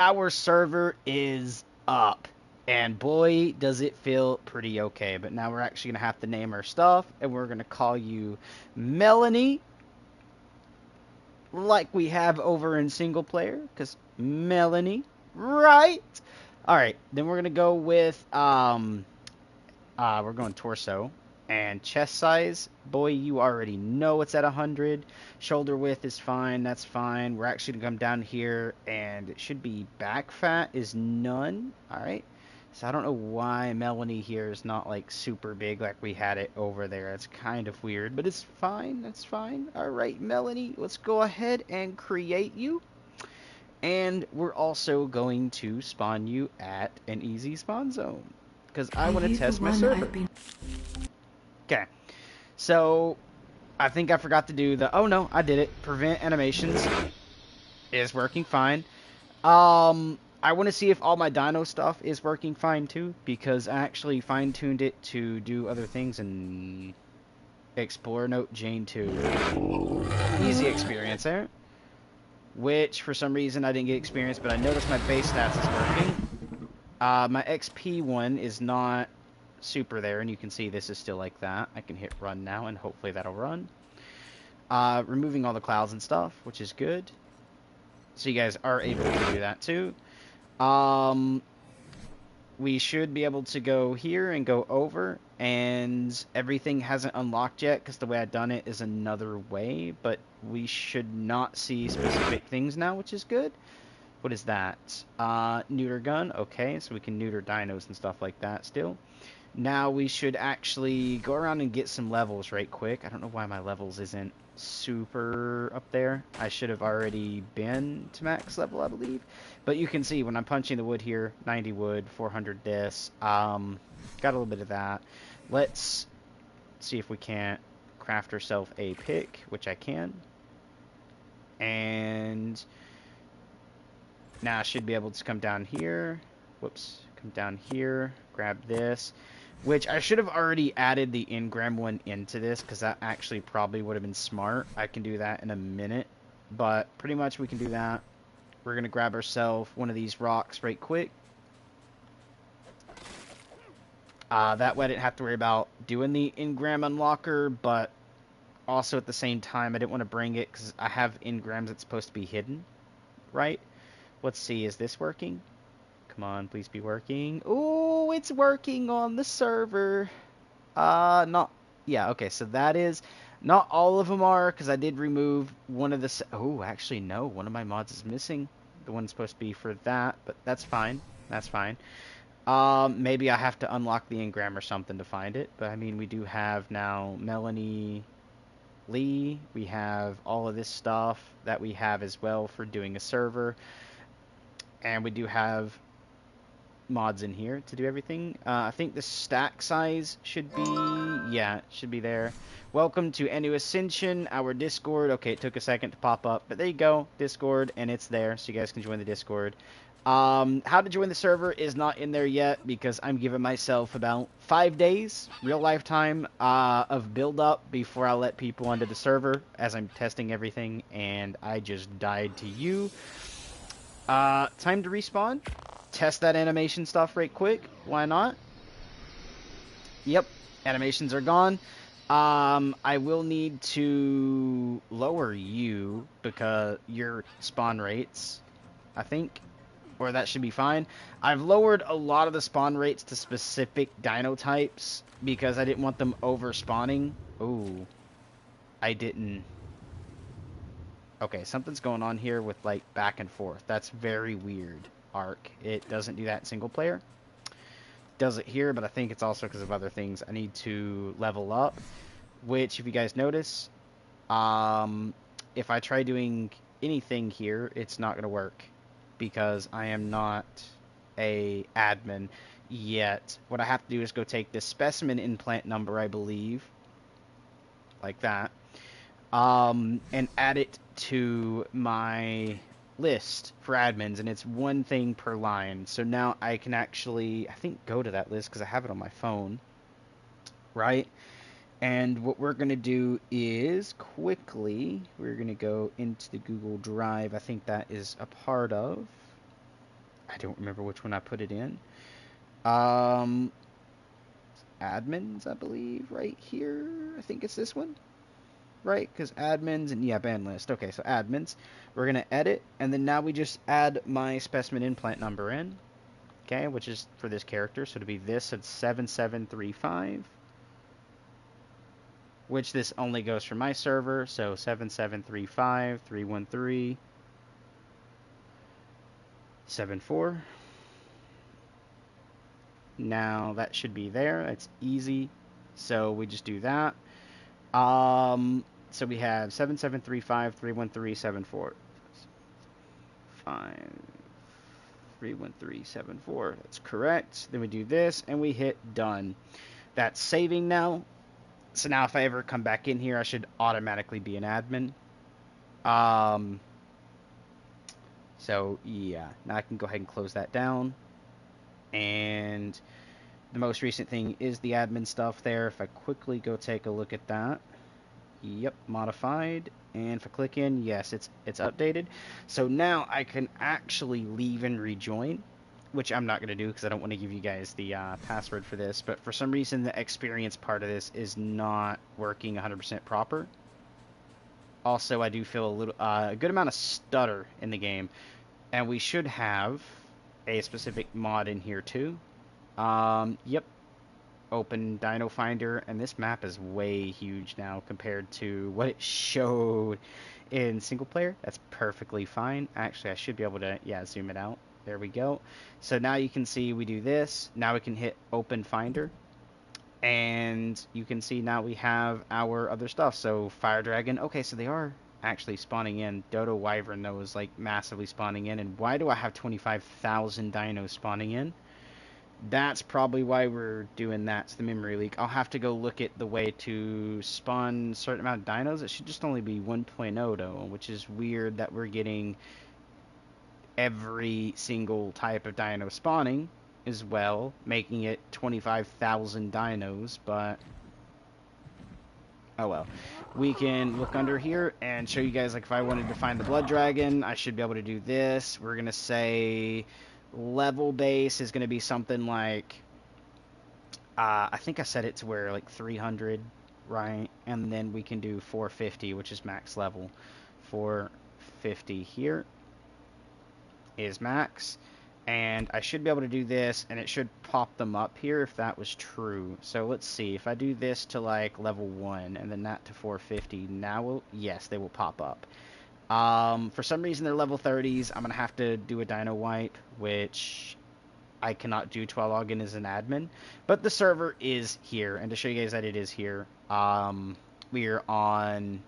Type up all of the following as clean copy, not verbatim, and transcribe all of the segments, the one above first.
Our server is up. And boy, does it feel pretty okay. But now we're actually going to have to name our stuff. And we're going to call you Melanie. Like we have over in single player. Because Melanie. Right. Alright. Then we're going to go with... we're going torso. And chest size, boy, you already know it's at 100. Shoulder width is fine, that's fine. We're actually going to come down here, and it should be back fat is none. All right. So I don't know why Melanie here is not like super big like we had it over there. It's kind of weird, but it's fine. That's fine. All right, Melanie, let's go ahead and create you. And we're also going to spawn you at an easy spawn zone because I Are want to you the test my one server. I've been... Okay. So I think I forgot to do the... Oh, no, I did it. Prevent animations is working fine. I want to see if all my dino stuff is working fine, too, because I actually fine-tuned it to do other things and... Explore Note Jane 2. Easy experience there. Which, for some reason, I didn't get experience, but I noticed my base stats is working. My XP one is not super there, and you can see this is still like that. I can hit run now, and hopefully that'll run. Removing all the clouds and stuff, which is good. So you guys are able to do that too. We should be able to go here and go over, and everything hasn't unlocked yet because the way I've done it is another way, but we should not see specific things now, which is good. What is that? Neuter gun. Okay, so we can neuter dinos and stuff like that still. Now we should actually go around and get some levels right quick. I don't know why my levels isn't super up there. I should have already been to max level, I believe. But you can see when I'm punching the wood here, 90 wood, 400 this. Got a little bit of that. Let's see if we can't craft ourselves a pick, which I can. And now I should be able to come down here. Whoops. Come down here, grab this. Which I should have already added the engram one into this, because that actually probably would have been smart. I can do that in a minute. But pretty much we can do that. We're going to grab ourselves one of these rocks right quick. That way I didn't have to worry about doing the engram unlocker, but also at the same time I didn't want to bring it because I have engrams that's supposed to be hidden, right? Let's see, is this working? Come on, please be working. Ooh, it's working on the server. Not... Yeah, okay, so that is... Not all of them are, because I did remove one of the... Oh, actually, no. One of my mods is missing. The one's supposed to be for that, but that's fine. That's fine. Maybe I have to unlock the engram or something to find it. But, I mean, we do have now Melanie Lee. We have all of this stuff that we have as well for doing a server. And we do have mods in here to do everything. I think the stack size should be... Yeah, it should be there. Welcome to Enu Ascension, our Discord. Okay, it took a second to pop up, but there you go, Discord, and it's there, so you guys can join the Discord. How to join the server is not in there yet because I'm giving myself about 5 days, real lifetime, of build-up before I let people onto the server as I'm testing everything, and I just died to you. Time to respawn. Test that animation stuff right quick. Why not? Yep, animations are gone. I will need to lower you because your spawn rates, I think, or that should be fine. I've lowered a lot of the spawn rates to specific dino types because I didn't want them over spawning. Ooh, I didn't. Okay, something's going on here with like back and forth. That's very weird. Arc. It doesn't do that in single player. Does it here, but I think it's also because of other things. I need to level up, which if you guys notice, if I try doing anything here, it's not going to work because I am not a admin yet. What I have to do is go take this specimen implant number, I believe, like that, and add it to my list for admins, and it's one thing per line. So now I can actually, I think, go to that list because I have it on my phone, right? And what we're going to do is quickly, we're going to go into the Google Drive. I think that is a part of. I don't remember which one I put it in. Admins, I believe, right here. I think it's this one, right? Because admins and, yeah, ban list. Okay, so admins. We're going to edit, and then now we just add my specimen implant number in, okay, which is for this character. So to be this, it's 7735, which this only goes for my server. So 7735 313 74. Now that should be there. It's easy. So we just do that. So we have 7735 313 74. 31374. That's correct. Then we do this and we hit done. That's saving now. So now if I ever come back in here, I should automatically be an admin. So yeah, now I can go ahead and close that down. And the most recent thing is the admin stuff there. If I quickly go take a look at that. Yep, modified. And if I click in, yes, it's updated. So now I can actually leave and rejoin, which I'm not going to do because I don't want to give you guys the password for this. But for some reason, the experience part of this is not working 100% proper. Also, I do feel a little, a good amount of stutter in the game. And we should have a specific mod in here too. Yep. Open Dino Finder, and this map is way huge now compared to what it showed in single player. That's perfectly fine. Actually, I should be able to, yeah, zoom it out. There we go. So now you can see we do this. Now we can hit Open Finder, and you can see now we have our other stuff. So Fire Dragon. Okay, so they are actually spawning in. Dodo Wyvern, though, is like massively spawning in. And why do I have 25,000 dinos spawning in? That's probably why we're doing that. It's the memory leak. I'll have to go look at the way to spawn a certain amount of dinos. It should just only be 1.0 though, which is weird that we're getting every single type of dino spawning as well, making it 25,000 dinos, but oh well. We can look under here and show you guys, like if I wanted to find the blood dragon, I should be able to do this. We're going to say level base is going to be something like, I think I set it to where like 300, right? And then we can do 450, which is max level. 450 here is max. And I should be able to do this, and it should pop them up here if that was true. So let's see. If I do this to like level 1 and then that to 450, now yes, they will pop up. For some reason, they're level 30s. I'm going to have to do a dino wipe, which I cannot do to log in as an admin. But the server is here. And to show you guys that it is here, we are on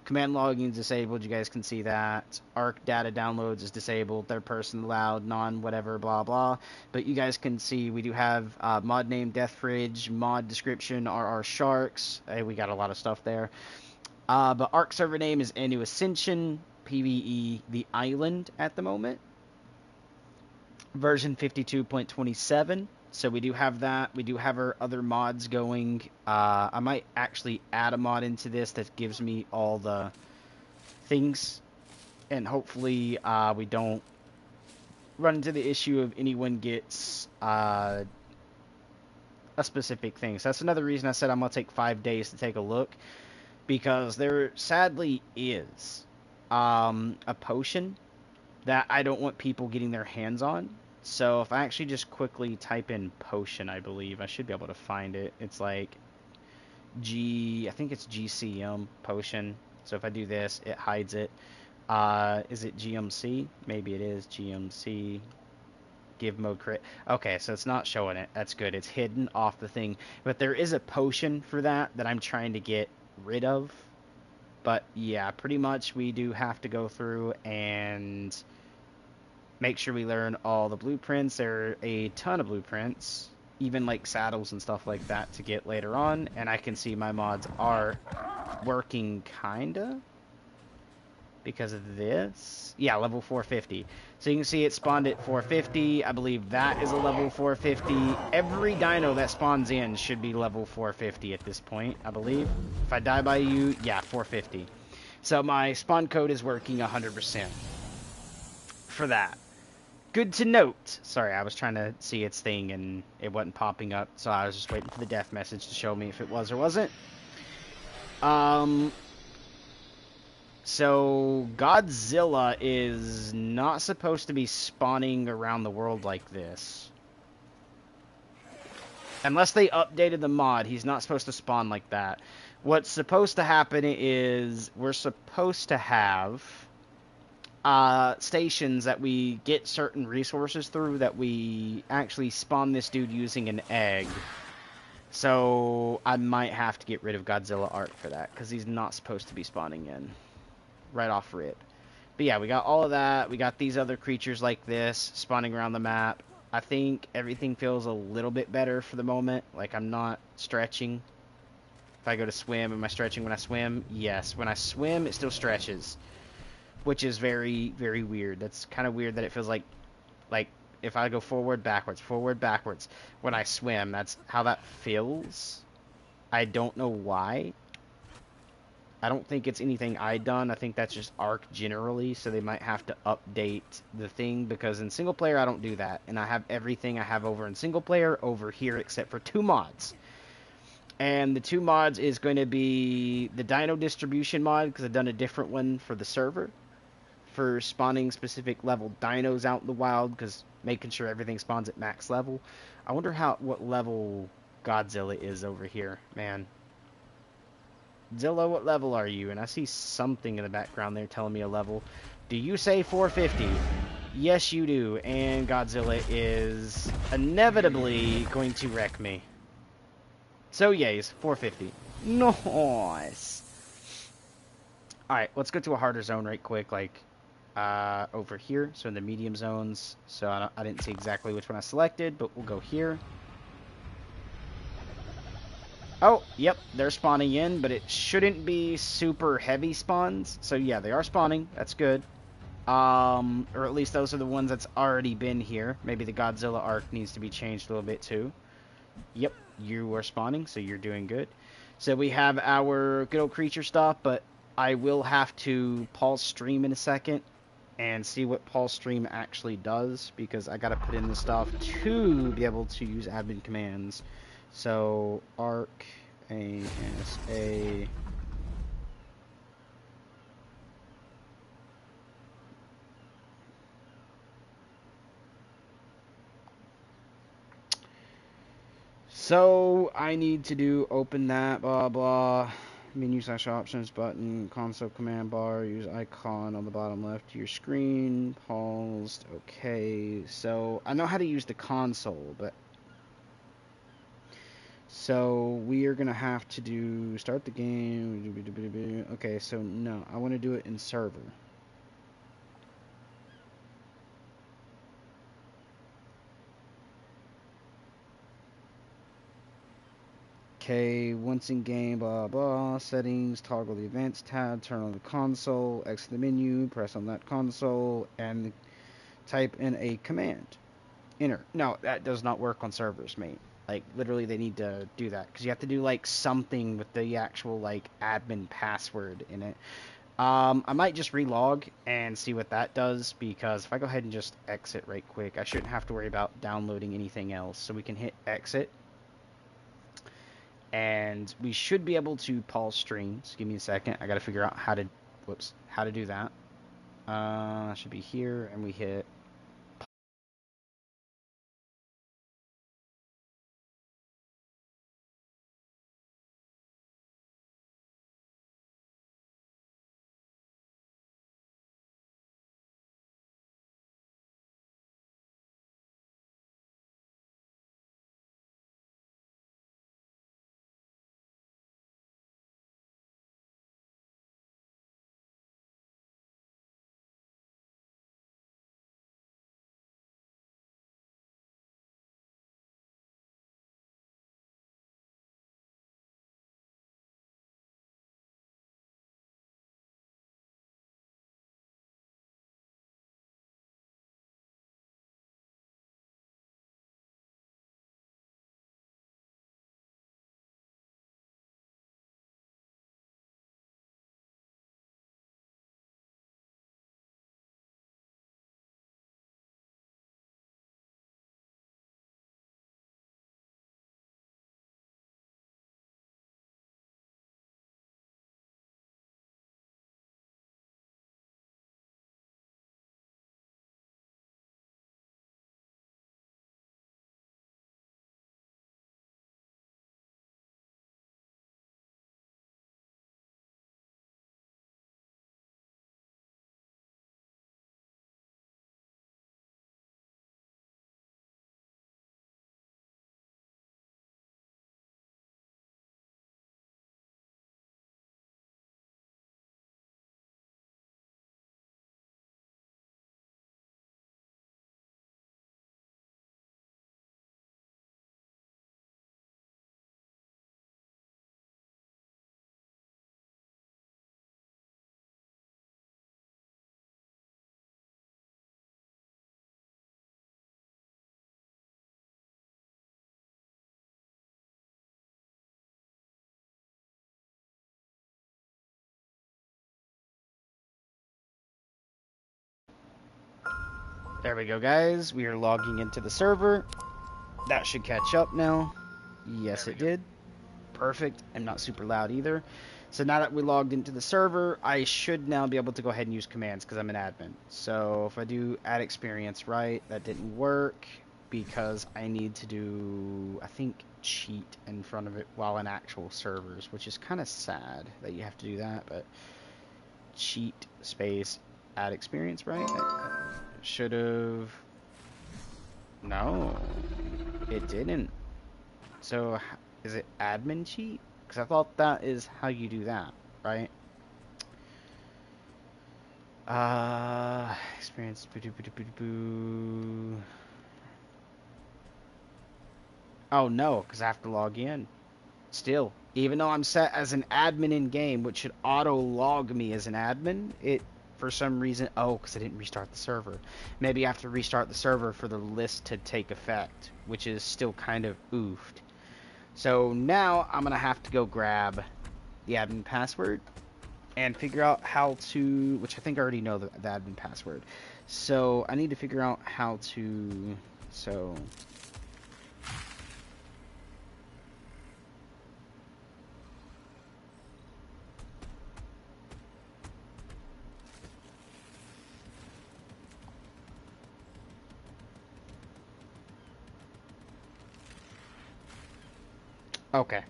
command logging is disabled. You guys can see that. Arc data downloads is disabled. Third person allowed, non-whatever, blah, blah. But you guys can see we do have mod name, Death Fridge, mod description, RR Sharks. Hey, we got a lot of stuff there. But Arc server name is Anu Ascension, PvE The Island at the moment. Version 52.27. So we do have that. We do have our other mods going. I might actually add a mod into this that gives me all the things. And hopefully we don't run into the issue of anyone gets a specific thing. So that's another reason I said I'm going to take 5 days to take a look. Because there sadly is a potion that I don't want people getting their hands on. So if I actually just quickly type in potion, I believe, I should be able to find it. It's like I think it's GCM potion. So if I do this, it hides it. Is it GMC? Maybe it is GMC. Give mode crit. Okay, so it's not showing it. That's good. It's hidden off the thing. But there is a potion for that I'm trying to get rid of. But yeah, pretty much we do have to go through and make sure we learn all the blueprints. There are a ton of blueprints, even like saddles and stuff like that to get later on. And I can see my mods are working kinda because of this. Yeah, level 450. So you can see it spawned at 450. I believe that is a level 450. Every dino that spawns in should be level 450 at this point, I believe. If I die by you, yeah, 450. So my spawn code is working 100% for that. Good to note. Sorry, I was trying to see its thing and it wasn't popping up, so I was just waiting for the death message to show me if it was or wasn't. Um, so Godzilla is not supposed to be spawning around the world like this. Unless they updated the mod, he's not supposed to spawn like that. What's supposed to happen is we're supposed to have stations that we get certain resources through that we actually spawn this dude using an egg. So I might have to get rid of Godzilla Arc for that, because he's not supposed to be spawning in. Right off rip. But yeah, we got all of that. We got these other creatures like this spawning around the map. I think everything feels a little bit better for the moment. Like, I'm not stretching. If I go to swim, am I stretching when I swim? Yes. When I swim, it still stretches. Which is very, very weird. That's kind of weird that it feels like if I go forward, backwards. When I swim, that's how that feels. I don't know why. I don't think it's anything I've done. I think that's just Arc generally, so they might have to update the thing, because in single player I don't do that. And I have everything I have over in single player over here except for 2 mods. And the 2 mods is going to be the Dino Distribution mod, because I've done a different one for the server, for spawning specific level dinos out in the wild, because making sure everything spawns at max level. I wonder what level Godzilla is over here, man. Zilla, what level are you? And I see something in the background there telling me a level. Do you say 450? Yes, you do. And Godzilla is inevitably going to wreck me. So, yes, 450. Nice. Alright, let's go to a harder zone right quick, like over here. So in the medium zones. So I didn't see exactly which one I selected, but we'll go here. Oh, yep, they're spawning in, but it shouldn't be super heavy spawns. So yeah, they are spawning. That's good. Or at least those are the ones that's already been here. Maybe the Godzilla arc needs to be changed a little bit too. Yep, you are spawning, so you're doing good. So we have our good old creature stuff, but I will have to pause stream in a second and see what pause stream actually does, because I gotta put in the stuff to be able to use admin commands. So arc ASA. So I need to do open that, blah blah, menu slash options button, console command bar, use icon on the bottom left of your screen, paused. Okay, so I know how to use the console, but so we are gonna have to do start the game. Okay, so no, I want to do it in server. Okay, once in game, blah blah, settings, toggle the events tab, turn on the console, exit the menu, press on that console, and type in a command. Enter. No, that does not work on servers, mate. Like, literally, they need to do that, because you have to do, like, something with the actual, like, admin password in it. I might just relog and see what that does, because if I go ahead and just exit right quick, I shouldn't have to worry about downloading anything else. So we can hit exit. And we should be able to pause streams. Give me a second. I got to figure out how to, how to do that. Should be here, and we hit There we go, guys. We are logging into the server. That should catch up now. Yes, it did. Perfect. I'm not super loud either. So now that we logged into the server, I should now be able to go ahead and use commands because I'm an admin. So if I do add experience, right, that didn't work because I need to do, I think, cheat in front of it while in actual servers, which is kind of sad that you have to do that, but cheat space add experience, right? I should have... No, it didn't. So is it admin cheat? Because I thought that is how you do that, right? Experience. Boo, boo, boo, boo, boo. Oh no, because I have to log in. Still, even though I'm set as an admin in game, which should auto log me as an admin, it for some reason, oh, because I didn't restart the server. Maybe I have to restart the server for the list to take effect, which is still kind of oofed. So now I'm gonna have to go grab the admin password and figure out how to, which I think I already know the admin password. So I need to figure out how to, so okay.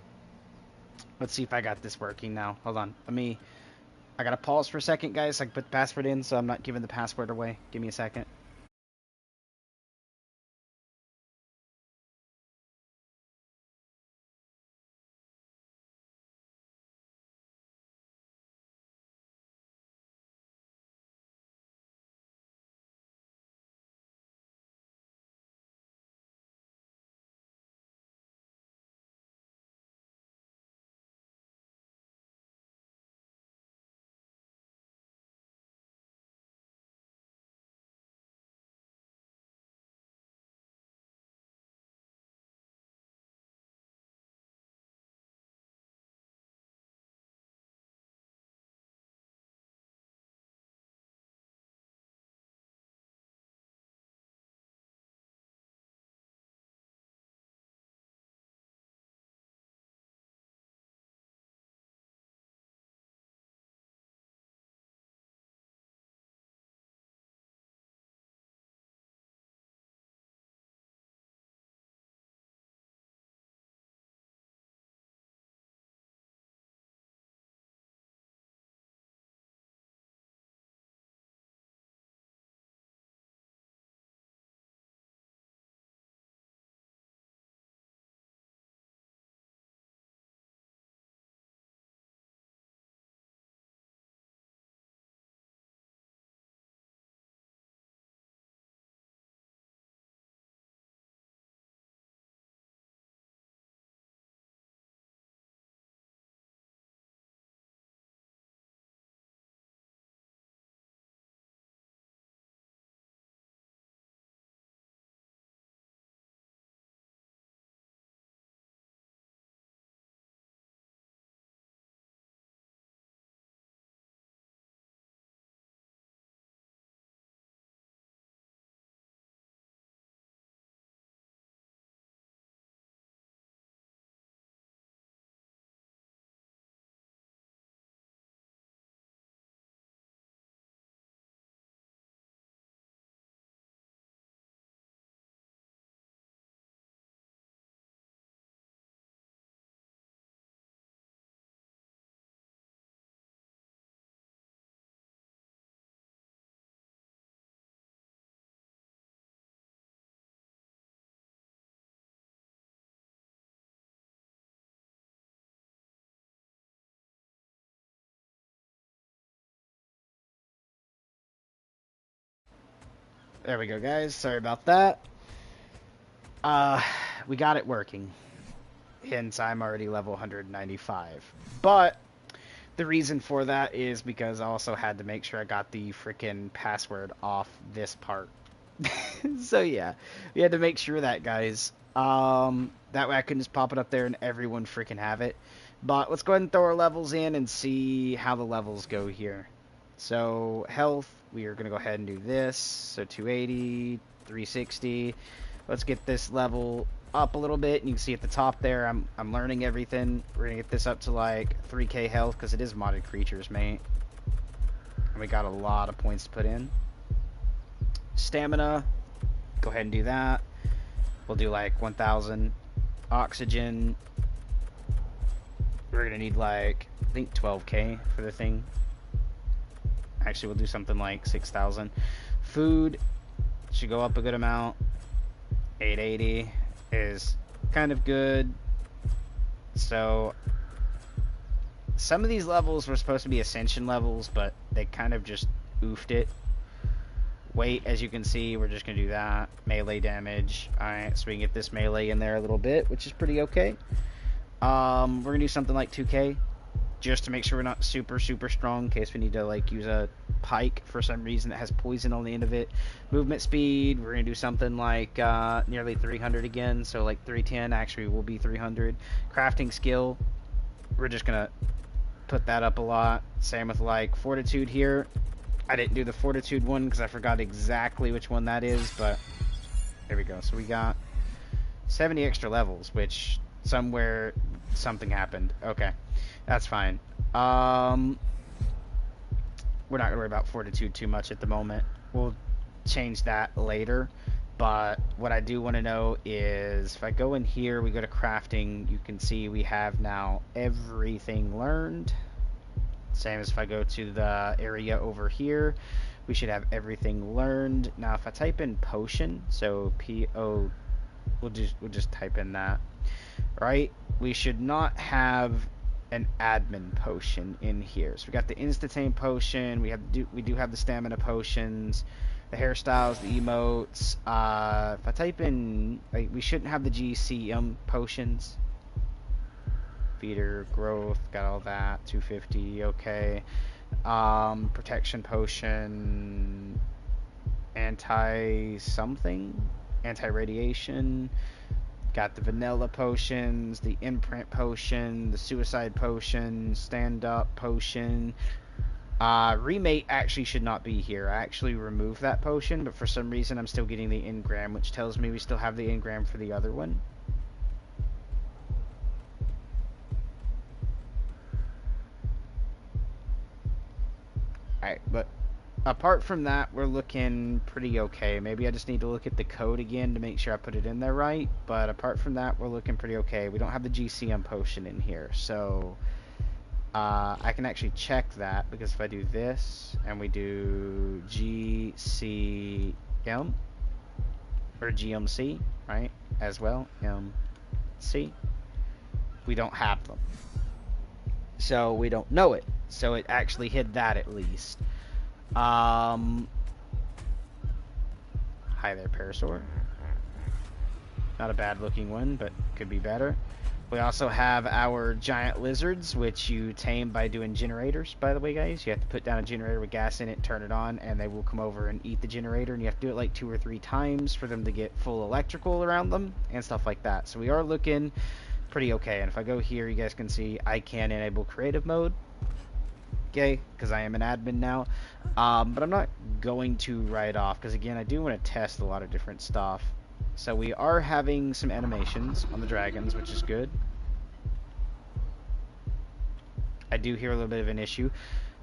Let's see if I got this working now. Hold on. I gotta pause for a second, guys. I can put the password in so I'm not giving the password away. Give me a second. There we go, guys. Sorry about that. Uh, we got it working. Hence, I'm already level 195. But the reason for that is because I also had to make sure I got the freaking password off this part. So yeah, we had to make sure that, guys. That way I can just pop it up there and everyone freaking have it. But let's go ahead and throw our levels in and see how the levels go here. So health, we are going to go ahead and do this. So 280, 360. Let's get this level up a little bit. And you can see at the top there, I'm learning everything. We're going to get this up to like 3k health because it is modded creatures, mate. And we got a lot of points to put in. Stamina, go ahead and do that. We'll do like 1000. Oxygen, we're going to need like, I think 12k for the thing. Actually, we'll do something like 6,000. Food should go up a good amount. 880 is kind of good. So some of these levels were supposed to be ascension levels, but they kind of just oofed it. Weight, as you can see, we're just going to do that. Melee damage. Alright, so we can get this melee in there a little bit, which is pretty okay. We're going to do something like 2k, just to make sure we're not super strong, in case we need to like use a pike for some reason that has poison on the end of it. Movement speed, we're going to do something like nearly 300 again, so like 310 actually will be 300. Crafting skill, we're just going to put that up a lot. Same with like fortitude here. I didn't do the fortitude one because I forgot exactly which one that is, but there we go. So we got 70 extra levels, which somewhere something happened. Okay, that's fine. We're not gonna worry about fortitude too much at the moment. We'll change that later. But what I do want to know is if I go in here, we go to crafting, you can see we have now everything learned. Same as if I go to the area over here, we should have everything learned. Now if I type in potion, so P-O, we'll just type in that, right? We should not have an admin potion in here. So we got the instatane potion, we do have the stamina potions, the hairstyles, the emotes. If I type in, like, we shouldn't have the GCM potions. Feeder, growth, got all that, 250, okay. Protection potion, anti-something, anti-radiation, got the vanilla potions, the imprint potion, the suicide potion, stand-up potion. Remate actually should not be here. I actually removed that potion, but for some reason I'm still getting the engram, which tells me we still have the engram for the other one. Alright, but apart from that, we're looking pretty okay. Maybe I just need to look at the code again to make sure I put it in there right. But apart from that, we're looking pretty okay. We don't have the GCM potion in here, so I can actually check that, because if I do this and we do GCM or GMC, right, as well, MC, we don't have them. So we don't know it. So it actually hid that at least. Hi there, Parasaur. Not a bad looking one, but could be better. We also have our giant lizards, which you tame by doing generators, by the way, guys. You have to put down a generator with gas in it, turn it on, and they will come over and eat the generator, and you have to do it like 2 or 3 times for them to get full electrical around them, and stuff like that. So we are looking pretty okay. And if I go here, you guys can see I can enable creative mode, okay, because I am an admin now. But I'm not going to right off, because again, I do want to test a lot of different stuff. So we are having some animations on the dragons, which is good. I do hear a little bit of an issue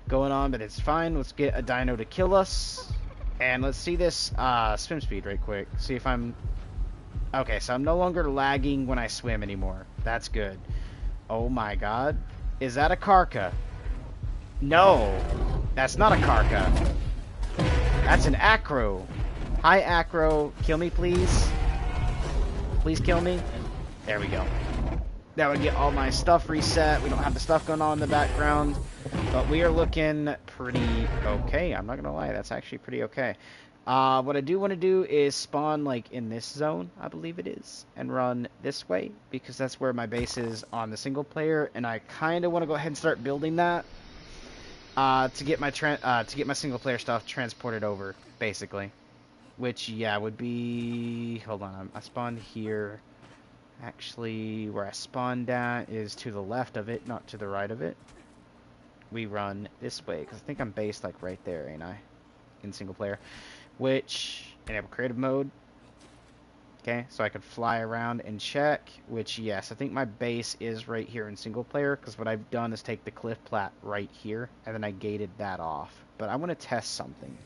going on, but it's fine. Let's get a dino to kill us, and let's see this swim speed right quick. See if I'm okay. So I'm no longer lagging when I swim anymore. That's good. Oh my god, is that a Karka? No, that's not a Karka. That's an Acro. Hi, Acro. Kill me, please. Please kill me. There we go. That would get all my stuff reset. We don't have the stuff going on in the background. But we are looking pretty okay. I'm not going to lie. That's actually pretty okay. What I do want to do is spawn, like, in this zone, I believe it is, and run this way, because that's where my base is on the single player, and I kind of want to go ahead and start building that to get my single player stuff transported over, basically. Which, yeah, would be... Hold on, I spawned here. Actually, where I spawned at is to the left of it, not to the right of it. we run this way, because I think I'm based like right there, ain't I? In single player, which enable creative mode. Okay, so I could fly around and check, which yes, I think my base is right here in single player, because what I've done is take the cliff plat right here, and then I gated that off. But I want to test something.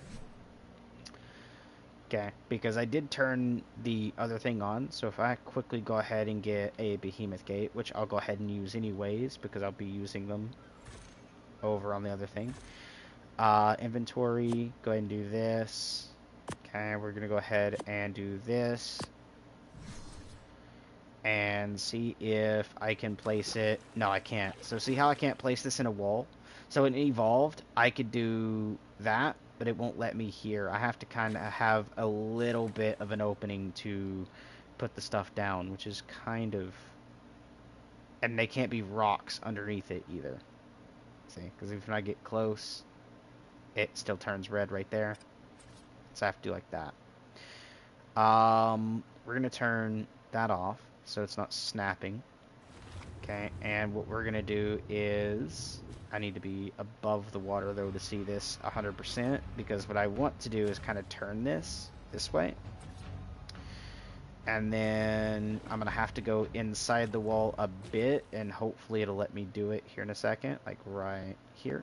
Okay, because I did turn the other thing on, so if I quickly go ahead and get a behemoth gate, which I'll go ahead and use anyways, because I'll be using them over on the other thing. Inventory, go ahead and do this. Okay, we're going to go ahead and do this. And see if I can place it. No, I can't. So see how I can't place this in a wall? So in Evolved, I could do that, but it won't let me here. I have to kind of have a little bit of an opening to put the stuff down, which is kind of... And they can't be rocks underneath it either. See, because if I get close, it still turns red right there. So I have to do like that. We're going to turn that off so it's not snapping. Okay, and what we're going to do is... I need to be above the water, though, to see this 100%, because what I want to do is kind of turn this way. And then I'm going to have to go inside the wall a bit, and hopefully it'll let me do it here in a second, like right here.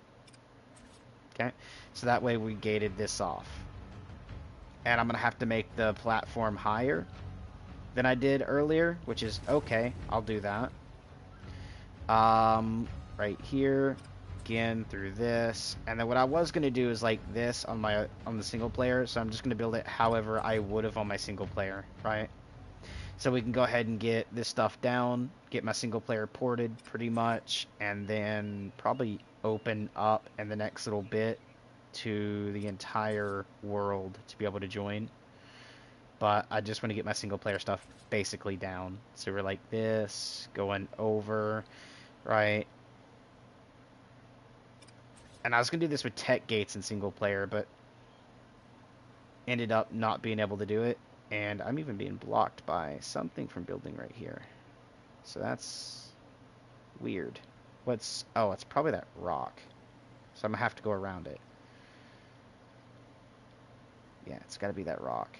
Okay, so that way we gated this off. And I'm going to have to make the platform higher than I did earlier, which is okay. I'll do that. Right here, again through this, and then what I was gonna do is like this on the single player. So I'm just gonna build it however I would have on my single player, right? So we can go ahead and get this stuff down, get my single player ported pretty much, and then probably open up in the next little bit to the entire world to be able to join. But I just want to get my single player stuff basically down. So we're like this, going over, right? And I was going to do this with tech gates in single player, but ended up not being able to do it. And I'm even being blocked by something from building right here. So that's weird. What's... Oh, it's probably that rock. So I'm going to have to go around it. Yeah, it's got to be that rock.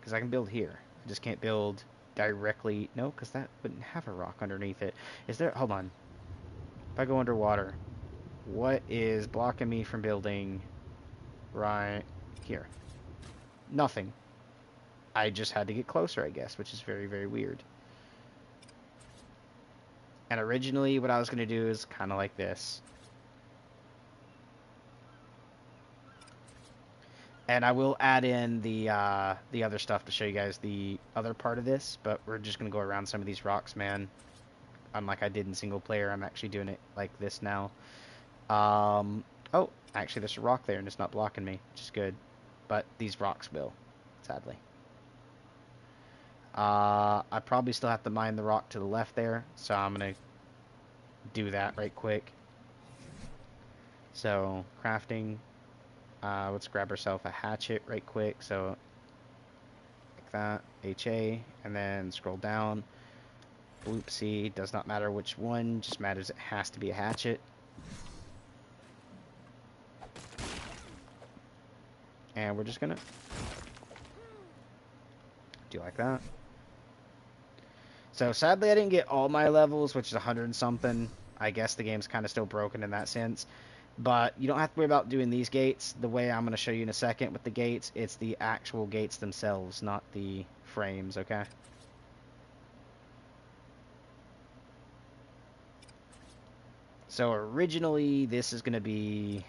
Because I can build here. I just can't build directly... No, because that wouldn't have a rock underneath it. Is there... Hold on. If I go underwater, what is blocking me from building right here? Nothing. I just had to get closer, I guess, which is very, very weird. And originally what I was going to do is kind of like this. And I will add in the other stuff to show you guys the other part of this, but we're just going to go around some of these rocks, man. Unlike I did in single player, I'm actually doing it like this now. Oh, actually there's a rock there and it's not blocking me, which is good. But these rocks will, sadly. I probably still have to mine the rock to the left there, so I'm going to do that right quick. So, crafting. Let's grab ourselves a hatchet right quick. So, like that. HA. And then scroll down. Bloopsie. Does not matter which one. Just matters it has to be a hatchet. And we're just going to do like that. So, sadly, I didn't get all my levels, which is 100 and something. I guess the game's kind of still broken in that sense. But you don't have to worry about doing these gates the way I'm going to show you in a second with the gates. It's the actual gates themselves, not the frames, okay? So originally, this is going to be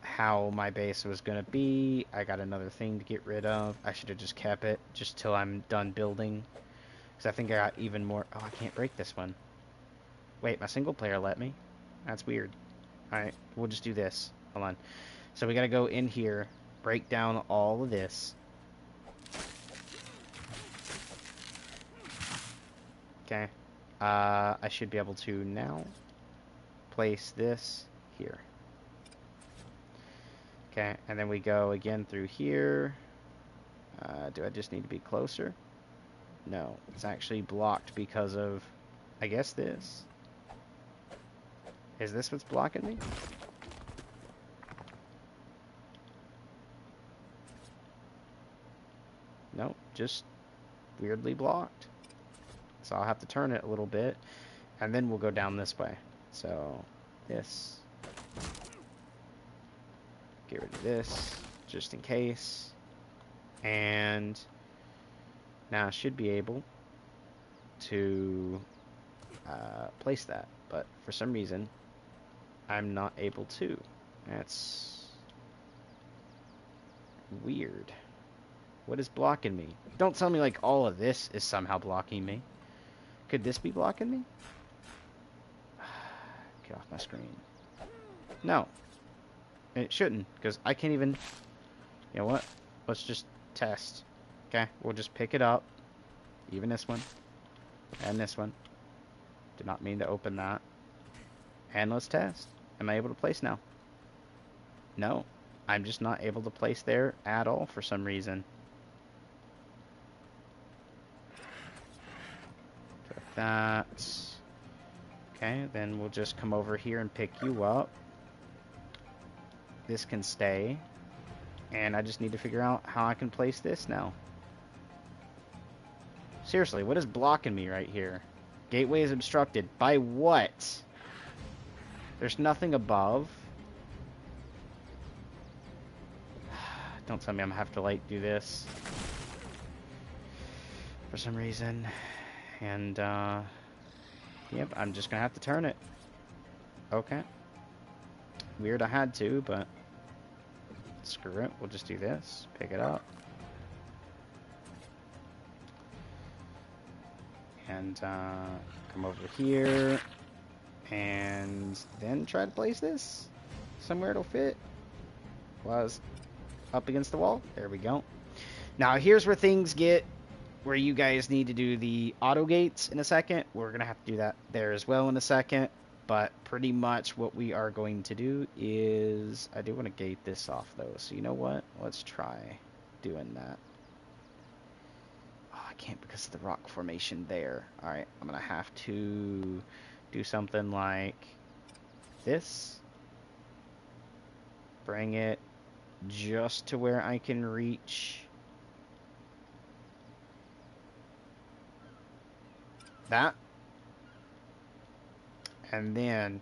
how my base was going to be. I got another thing to get rid of. I should have just kept it just till I'm done building. Because I think I got even more... Oh, I can't break this one. Wait, my single player let me? That's weird. Alright, we'll just do this. Hold on. So we gotta go in here, break down all of this. Okay. I should be able to now place this here. Okay, and then we go again through here. Do I just need to be closer? No, it's actually blocked because of, I guess, this. Is this what's blocking me? Nope, just weirdly blocked. So I'll have to turn it a little bit, and then we'll go down this way. So, this. Get rid of this, just in case. And now I should be able to place that. But for some reason, I'm not able to. That's weird. What is blocking me? Don't tell me like all of this is somehow blocking me. Could this be blocking me? Get off my screen. No. It shouldn't, because I can't even... You know what? Let's just test. Okay, we'll just pick it up. Even this one. And this one. Did not mean to open that. And let's test. Am I able to place now? No. I'm just not able to place there at all for some reason. Put that. Okay, then we'll just come over here and pick you up. This can stay. And I just need to figure out how I can place this now. Seriously, what is blocking me right here? Gateway is obstructed. By what? There's nothing above. Don't tell me I'm gonna have to, like, do this. For some reason. And, yep, I'm just gonna have to turn it. Okay. Weird I had to, but... Screw it. We'll just do this. Pick it up. And, come over here. And then try to place this somewhere it'll fit. Was up against the wall. There we go. Now, here's where things get... Where you guys need to do the auto gates in a second. We're going to have to do that there as well in a second. But pretty much what we are going to do is... I do want to gate this off, though. So you know what? Let's try doing that. Oh, I can't because of the rock formation there. Alright, I'm going to have to do something like this. Bring it just to where I can reach that. And then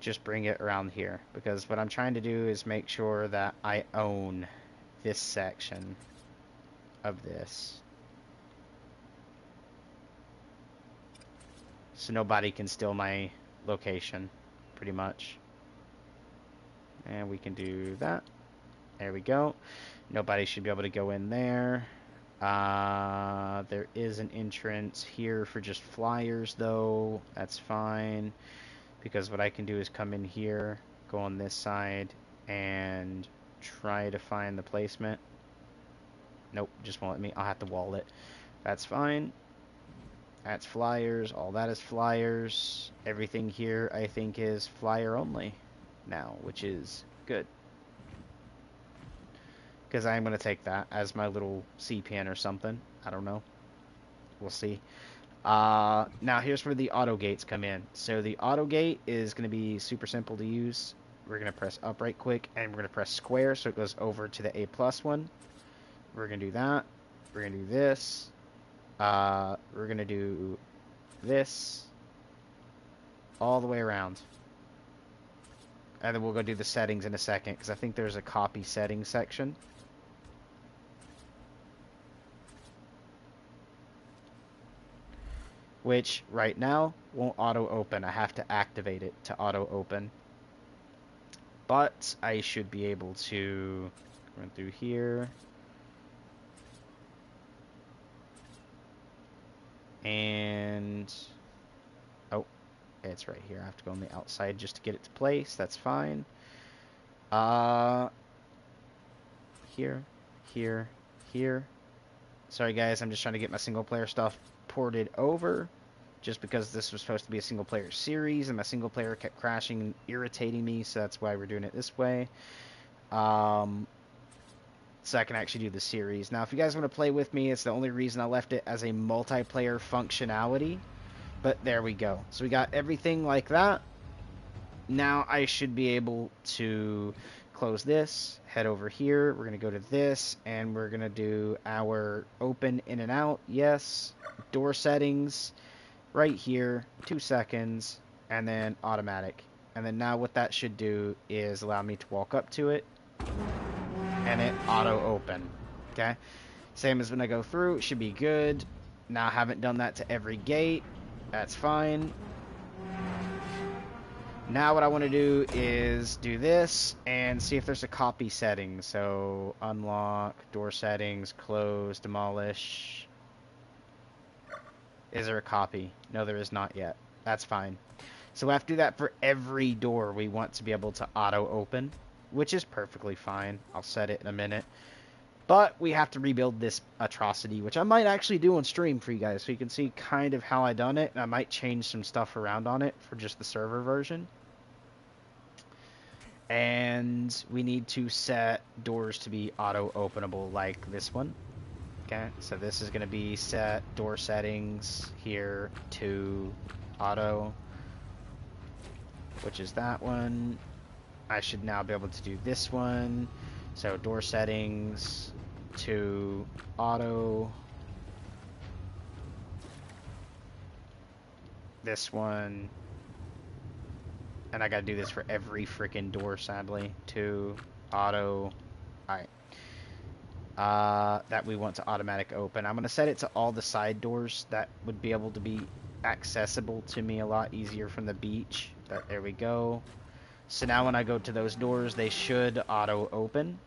just bring it around here, because what I'm trying to do is make sure that I own this section of this, so nobody can steal my location, pretty much. And we can do that. There we go. Nobody should be able to go in there. There is an entrance here for just flyers, though. That's fine, because what I can do is come in here, go on this side, and try to find the placement. Nope, just won't let me. I'll have to wall it. That's fine. That's flyers. All that is flyers. Everything here, I think, is flyer only now, which is good. Because I'm going to take that as my little C-pin or something. I don't know. We'll see. Now, here's where the auto gates come in. So the auto gate is going to be super simple to use. We're going to press up right quick, and we're going to press square so it goes over to the A+ one. We're going to do that. We're going to do this. We're going to do this all the way around. And then we'll go do the settings in a second, because I think there's a copy settings section. Which, right now, won't auto-open. I have to activate it to auto-open. But I should be able to run through here. And... oh, it's right here. I have to go on the outside just to get it to place. That's fine. Here, here, here. Sorry, guys. I'm just trying to get my single-player stuff ported over, just because this was supposed to be a single player series and my single player kept crashing and irritating me, so that's why we're doing it this way, so I can actually do the series. Now if you guys want to play with me, it's the only reason I left it as a multiplayer functionality, but there we go. So we got everything like that. now I should be able to close this, head over here. We're going to go to this, and we're going to do our open in and out. Yes. Door settings right here, 2 seconds, and then automatic. And then now what that should do is allow me to walk up to it, and it auto open. Okay. Same as when I go through, it should be good. Now I haven't done that to every gate. That's fine. Now what I want to do is do this and see if there's a copy setting. So unlock, door settings, close, demolish. Is there a copy? No, there is not yet. That's fine. So we have to do that for every door we want to be able to auto open, which is perfectly fine. I'll set it in a minute. But we have to rebuild this atrocity, which I might actually do on stream for you guys, so you can see kind of how I done it. And I might change some stuff around on it for just the server version. And we need to set doors to be auto-openable like this one. Okay, so this is going to be set door settings here to auto, which is that one. I should now be able to do this one. So door settings to auto. This one. And I gotta do this for every freaking door, sadly. To auto. Alright. That we want to automatic open. I'm gonna set it to all the side doors that would be able to be accessible to me a lot easier from the beach. But there we go. So now when I go to those doors, they should auto open.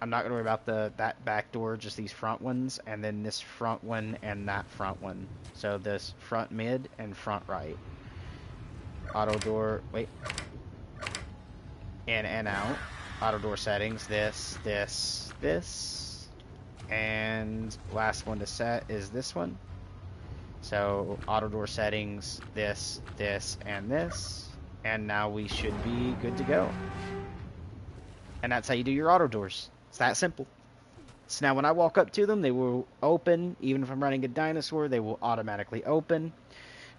I'm not going to worry about that back door, just these front ones, and then this front one and that front one. So this front mid and front right. Auto door, wait. In and out. Auto door settings, this. And last one to set is this one. So auto door settings, this, and this. And now we should be good to go. And that's how you do your auto doors. It's that simple. So now when I walk up to them, they will open. Even if I'm running a dinosaur, they will automatically open.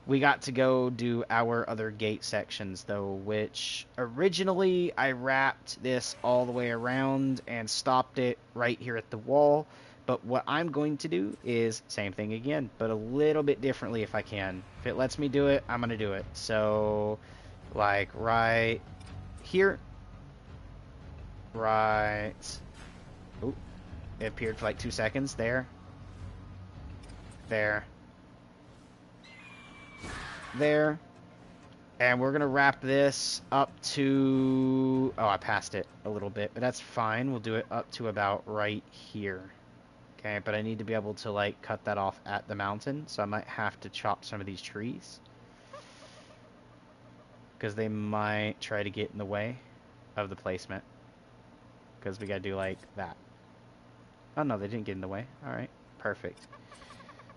We got to go do our other gate sections, though, which originally I wrapped this all the way around and stopped it right here at the wall. But what I'm going to do is same thing again, but a little bit differently if I can. If it lets me do it, I'm going to do it. So, like, right here. Right. Ooh, it appeared for like 2 seconds. There. There. There. And we're going to wrap this up to... Oh, I passed it a little bit, but that's fine. We'll do it up to about right here. Okay, but I need to be able to, like, cut that off at the mountain, so I might have to chop some of these trees. Because they might try to get in the way of the placement. Because we got to do, like, that. Oh, no, they didn't get in the way. Alright, perfect.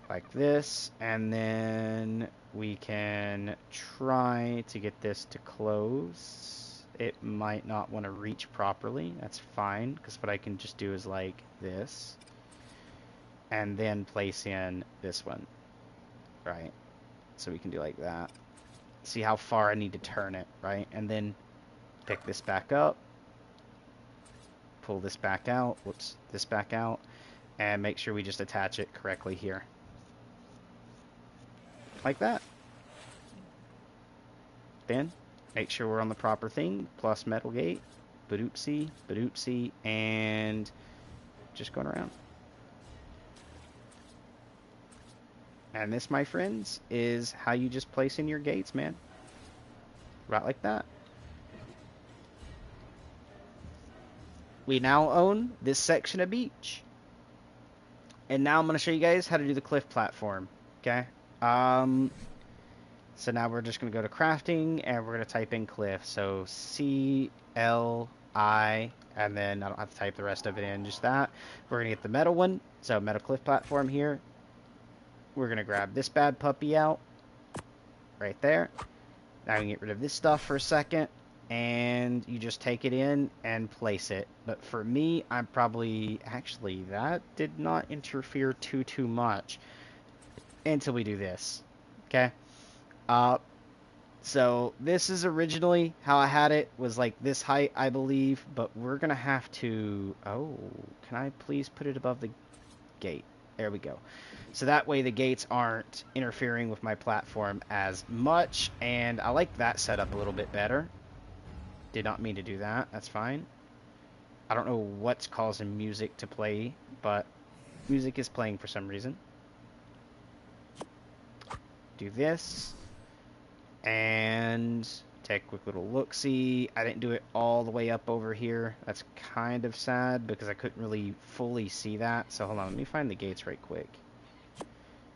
Like this, and then we can try to get this to close. It might not want to reach properly. That's fine, because what I can just do is like this. And then place in this one. Right? So we can do like that. See how far I need to turn it, right? And then pick this back up. Pull this back out. Whoops, this back out. And make sure we just attach it correctly here. Like that. Then, make sure we're on the proper thing. Plus metal gate. Badoopsie, and just going around. And this, my friends, is how you just place in your gates, man. Right like that. We now own this section of beach. And now I'm going to show you guys how to do the cliff platform. Okay? So now we're just going to go to crafting, and we're going to type in cliff. So C-L-I, and then I don't have to type the rest of it in, just that. We're going to get the metal one. So metal cliff platform here. We're going to grab this bad puppy out. Right there. Now we can get rid of this stuff for a second. And you just take it in and place it. But for me, I'm probably... Actually, that did not interfere too much. Until we do this. Okay? So this is originally how I had it, was like this height, I believe, but we're gonna have to, oh, can I please put it above the gate? There we go. So that way the gates aren't interfering with my platform as much, and I like that setup a little bit better. Did not mean to do that, that's fine. I don't know what's causing music to play, but music is playing for some reason. Do this. And take a quick little look-see. I didn't do it all the way up over here. That's kind of sad because I couldn't really fully see that. So hold on, let me find the gates right quick.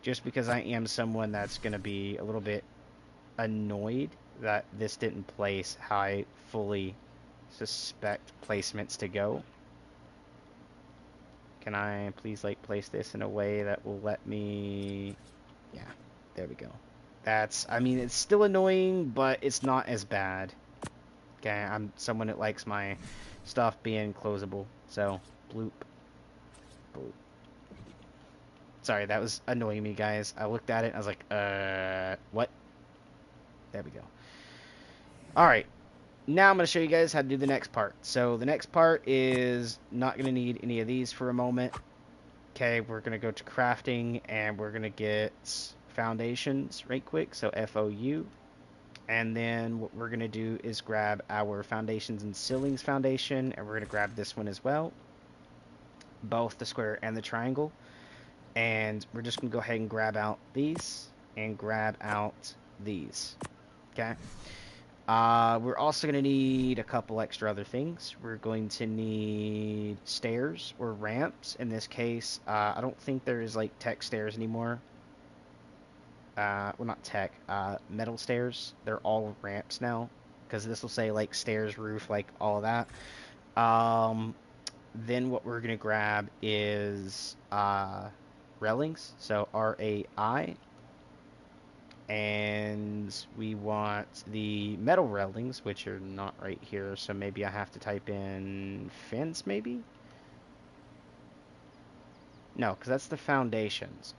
Just because I am someone that's going to be a little bit annoyed that this didn't place how I fully suspect placements to go. Can I please like place this in a way that will let me... Yeah, there we go. That's, I mean, it's still annoying, but it's not as bad. Okay, I'm someone that likes my stuff being closable. So, bloop. Bloop. Sorry, that was annoying me, guys. I looked at it and I was like, what? There we go. Alright, now I'm going to show you guys how to do the next part. So, the next part is not going to need any of these for a moment. Okay, we're going to go to crafting and we're going to get foundations right quick. So, FOU. And then what we're going to do is grab our foundations and ceilings foundation, and we're going to grab this one as well, both the square and the triangle. And we're just going to go ahead and grab out these and grab out these. Okay. We're also going to need a couple extra other things. We're going to need stairs or ramps. In this case, I don't think there is like tech stairs anymore. Well, not tech, metal stairs. They're all ramps now, because this will say, like, stairs, roof, like, all of that. Then what we're going to grab is, railings, so R-A-I, and we want the metal railings, which are not right here, so maybe I have to type in fence, maybe? No, because that's the foundations.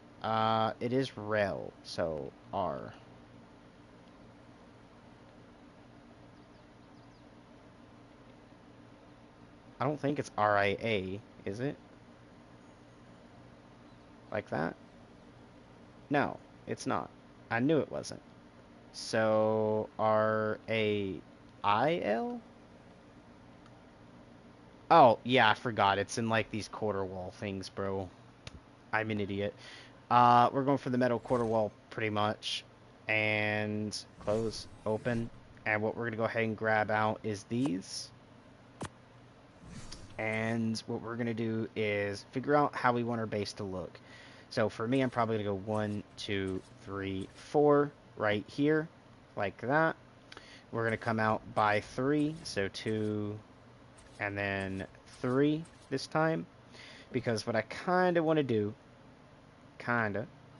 It is rail, so R. I don't think it's RIA, is it? Like that? No, it's not. I knew it wasn't. So, RAIL? Oh, yeah, I forgot. It's in, like, these quarter wall things, bro. I'm an idiot. We're going for the metal quarter wall, pretty much. And close, open. And what we're going to go ahead and grab out is these. And what we're going to do is figure out how we want our base to look. So for me, I'm probably going to go 1, 2, 3, 4 right here, like that. We're going to come out by 3, so 2, and then 3 this time. Because what I kind of want to do,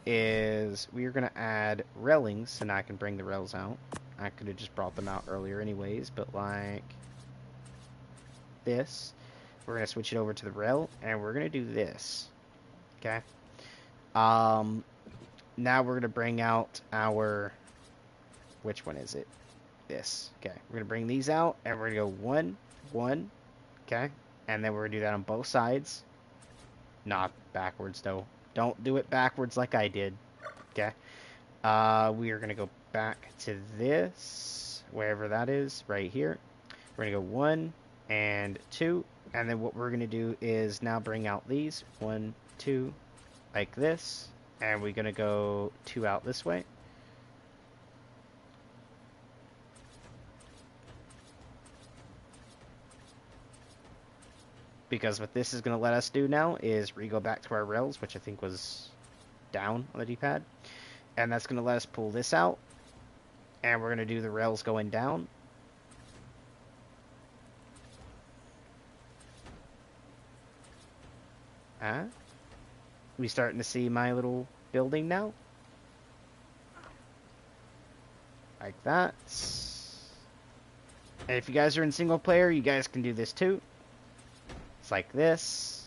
is we're going to add railings, so now I can bring the rails out. I could have just brought them out earlier anyways, but like this. We're going to switch it over to the rail, and we're going to do this. Okay? Now we're going to bring out our... Which one is it? This. Okay. We're going to bring these out, and we're going to go 1, 1. Okay? And then we're going to do that on both sides. Not backwards, though. Don't do it backwards like I did. Okay? We are going to go back to this, wherever that is, right here. We're going to go 1 and 2. And then what we're going to do is now bring out these. 1, 2, like this. And we're going to go 2 out this way. Because what this is going to let us do now is we go back to our rails, which I think was down on the D-pad. And that's going to let us pull this out. And we're going to do the rails going down. We starting to see my little building now. Like that. And if you guys are in single player, you guys can do this too. It's like this.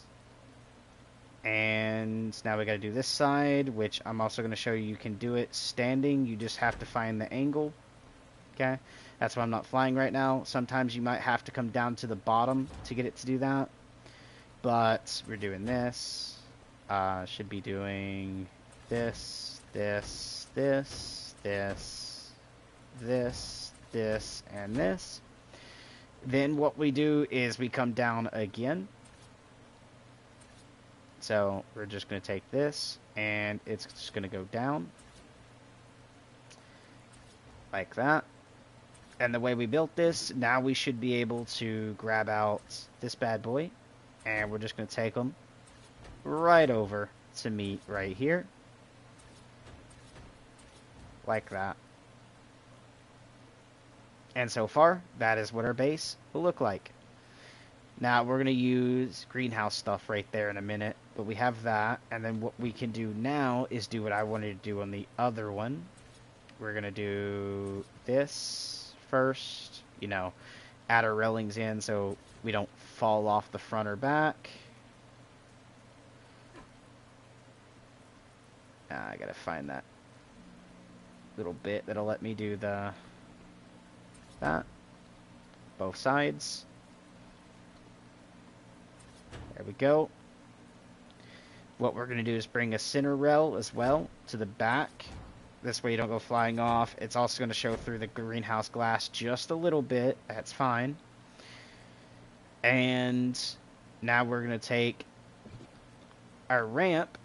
And now we got to do this side, which I'm also going to show you can do it standing. You just have to find the angle. Okay, that's why I'm not flying right now. Sometimes you might have to come down to the bottom to get it to do that. But we're doing this. Should be doing this, this, this, this, this, and this. Then what we do is we come down again. So we're just going to take this, and it's just going to go down. Like that. And the way we built this, now we should be able to grab out this bad boy. And we're just going to take them right over to meet right here. Like that. And so far, that is what our base will look like. Now, we're going to use greenhouse stuff right there in a minute. But we have that. And then what we can do now is do what I wanted to do on the other one. We're going to do this first. You know, add our railings in so we don't fall off the front or back. I got to find that little bit that'll let me do that. Both sides. There we go. What we're going to do is bring a center rail as well to the back. This way you don't go flying off. It's also going to show through the greenhouse glass just a little bit. That's fine. And now we're going to take our ramp,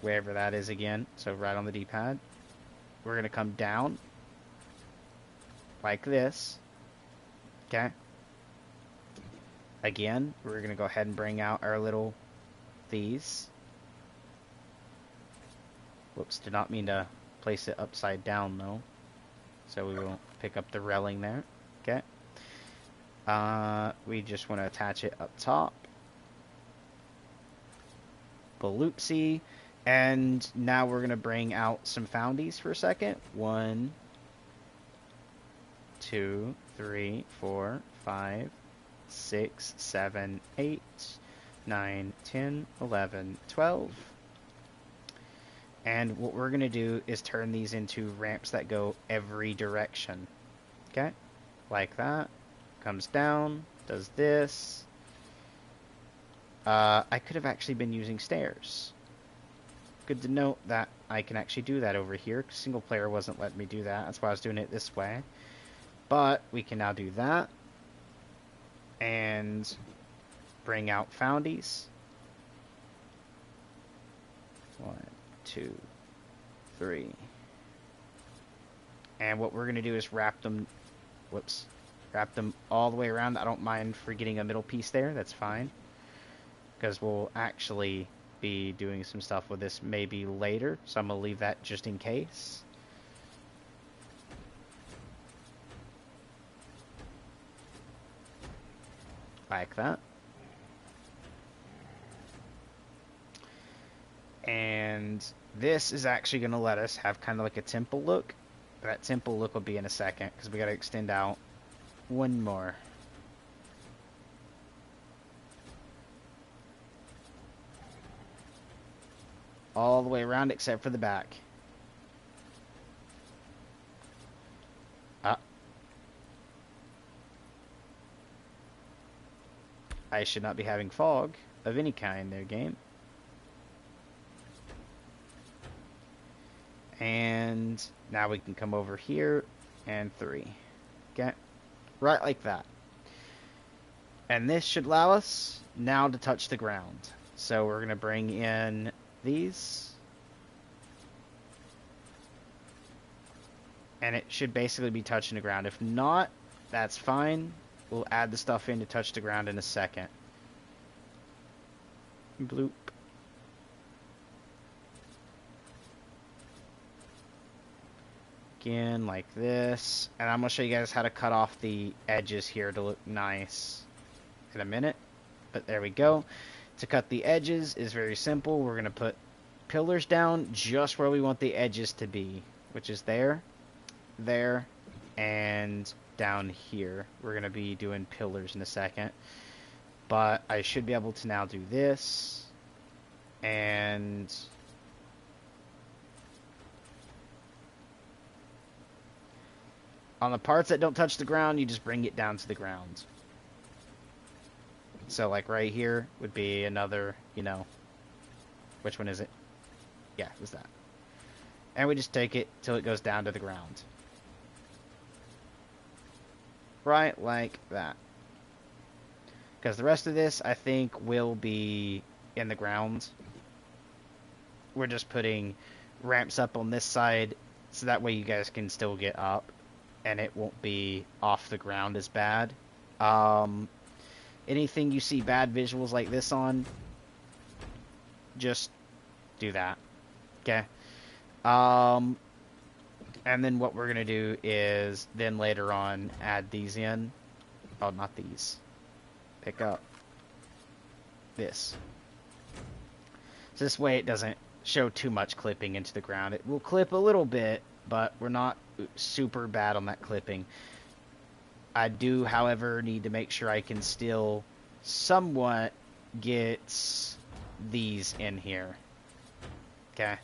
wherever that is again, so right on the D-pad. We're going to come down like this. Okay. Again, we're going to go ahead and bring out our little these. Whoops, did not mean to place it upside down though. So we will pick up the railing there. Okay. We just want to attach it up top. Baloopsy. And now we're going to bring out some foundies for a second. 1, 2, 3, 4, 5, 6, 7, 8, 9, 10, 11, 12. And what we're going to do is turn these into ramps that go every direction. Okay? Like that. Comes down, does this. I could have actually been using stairs. Good to note that I can actually do that over here. Single player wasn't letting me do that. That's why I was doing it this way. But we can now do that. And bring out foundies. 1, 2, 3. And what we're going to do is wrap them... Whoops. Wrap them all the way around. I don't mind forgetting a middle piece there. That's fine. Because we'll actually be doing some stuff with this maybe later. So I'm going to leave that just in case. Like that. And this is actually going to let us have kind of like a temple look. That temple look will be in a second because we got to extend out one more. All the way around except for the back. I should not be having fog of any kind there, game. And now we can come over here and 3. Okay. Right like that. And this should allow us now to touch the ground. So we're going to bring in these. And it should basically be touching the ground. If not, that's fine. We'll add the stuff in to touch the ground in a second. Bloop. Again, like this. And I'm going to show you guys how to cut off the edges here to look nice in a minute. But there we go. To cut the edges is very simple. We're going to put pillars down just where we want the edges to be, which is there, there, and down here. We're going to be doing pillars in a second. But I should be able to now do this. And On the parts that don't touch the ground, you just bring it down to the ground. So, like, right here would be another, you know... Which one is it? Yeah, it was that. And we just take it till it goes down to the ground. Right like that. Because the rest of this, I think, will be in the ground. We're just putting ramps up on this side, so that way you guys can still get up, and it won't be off the ground as bad. Anything you see bad visuals like this on, just do that. Okay? And then what we're going to do is then later on add these in. Oh, not these. Pick up this. So this way it doesn't show too much clipping into the ground. It will clip a little bit, but we're not super bad on that clipping. I do, however, need to make sure I can still somewhat get these in here. Okay?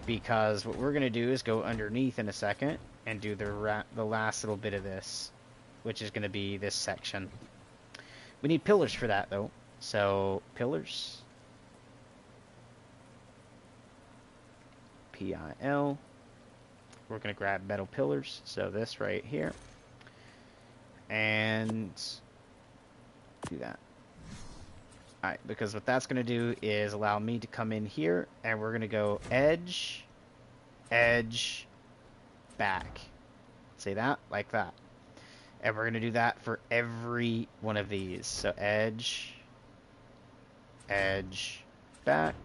Because what we're going to do is go underneath in a second and do the last little bit of this, which is going to be this section. We need pillars for that, though. So, pillars. P-I-L. We're going to grab metal pillars. So, this right here. And do that. Alright, because what that's going to do is allow me to come in here, and we're going to go edge, edge, back. See that? Like that. And we're going to do that for every one of these. So edge, edge, back.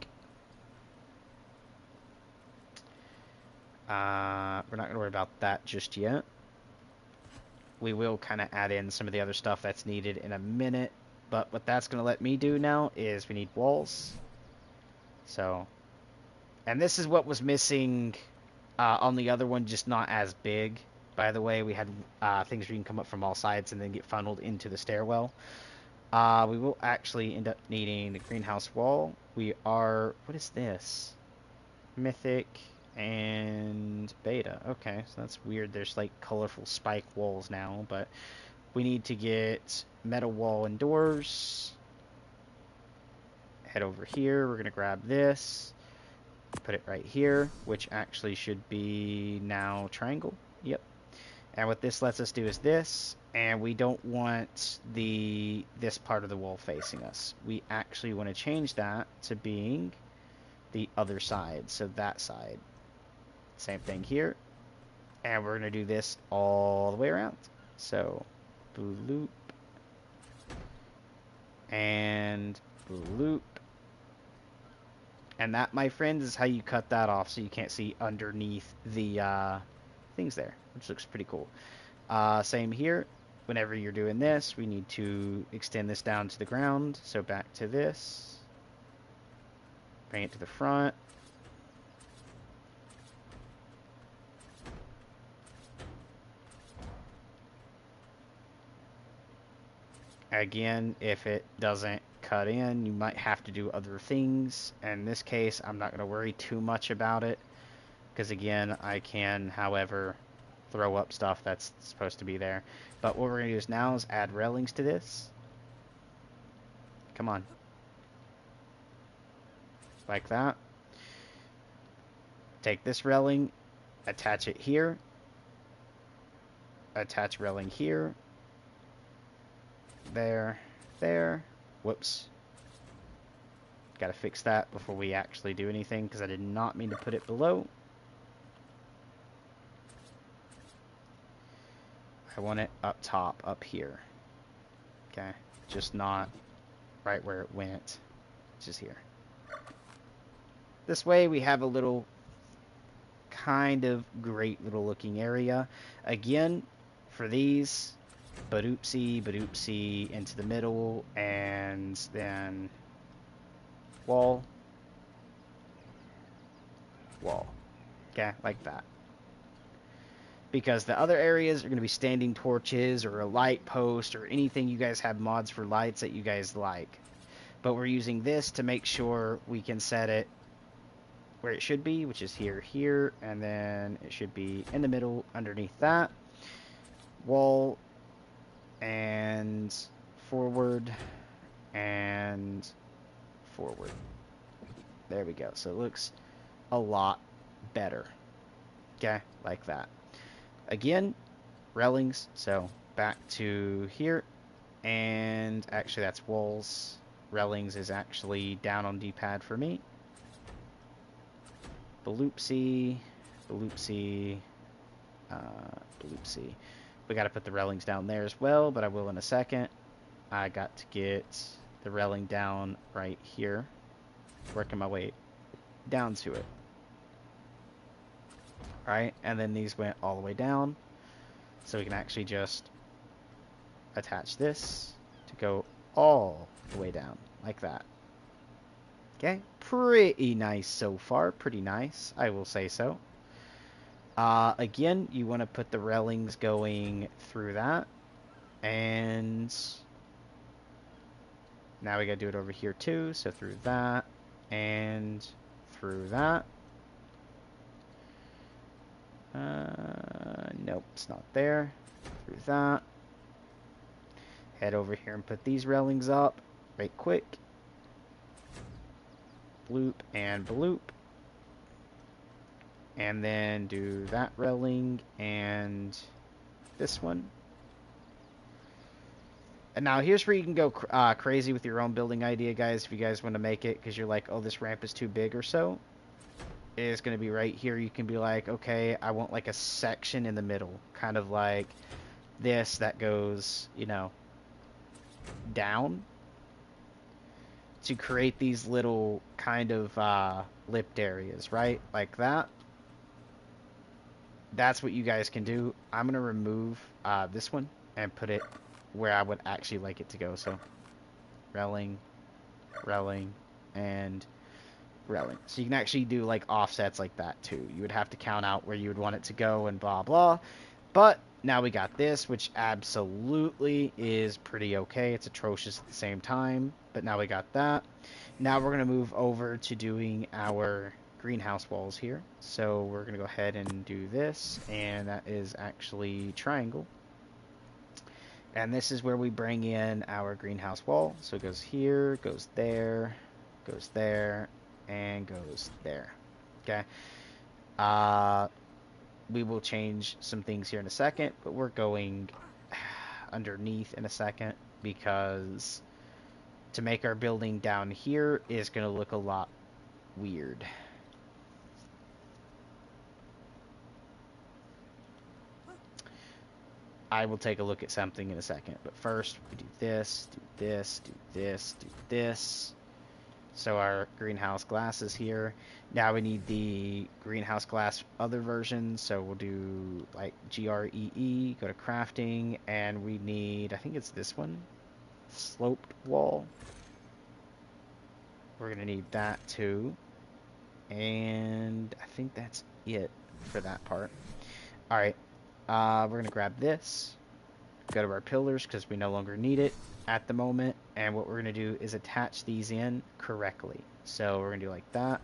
We're not going to worry about that just yet. We will kind of add in some of the other stuff that's needed in a minute. But what that's going to let me do now is we need walls. So, and this is what was missing on the other one, just not as big. By the way, we had things where you can come up from all sides and then get funneled into the stairwell. We will actually end up needing the greenhouse wall. We are, what is this? Mythic and beta. Okay, so that's weird. There's like colorful spike walls now, but we need to get metal wall and doors. Head over here. We're going to grab this. Put it right here, which actually should be now triangle. Yep. And what this lets us do is this, and we don't want this part of the wall facing us. We actually want to change that to being the other side, so that side. Same thing here. And we're going to do this all the way around. So, bloop. And bloop. And that, my friends, is how you cut that off so you can't see underneath the things there, which looks pretty cool. Same here. Whenever you're doing this, we need to extend this down to the ground. So back to this. Bring it to the front. Again, if it doesn't cut in, you might have to do other things. In this case, I'm not going to worry too much about it. Because again, I can, however, throw up stuff that's supposed to be there. But what we're going to do is now is add railings to this. Come on. Like that. Take this railing, attach it here. Attach railing here. There. Whoops. Gotta fix that before we actually do anything, because I did not mean to put it below. I want it up top, up here. Okay, just not right where it went, which is here. This way we have a little kind of great little looking area. Again, for these, badoopsie, into the middle, and then wall. Okay, like that. Because the other areas are going to be standing torches or a light post or anything you guys have mods for lights that you guys like. But we're using this to make sure we can set it where it should be, which is here, and then it should be in the middle underneath that. Wall and forward and forward. There we go. So it looks a lot better. Okay, like that. Again, railings, so back to here, and actually that's walls. Railings is actually down on D-pad for me. Bloopsie, bloopsie, bloopsie. We got to put the railings down there as well, but I will in a second. I got to get the railing down right here, working my way down to it. Alright, and then these went all the way down, so we can actually just attach this to go all the way down, like that. Okay, pretty nice so far, pretty nice, I will say so. Again, you want to put the railings going through that, and now we gotta do it over here too, so through that, and through that. Nope, it's not there. Through that. Head over here and put these railings up right quick. Bloop and bloop. And then do that railing and this one. And now here's where you can go crazy with your own building idea, guys, if you guys want to make it, because you're like, oh, this ramp is too big or so. Is going to be right here. You can be like, okay, I want like a section in the middle, kind of like this that goes, you know, down, to create these little kind of lipped areas, right? Like that. That's what you guys can do. I'm going to remove this one and put it where I would actually like it to go. So railing, railing, and railing. So you can actually do like offsets like that too. You would have to count out where you would want it to go and blah blah. But now we got this, which absolutely is pretty okay. It's atrocious at the same time, but now we got that. Now we're going to move over to doing our greenhouse walls here. So we're going to go ahead and do this, and that is actually triangle. And this is where we bring in our greenhouse wall. So it goes here, goes there, and goes there. Okay. We will change some things here in a second, but we're going underneath in a second, because to make our building down here is going to look a lot weird. I will take a look at something in a second, but first we do this, do this, do this, do this. So our greenhouse glass is here. Now we need the greenhouse glass other version, so we'll do like GREE, go to crafting, and we need, I think it's this one, sloped wall. We're going to need that too. And I think that's it for that part. Alright, we're going to grab this, go to our pillars because we no longer need it at the moment, and what we're going to do is attach these in correctly. So we're going to do like that.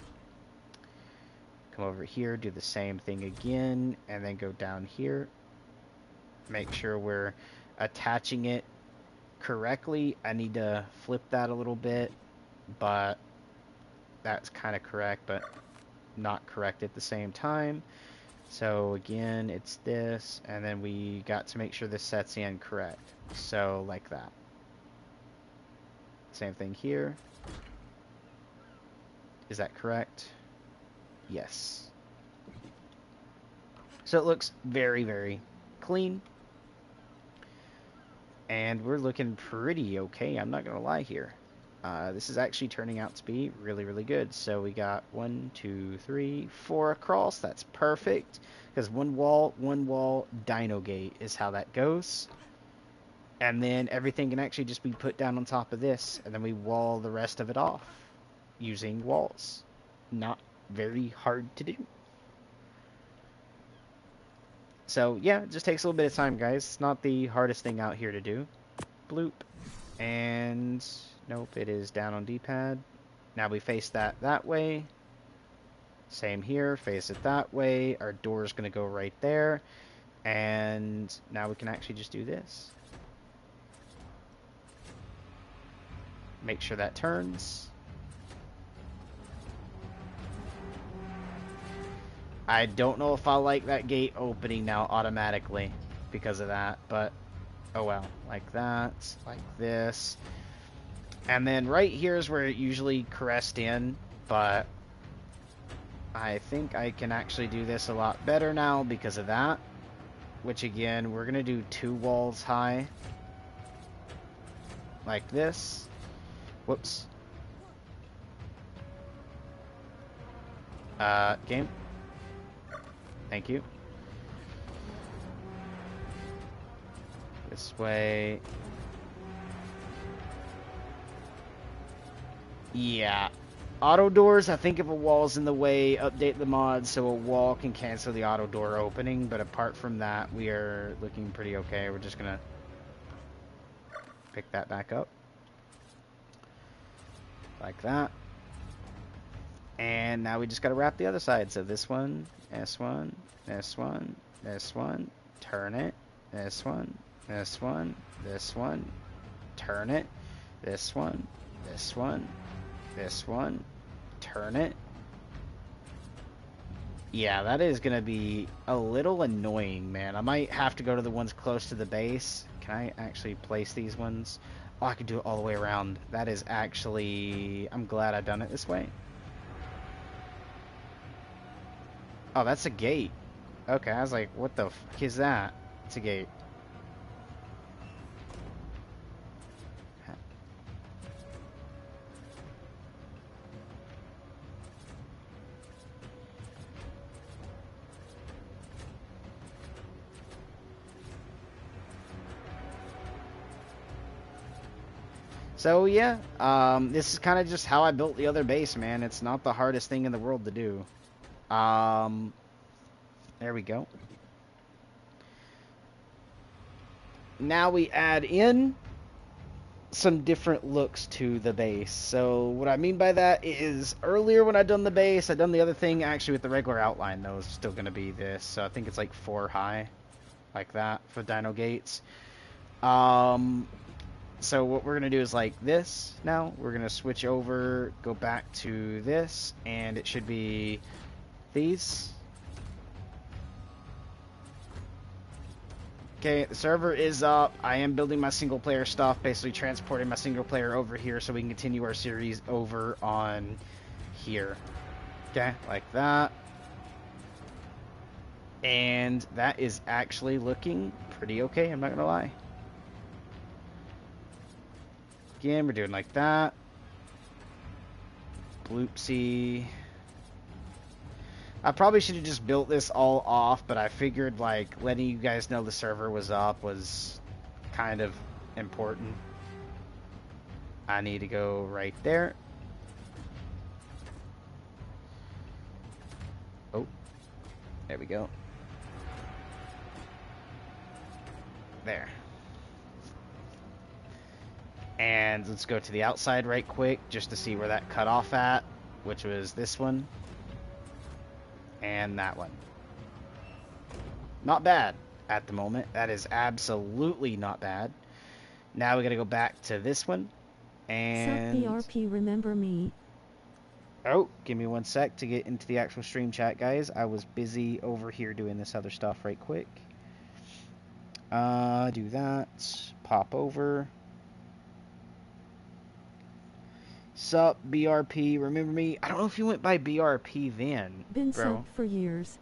Come over here, do the same thing again, and then go down here. Make sure we're attaching it correctly. I need to flip that a little bit, but that's kind of correct, but not correct at the same time. So again, it's this, and then we got to make sure this sets in correct. So like that. Same thing here. Is that correct? Yes. So it looks very, very clean. And we're looking pretty okay, I'm not going to lie here. This is actually turning out to be really, really good. So we got 1, 2, 3, 4 across. That's perfect. Because one wall, dino gate is how that goes. And then everything can actually just be put down on top of this. And then we wall the rest of it off using walls. Not very hard to do. So yeah, it just takes a little bit of time, guys. It's not the hardest thing out here to do. Bloop. And nope, it is down on D-pad. Now we face that way. Same here, face it that way. Our door's going to go right there. And now we can actually just do this. Make sure that turns. I don't know if I like that gate opening now automatically because of that, but oh well. Like that, like this. And then right here is where it usually caressed in, but I think I can actually do this a lot better now because of that. Which again, we're going to do 2 walls high. Like this. Whoops. Game. Thank you. This way. Yeah. Auto doors, I think if a wall's in the way, update the mod so a wall can cancel the auto door opening. But apart from that, we are looking pretty okay. We're just going to pick that back up. Like that. And now we just got to wrap the other side. So this one, S1, S1, S1, turn it, S1, S1, this one, turn it, this one, this one, this one, turn it. Yeah, that is going to be a little annoying, man. I might have to go to the ones close to the base. Can I actually place these ones? Oh, I could do it all the way around. That is actually... I'm glad I've done it this way. Oh, that's a gate. Okay, I was like, what the fuck is that? It's a gate. So yeah, this is kind of just how I built the other base, man. It's not the hardest thing in the world to do. There we go. Now we add in some different looks to the base. So what I mean by that is earlier when I done the base, I done the other thing actually with the regular outline though. It's still going to be this. So I think it's like 4 high, like that for dino gates. So what we're going to do is like this now. We're going to switch over, go back to this, and it should be these. Okay, the server is up. I am building my single player stuff, basically transporting my single player over here so we can continue our series over on here. Okay, like that. And that is actually looking pretty okay, I'm not going to lie. Again, we're doing like that. Bloopsie. I probably should have just built this all off, but I figured like letting you guys know the server was up was kind of important. I need to go right there. Oh, there we go. There. And let's go to the outside right quick just to see where that cut off at, which was this one. And that one. Not bad at the moment. That is absolutely not bad. Now we gotta go back to this one. And BRP, remember me. Oh, give me 1 sec to get into the actual stream chat, guys. I was busy over here doing this other stuff right quick. Do that. Pop over. Sup, BRP, remember me? I don't know if you went by BRP then, Been bro. sub for years.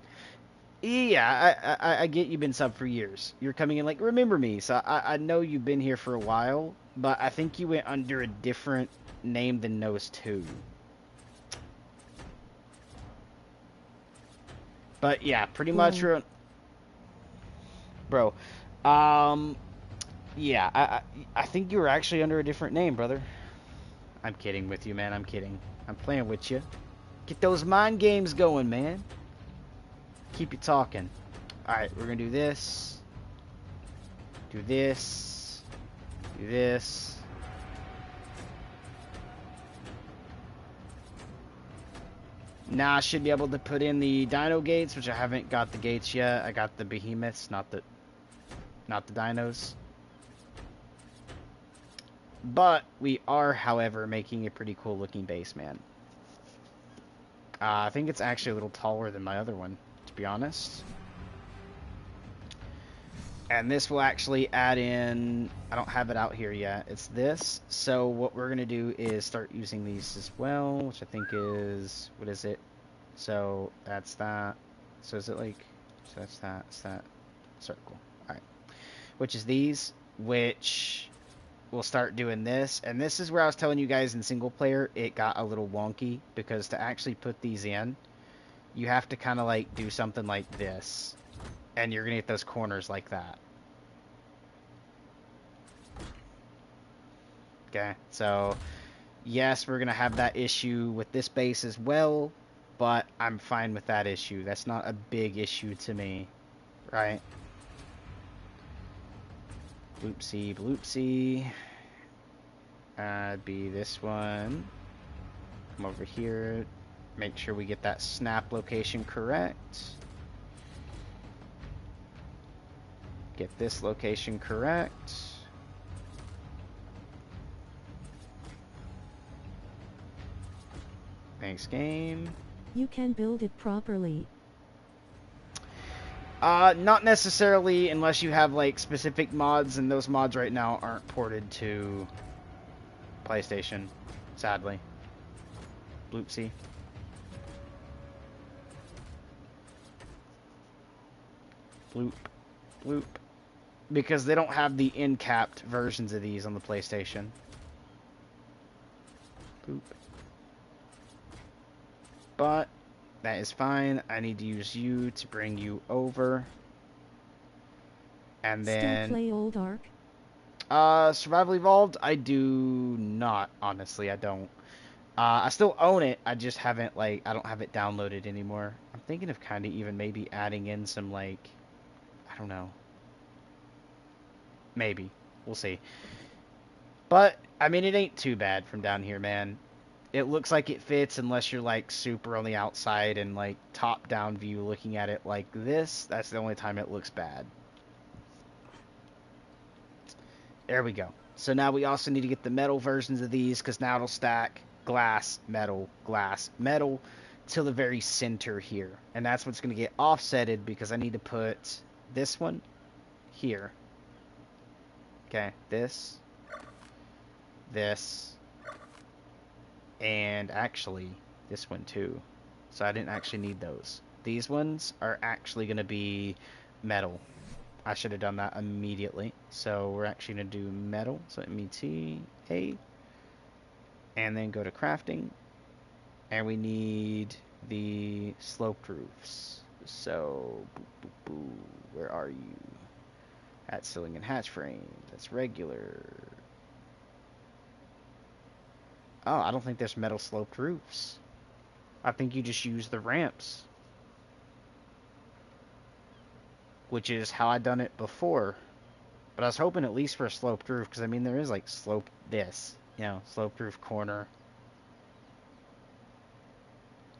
Yeah, I get you've been sub for years. You're coming in like, remember me. So I know you've been here for a while, but I think you went under a different name than those two. But yeah, pretty much. Bro. Yeah, I think you were actually under a different name, brother. I'm kidding with you, man. I'm kidding. I'm playing with you. Get those mind games going, man. Keep you talking. Alright, we're going to do this. Do this. Do this. Now I should be able to put in the dino gates, which I haven't got the gates yet. I got the behemoths, not the dinos. But we are, however, making a pretty cool looking base, man. I think it's actually a little taller than my other one, to be honest. And this will actually add in, I don't have it out here yet, it's this. So what we're going to do is start using these as well, which I think is, what is it? So that's that. So is it like, so that's that, it's that circle. Alright. Which is these, which we'll start doing this. And this is where I was telling you guys in single player, it got a little wonky, because to actually put these in, you have to kind of like do something like this. And you're going to get those corners like that. Okay, so yes, we're going to have that issue with this base as well, but I'm fine with that issue. That's not a big issue to me, right? Bloopsie, bloopsie. Be this one. Come over here. Make sure we get that snap location correct. Get this location correct. Thanks, game. You can build it properly. Not necessarily unless you have like specific mods, and those mods right now aren't ported to PlayStation, sadly. Bloopsie. Bloop. Bloop. Because they don't have the in-capped versions of these on the PlayStation. Boop. But that is fine. I need to use you to bring you over. And then Still play Old Ark? Survival Evolved, I do not, honestly, I don't. I still own it, I just haven't, like, I don't have it downloaded anymore. I'm thinking of kind of even maybe adding in some, like, I don't know. Maybe. We'll see. But, I mean, it ain't too bad from down here, man. It looks like it fits unless you're, like, super on the outside and, like, top-down view looking at it like this. That's the only time it looks bad. There we go. So now we also need to get the metal versions of these, because now it'll stack glass, metal, till the very center here. And that's what's going to get offsetted, because I need to put this one here. Okay, this, and actually this one too. So I didn't actually need those. These ones are actually going to be metal. I should have done that immediately. So we're actually going to do metal. So META. And then go to crafting. And we need the sloped roofs. So, where are you? At ceiling and hatch frame. That's regular. Oh, I don't think there's metal sloped roofs. I think you just use the ramps. Which is how I done it before. But I was hoping at least for a sloped roof, because I mean there is like sloped sloped roof corner.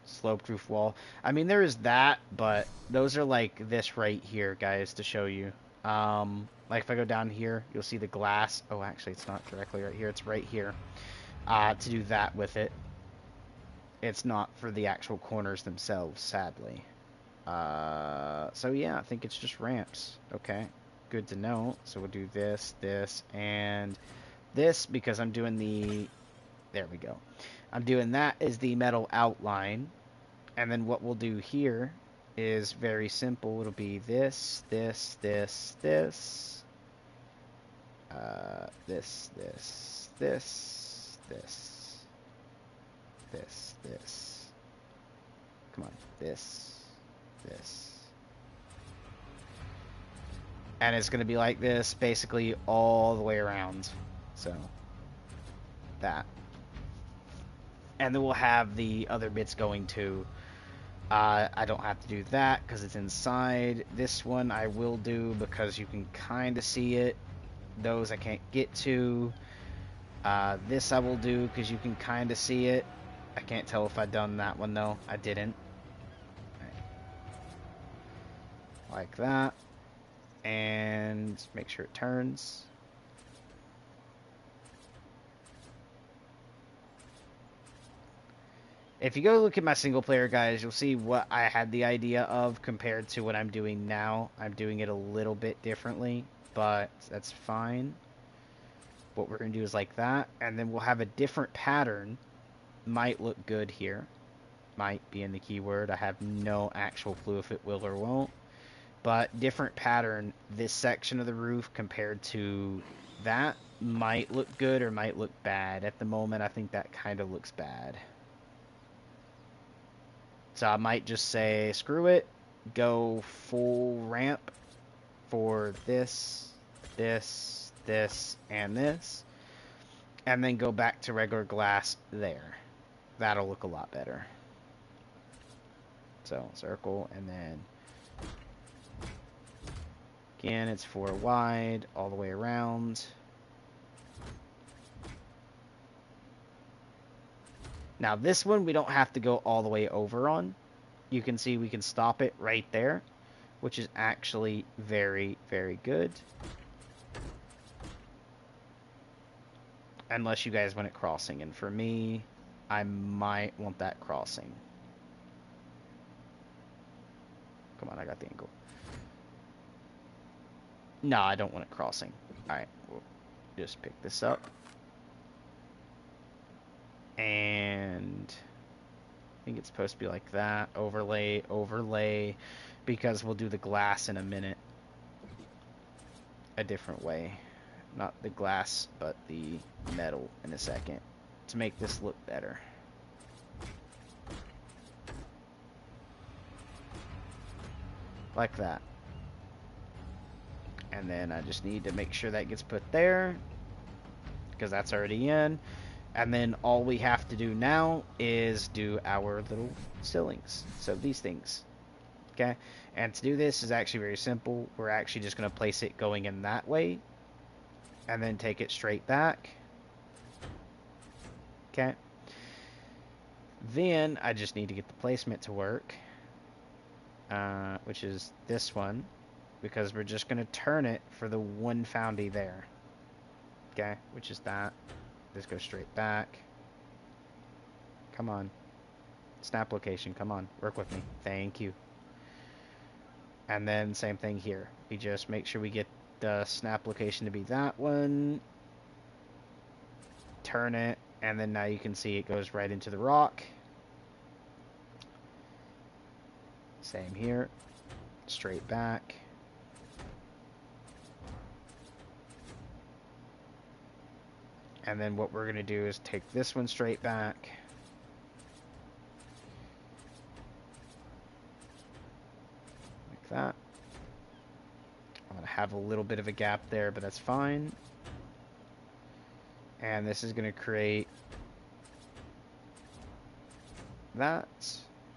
Sloped roof wall. I mean there is that, but those are like this right here, guys, to show you. Like if I go down here, you'll see the glass. Oh, actually it's not directly right here, it's right here. To do that with it. It's not for the actual corners themselves, sadly. So yeah, I think it's just ramps. Okay, good to know. So we'll do this, and this, because I'm doing the, there we go. I'm doing that as the metal outline. And then what we'll do here is very simple. It'll be this, this, this, this. This, this, this, this. This. Come on, this. And it's going to be like this basically all the way around. So that, and then we'll have the other bits going too. I don't have to do that because it's inside. This one I will do because you can kind of see it. Those I can't get to. This I will do because you can kind of see it. I can't tell if I done that one though. I didn't. Like that. And make sure it turns. If you go look at my single player, guys, you'll see what I had the idea of compared to what I'm doing now. I'm doing it a little bit differently, but that's fine. What we're going to do is like that, and then we'll have a different pattern. Might look good here. Might be in the keyword. I have no actual clue if it will or won't. But different pattern, this section of the roof compared to that might look good or might look bad. At the moment, I think that kind of looks bad. So I might just say, screw it, go full ramp for this, this, this, and this, and then go back to regular glass there. That'll look a lot better. So circle, and then again, it's 4 wide all the way around. Now this one we don't have to go all the way over on. You can see we can stop it right there, which is actually very, very good. Unless you guys want it crossing, and for me, I might want that crossing. Come on, I got the angle. No, I don't want it crossing. Alright, we'll just pick this up. And I think it's supposed to be like that. Overlay, overlay, because we'll do the glass in a minute. A different way. Not the glass, but the metal in a second. To make this look better. Like that. And then I just need to make sure that gets put there, because that's already in. And then all we have to do now is do our little ceilings. So these things. Okay? And to do this is actually very simple. We're actually just going to place it going in that way. And then take it straight back. Okay? Then I just need to get the placement to work. Which is this one. Because we're just going to turn it for the one foundy there. Okay? Which is that. Just go straight back. Come on. Snap location. Come on. Work with me. Thank you. And then same thing here. We just make sure we get the snap location to be that one. Turn it. And then now you can see it goes right into the rock. Same here. Straight back. And then what we're going to do is take this one straight back. Like that. I'm going to have a little bit of a gap there, but that's fine. And this is going to create that.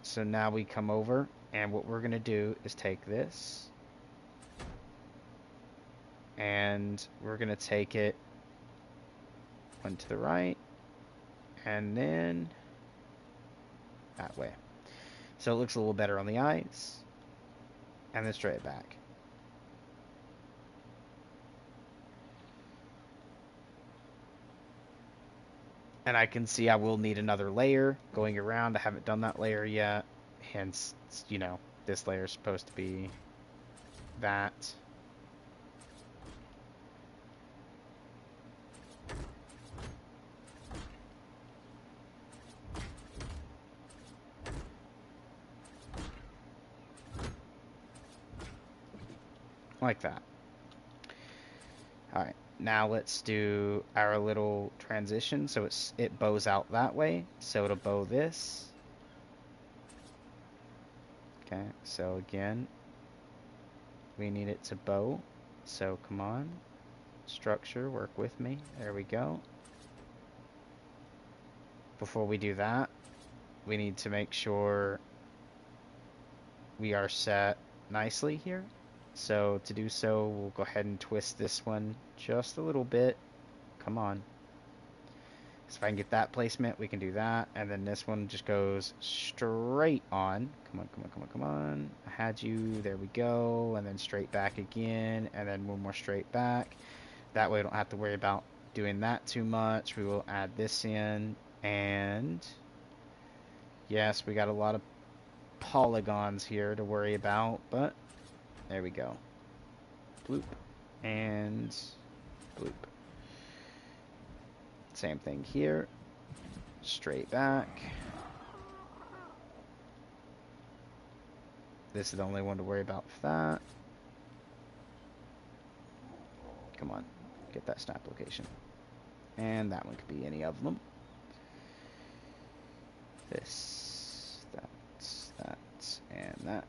So now we come over, and what we're going to do is take this. And we're going to take it one to the right, and then that way. So it looks a little better on the eyes, and then straight back. And I can see I will need another layer going around. I haven't done that layer yet, hence, you know, this layer is supposed to be that. Like that. Alright, now let's do our little transition. So it bows out that way. So it'll bow this. Okay, so again, we need it to bow. So come on. Structure, work with me. There we go. Before we do that, we need to make sure we are set nicely here. So to do so, we'll go ahead and twist this one just a little bit. Come on. So if I can get that placement, we can do that. And then this one just goes straight on. Come on, come on, come on, come on. I had you. There we go. And then straight back again. And then one more straight back. That way we don't have to worry about doing that too much. We will add this in. And yes, we got a lot of polygons here to worry about. But there we go. Bloop. And bloop. Same thing here. Straight back. This is the only one to worry about with that. Come on. Get that snap location. And that one could be any of them. This, that, and that.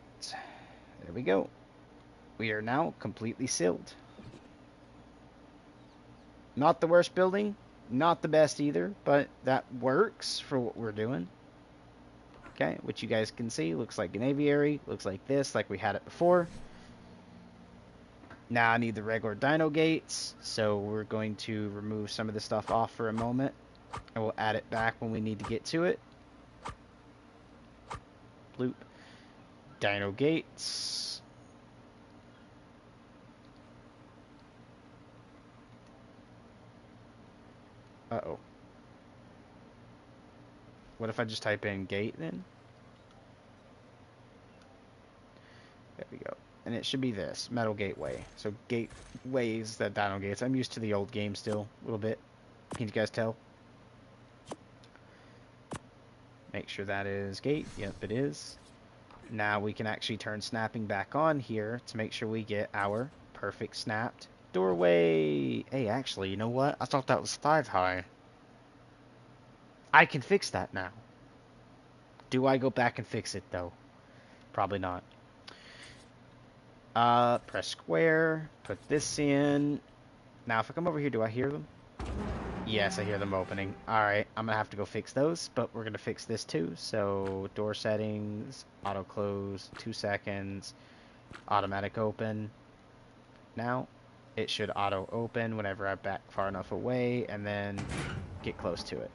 There we go. We are now completely sealed. Not the worst building. Not the best either, but that works for what we're doing. Okay, which you guys can see, looks like an aviary, looks like this, like we had it before. Now I need the regular dino gates, so we're going to remove some of this stuff off for a moment, and we'll add it back when we need to get to it. Bloop. Dino gates. Uh-oh. What if I just type in gate then? There we go. And it should be this, metal gateway. So gateways, that dino gates. I'm used to the old game still, a little bit. Can you guys tell? Make sure that is gate. Yep, it is. Now we can actually turn snapping back on here to make sure we get our perfect snapped doorway. Hey, actually, you know what? I thought that was 5 high. I can fix that now. Do I go back and fix it, though? Probably not. Press square. Put this in. Now, if I come over here, do I hear them? Yes, I hear them opening. Alright, I'm going to have to go fix those, but we're going to fix this too. So, door settings, auto close, 2 seconds, automatic open. Now, it should auto open whenever I back far enough away, and then get close to it.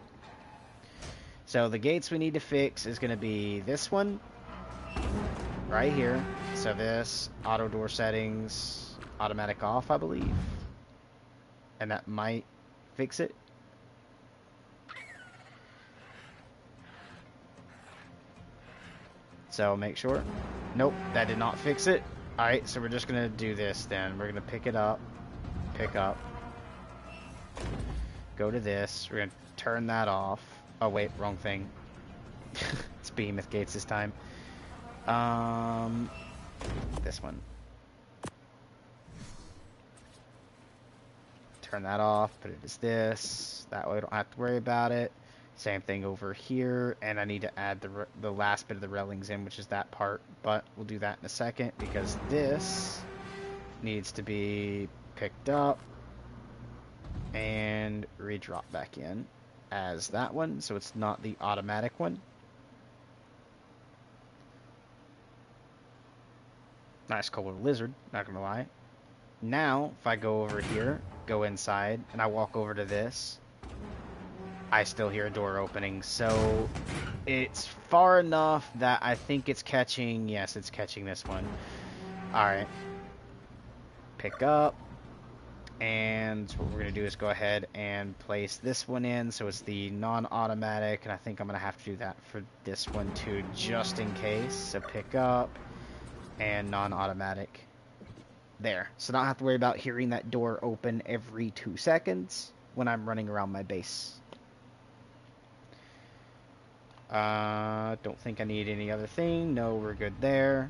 So, the gates we need to fix is going to be this one, right here. So this, auto door settings, automatic off, I believe. And that might fix it. So make sure. Nope, that did not fix it. Alright, so we're just going to do this then. We're going to pick it up. Pick up. Go to this. We're going to turn that off. Oh wait, wrong thing. It's behemoth gates this time. This one. Turn that off. Put it as this. That way we don't have to worry about it. Same thing over here, and I need to add the last bit of the railings in, which is that part, but we'll do that in a second because this needs to be picked up and redrop back in as that one, so it's not the automatic one. Nice color lizard, not gonna lie. Now, if I go over here, go inside, and I walk over to this, I still hear a door opening, so it's far enough that I think it's catching, yes, it's catching this one. Alright. Pick up, and what we're going to do is go ahead and place this one in, so it's the non-automatic, and I think I'm going to have to do that for this one too, just in case. So pick up, and non-automatic. There. So don't have to worry about hearing that door open every 2 seconds when I'm running around my base. Don't think I need any other thing. No, we're good there.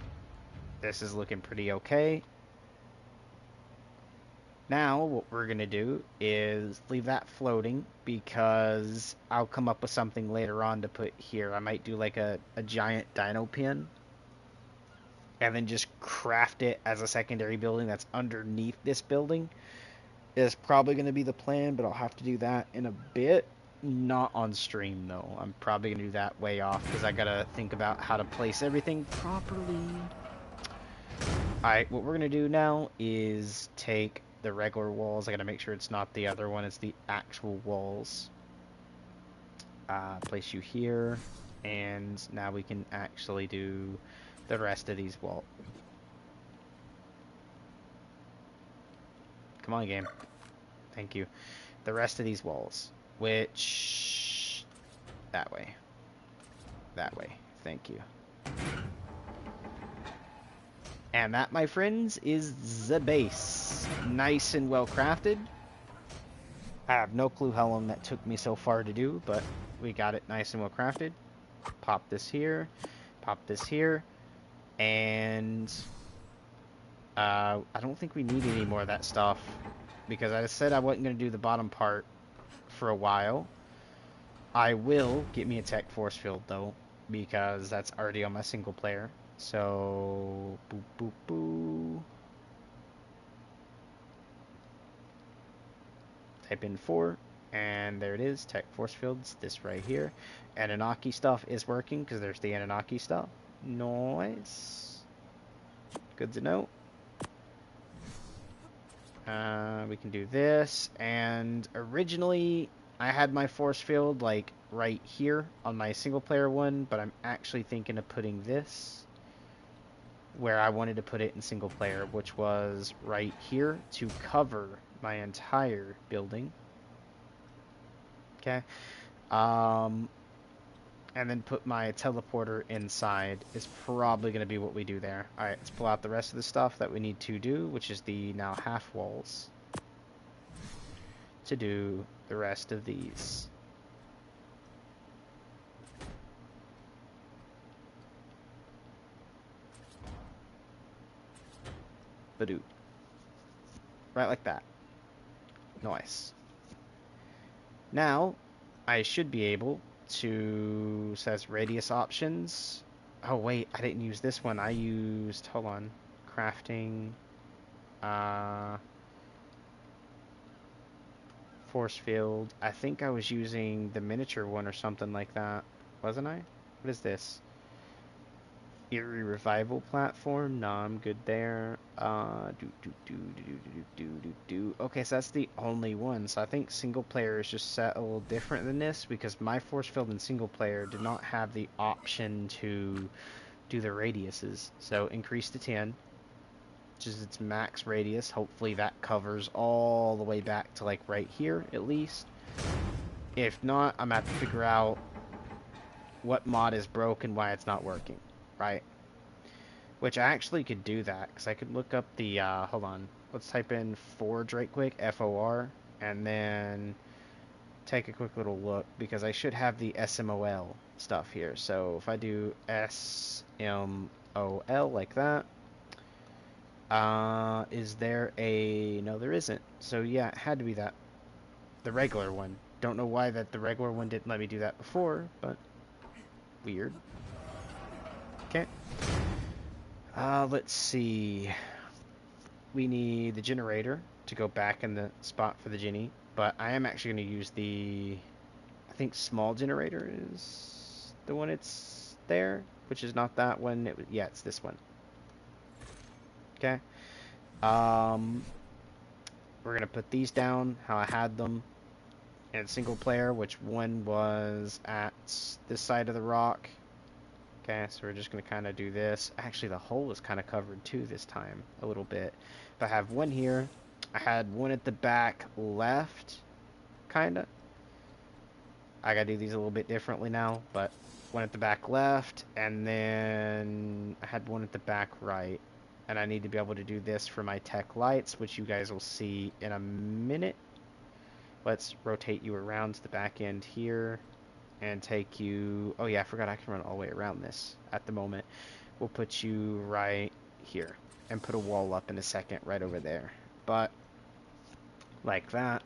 This is looking pretty okay. Now, what we're going to do is leave that floating because I'll come up with something later on to put here. I might do like a giant dino pin and then just craft it as a secondary building that's underneath this building. Is probably going to be the plan, but I'll have to do that in a bit. Not on stream, though. I'm probably going to do that way off, because I got to think about how to place everything properly. Alright, what we're going to do now is take the regular walls. I got to make sure it's not the other one. It's the actual walls. Place you here, and now we can actually do the rest of these walls. Come on, game. Thank you. The rest of these walls, which that way. That way. Thank you. And that, my friends, is the base. Nice and well crafted. I have no clue how long that took me so far to do, but we got it nice and well crafted. Pop this here. Pop this here. And I don't think we need any more of that stuff, because I said I wasn't going to do the bottom part for a while. I will get me a tech force field, though, because that's already on my single player. So, boop, boop, boo. Type in 4, and there it is, tech force fields, this right here. Anunnaki stuff is working, because there's the Anunnaki stuff. Nice. Good to know. We can do this, and originally I had my force field like right here on my single player one, but I'm actually thinking of putting this where I wanted to put it in single player, which was right here to cover my entire building. Okay. And then put my teleporter inside is probably going to be what we do there. Alright, let's pull out the rest of the stuff that we need to do, which is the now half walls, to do the rest of these. Badoo. Right like that. Nice. Now, I should be able to, says radius options. Oh wait, I didn't use this one. I used, hold on, crafting, force field. I think I was using the miniature one or something like that, wasn't I? What is this? Eerie revival platform? Nah, I'm good there. Okay, so that's the only one. So I think single player is just set a little different than this, because my force field in single player did not have the option to do the radiuses. So increase to 10, which is its max radius. Hopefully that covers all the way back to like right here at least. If not, I'm gonna have to figure out what mod is broken, why it's not working, right? Which I actually could do that, because I could look up the, hold on, let's type in Forge right quick, F-O-R, and then take a quick little look, because I should have the SMOL stuff here. So if I do SMOL like that, is there a, no there isn't. So yeah, it had to be that, the regular one. Don't know why that the regular one didn't let me do that before, but weird. Okay. Let's see. We need the generator to go back in the spot for the genie, but I am actually going to use the, I think small generator is the one it's there, which is not that one. Yeah, it's this one. Okay. We're going to put these down how I had them in single player, which one was at this side of the rock. Okay, so we're just going to kind of do this. Actually, the hole is kind of covered too this time, a little bit. If I have one here, I had one at the back left, kind of. I got to do these a little bit differently now, but one at the back left, and then I had one at the back right. And I need to be able to do this for my tech lights, which you guys will see in a minute. Let's rotate you around to the back end here. And take you, oh yeah, I forgot I can run all the way around this at the moment. We'll put you right here and put a wall up in a second right over there. But like that.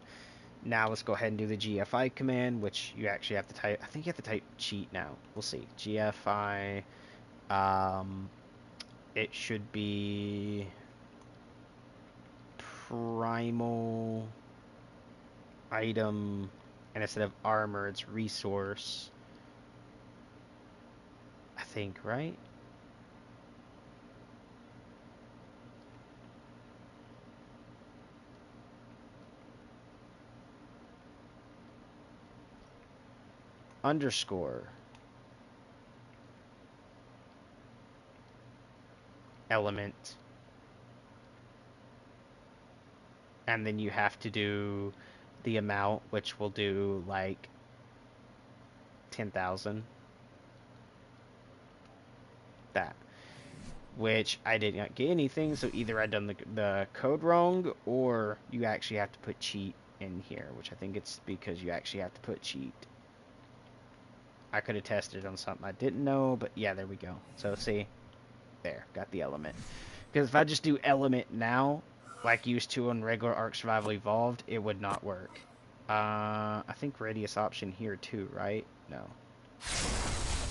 Now let's go ahead and do the GFI command, which you actually have to type. I think you have to type cheat now. We'll see. GFI, it should be primal item, and instead of armor it's resource, I think, right? underscore element, and then you have to do the amount, which will do like 10,000. That. Which I did not get anything, so either I done the code wrong, or you actually have to put cheat in here, which I think it's because you actually have to put cheat. I could have tested it on something I didn't know, but yeah, there we go. So see, there, got the element. Because if I just do element now, like used to on regular Ark Survival Evolved, it would not work. I think radius option here too, right? No.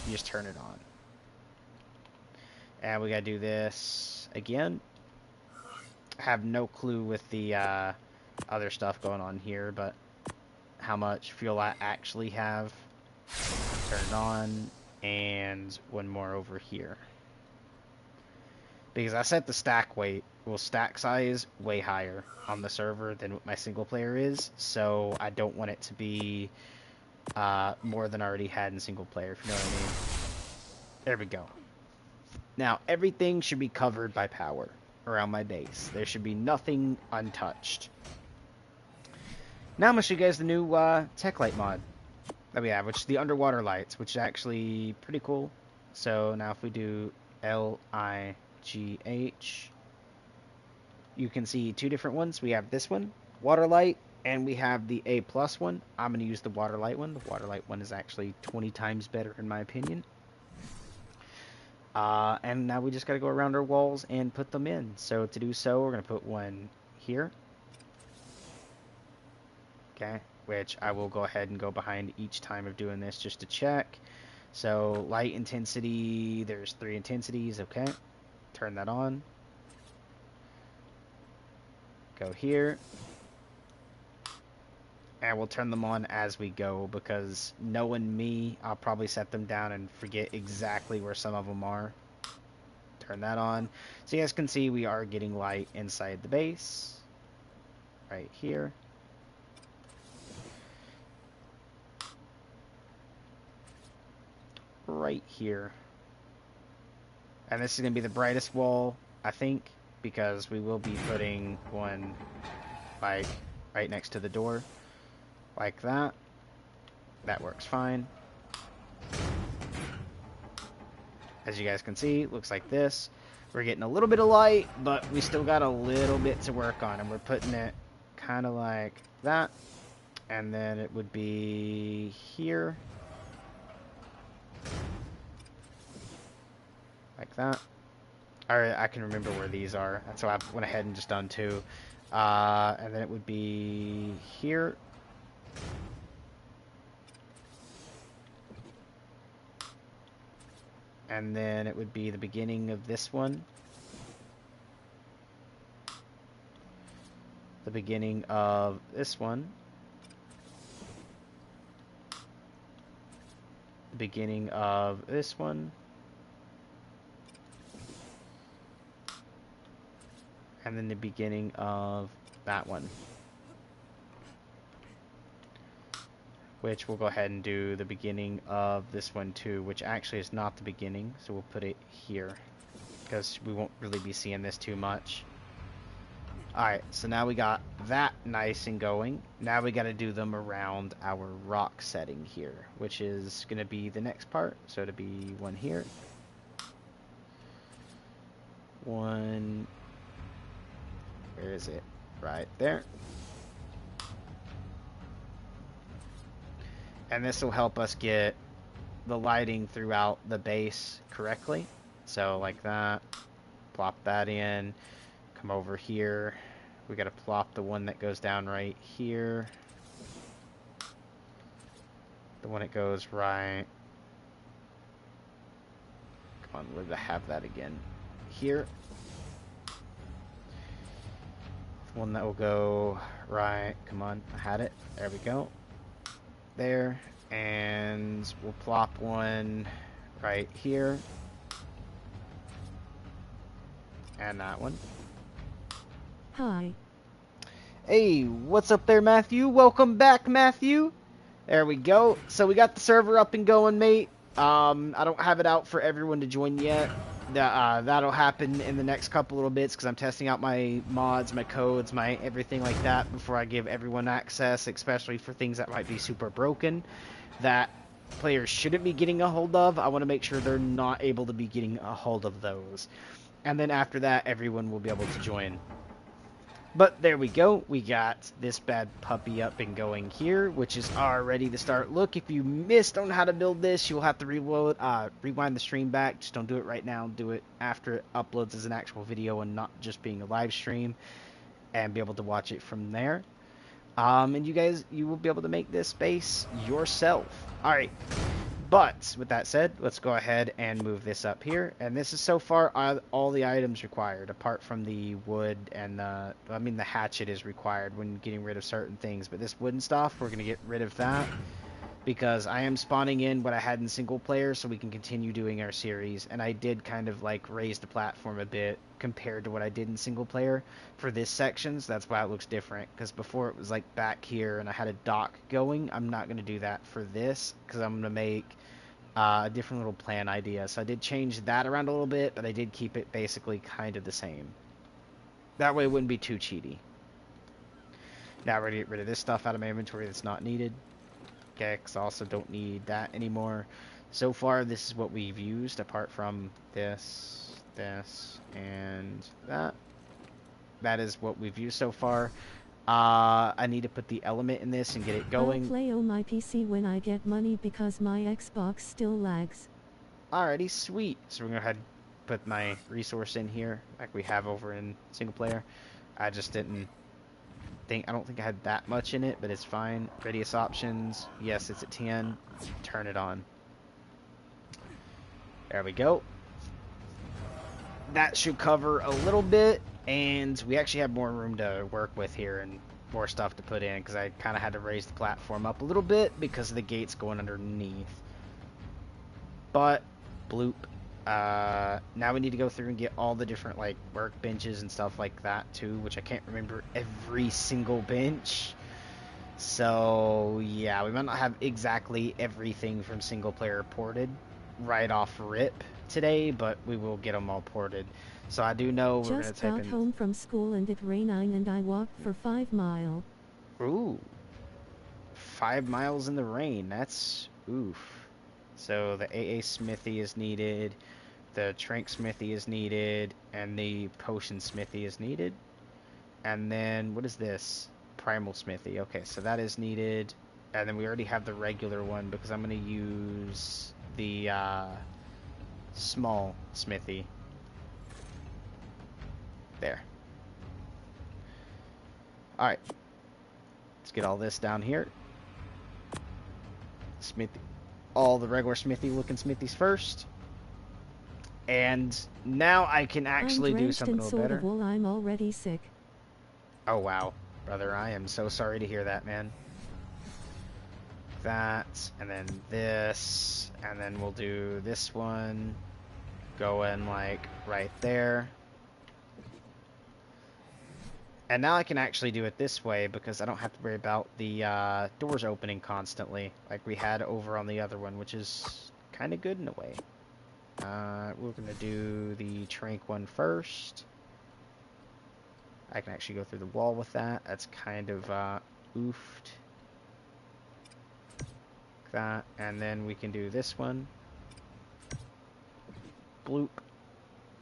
You just turn it on. And we gotta do this again. I have no clue with the other stuff going on here, but how much fuel I actually have. Turn it on, and one more over here. Because I set the stack weight, well, stack size way higher on the server than what my single player is, so I don't want it to be more than I already had in single player, if you know what I mean. There we go. Now, everything should be covered by power around my base. There should be nothing untouched. Now I'm going to show you guys the new tech light mod that we have, which is the underwater lights, which is actually pretty cool. So now if we do LIGH, you can see two different ones. We have this one, water light, and we have the A+ one. I'm going to use the water light one. The water light one is actually 20 times better in my opinion. And now we just got to go around our walls and put them in. So to do so, we're going to put one here. Okay, which I will go ahead and go behind each time of doing this just to check. So light intensity, there's 3 intensities. Okay, turn that on. Go here. And we'll turn them on as we go, because knowing me, I'll probably set them down and forget exactly where some of them are. Turn that on. So you guys can see we are getting light inside the base. Right here. Right here. And this is going to be the brightest wall, I think, because we will be putting one, like, right next to the door. Like that. That works fine. As you guys can see, it looks like this. We're getting a little bit of light, but we still got a little bit to work on, and we're putting it kind of like that. And then it would be here. Like that. Alright, I can remember where these are. That's why I went ahead and just done 2. And then it would be here. And then it would be the beginning of this one. The beginning of this one. The beginning of this one. And then the beginning of that one. Which we'll go ahead and do the beginning of this one too, which actually is not the beginning, so we'll put it here, because we won't really be seeing this too much. Alright, so now we got that nice and going. Now we got to do them around our rock setting here, which is going to be the next part. So to be one here. One. Where is it? Right there. And this will help us get the lighting throughout the base correctly. So like that. Plop that in. Come over here. We got to plop the one that goes down right here. The one that goes right. Come on, where did I have that again? Here. The one that will go right. Come on, I had it. There we go. There. And we'll plop one right here. And that one. Hi. Hey, what's up there, Matthew? Welcome back, Matthew. There we go. So we got the server up and going, mate. I don't have it out for everyone to join yet. That'll happen in the next couple little bits because I'm testing out my mods, my codes, my everything like that before I give everyone access, especially for things that might be super broken that players shouldn't be getting a hold of. I want to make sure they're not able to be getting a hold of those. And then after that, everyone will be able to join. But there we go. We got this bad puppy up and going here, which is all ready to start. Look, if you missed on how to build this, you'll have to rewind the stream back. Just don't do it right now. Do it after it uploads as an actual video and not just being a live stream, and be able to watch it from there. And you will be able to make this base yourself. All right. But with that said, let's go ahead and move this up here. And this is so far all the items required, apart from the wood and the hatchet is required when getting rid of certain things. But this wooden stuff, we're going to get rid of that because I am spawning in what I had in single player so we can continue doing our series. And I did kind of like raise the platform a bit compared to what I did in single player for this section. So that's why it looks different, because before it was like back here and I had a dock going. I'm not going to do that for this because I'm going to make a different little plan idea. So I did change that around a little bit, but I did keep it basically kind of the same. That way it wouldn't be too cheaty. Now we're going to get rid of this stuff out of my inventory that's not needed. Okay, because I also don't need that anymore. So far, this is what we've used, apart from this, and that. That is what we've used so far. I need to put the element in this and get it going. I'll play on my PC when I get money because my Xbox still lags. Alrighty, sweet. So we're going to go ahead and put my resource in here, like we have over in single player. I just didn't I don't think I had that much in it, but it's fine. Radius options. Yes, it's at 10. Turn it on. There we go. That should cover a little bit, and we actually have more room to work with here and more stuff to put in because I kind of had to raise the platform up a little bit because of the gates going underneath. But bloop. Now we need to go through and get all the different like workbenches and stuff like that too, which I can't remember every single bench. So yeah, we might not have exactly everything from single player ported right off rip today, but we will get them all ported. So I do know we're going to type in... Just got home from school and it rained and I walked for 5 miles. Ooh. 5 miles in the rain. That's oof. So the AA smithy is needed, the trank smithy is needed, and the potion smithy is needed. And then what is this? Primal smithy. Okay, so that is needed. And then we already have the regular one because I'm going to use the small smithy. There. Alright. Let's get all this down here. Smithy. All the regular smithy looking smithies first. And now I can actually do something a little better. I'm already sick. Oh wow. Brother, I am so sorry to hear that, man. That, and then this, and then we'll do this one. Go in like right there. And now I can actually do it this way because I don't have to worry about the doors opening constantly like we had over on the other one, which is kind of good in a way. We're going to do the trank one first. I can actually go through the wall with that. That's kind of oofed. Like that. And then we can do this one. Bloop.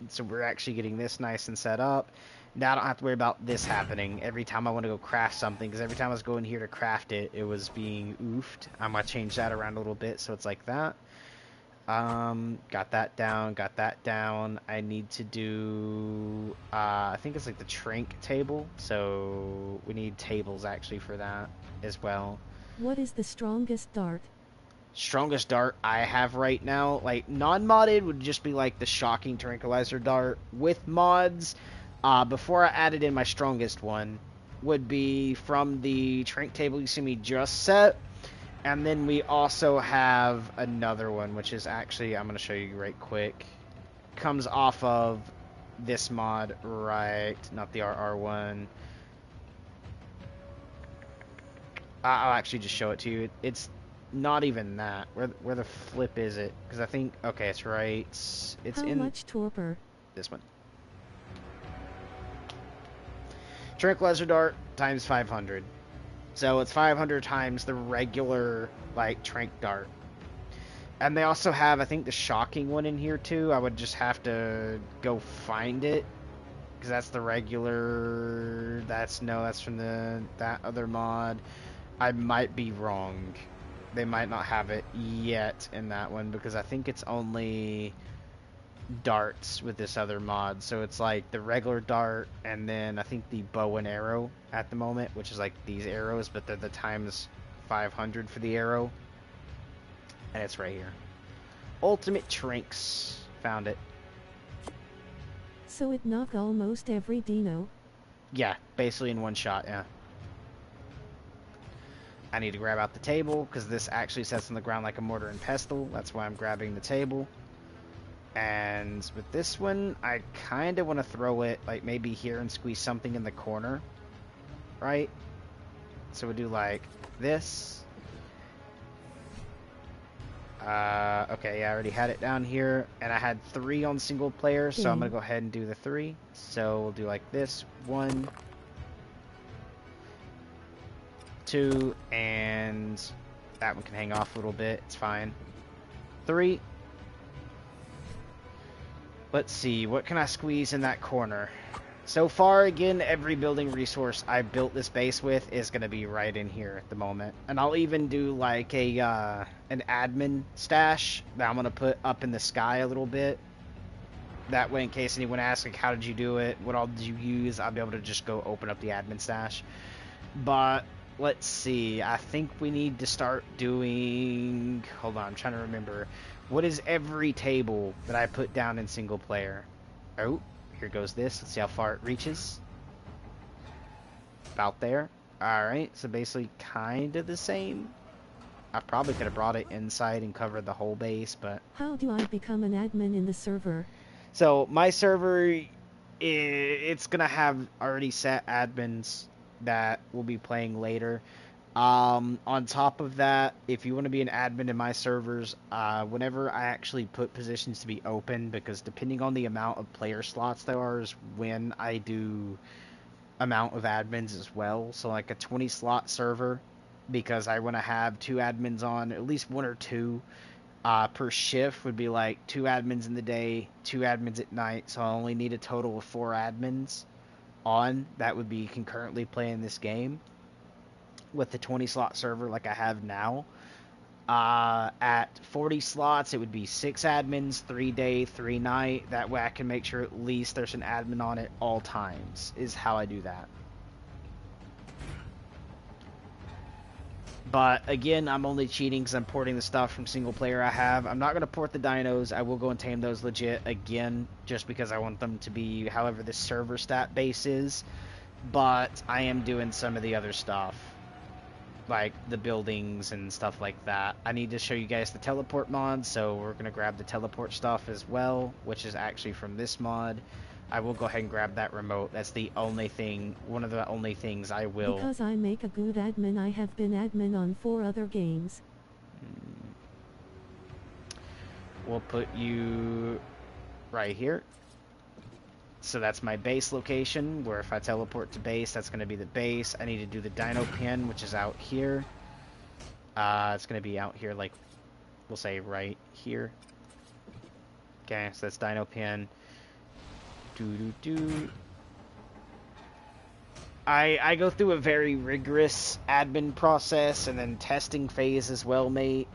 So we're actually getting this nice and set up. Now I don't have to worry about this happening every time I want to go craft something, because every time I was going here to craft it, it was being oofed. I'm going to change that around a little bit so it's like that. Got that down. I need to do, I think it's like the trank table, so we need tables actually for that as well. What is the strongest dart? Strongest dart I have right now, like non-modded would just be like the shocking tranquilizer dart. With mods, before I added in my strongest one, would be from the trank table you see me just set. And then we also have another one, which is actually, I'm going to show you right quick. Comes off of this mod, right? Not the RR one. I'll actually just show it to you. It's not even that. Where the flip is it? Because I think, okay, it's right. It's How in much torpor? this one. Tranquilizer dart times 500. So it's 500 times the regular, like, trank dart. And they also have, I think, the shocking one in here, too. I would just have to go find it. Because that's the regular... That's from that other mod. I might be wrong. They might not have it yet in that one, because I think it's only darts with this other mod. So it's like the regular dart, and then I think the bow and arrow at the moment, which is like these arrows, but they're the times 500 for the arrow. And it's right here. Ultimate Trinks. Found it. So it knocked almost every dino. Yeah, basically in one shot, yeah. I need to grab out the table, because this actually sets on the ground like a mortar and pestle. That's why I'm grabbing the table. And with this one, I kind of want to throw it, like, maybe here and squeeze something in the corner. Right? So we'll do, like, this. Okay, yeah, I already had it down here. And I had 3 on single player, so I'm going to go ahead and do the 3. So we'll do, like, this. 1, 2, and that one can hang off a little bit. It's fine. 3. Let's see, what can I squeeze in that corner? So far, again, every building resource I built this base with is going to be right in here at the moment. And I'll even do like a an admin stash that I'm going to put up in the sky a little bit. That way, in case anyone asks, like, how did you do it? What all did you use? I'll be able to just go open up the admin stash. But let's see, I think we need to start doing... Hold on, I'm trying to remember. What is every table that I put down in single player? Oh, here goes this. Let's see how far it reaches. About there. Alright, so basically kind of the same. I probably could have brought it inside and covered the whole base, but... How do I become an admin in the server? So, my server, it's going to have already set admins that will be playing later. On top of that, if you want to be an admin in my servers, whenever I actually put positions to be open, because depending on the amount of player slots there are is when I do amount of admins as well. So like a 20 slot server, because I want to have 2 admins on, at least 1 or 2 per shift would be like 2 admins in the day, 2 admins at night. So I only need a total of 4 admins on that would be concurrently playing this game. With the 20 slot server like I have now, at 40 slots it would be 6 admins, 3 day, 3 night. That way I can make sure at least there's an admin on it all times, is how I do that. But again, I'm only cheating because I'm porting the stuff from single player I have. I'm not going to port the dinos. I will go and tame those legit again, just because I want them to be however this server stat base is. But I am doing some of the other stuff, like the buildings and stuff like that. I need to show you guys the teleport mod, so we're going to grab the teleport stuff as well, which is actually from this mod. I will go ahead and grab that remote. That's the only thing, one of the only things I will... Because I make a good admin, I have been admin on 4 other games. We'll put you right here. So that's my base location, where if I teleport to base, that's going to be the base. I need to do the dino pin, which is out here. It's going to be out here, like, we'll say right here. Okay, so that's dino pin. I go through a very rigorous admin process and then testing phase as well, mate.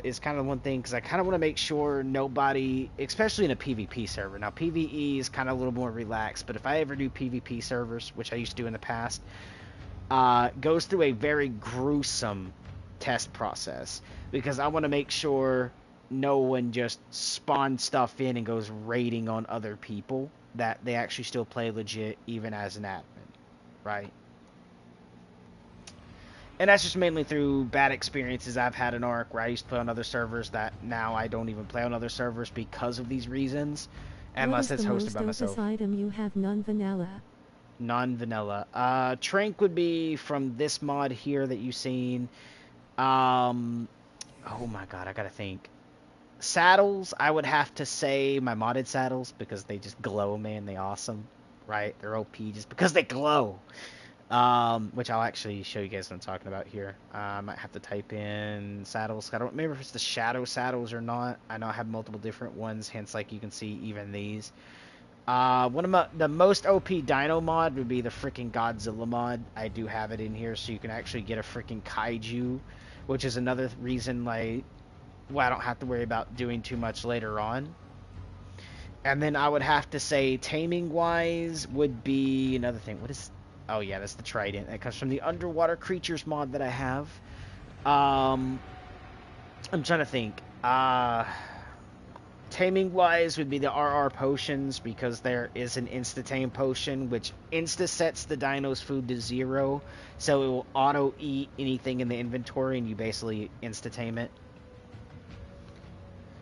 Is kind of one thing, because I kind of want to make sure nobody, especially in a PvP server. Now, PvE is kind of a little more relaxed, but if I ever do PvP servers, which I used to do in the past, goes through a very gruesome test process, because I want to make sure no one just spawns stuff in and goes raiding on other people, that they actually still play legit even as an admin, right? And that's just mainly through bad experiences I've had in Ark, where I used to play on other servers that now I don't even play on other servers because of these reasons, unless it's hosted by myself. What is the most item you have non-vanilla? Non-vanilla. Trank would be from this mod here that you've seen. Oh my god, I gotta think. Saddles, I would have to say my modded saddles because they just glow, man. They awesome, right? They're OP just because they glow. Which I'll actually show you guys what I'm talking about here. I might have to type in saddles. I don't remember if it's the shadow saddles or not. I know I have multiple different ones, hence like you can see even these. One of the most OP dino mod would be the freaking Godzilla mod. I do have it in here, so you can actually get a freaking kaiju, which is another reason like I don't have to worry about doing too much later on. And then I would have to say taming wise would be another thing. What is? Oh yeah, that's the trident. That comes from the underwater creatures mod that I have. I'm trying to think. Taming wise would be the RR potions because there is an insta tame potion which insta sets the dino's food to 0, so it will auto eat anything in the inventory and you basically insta tame it,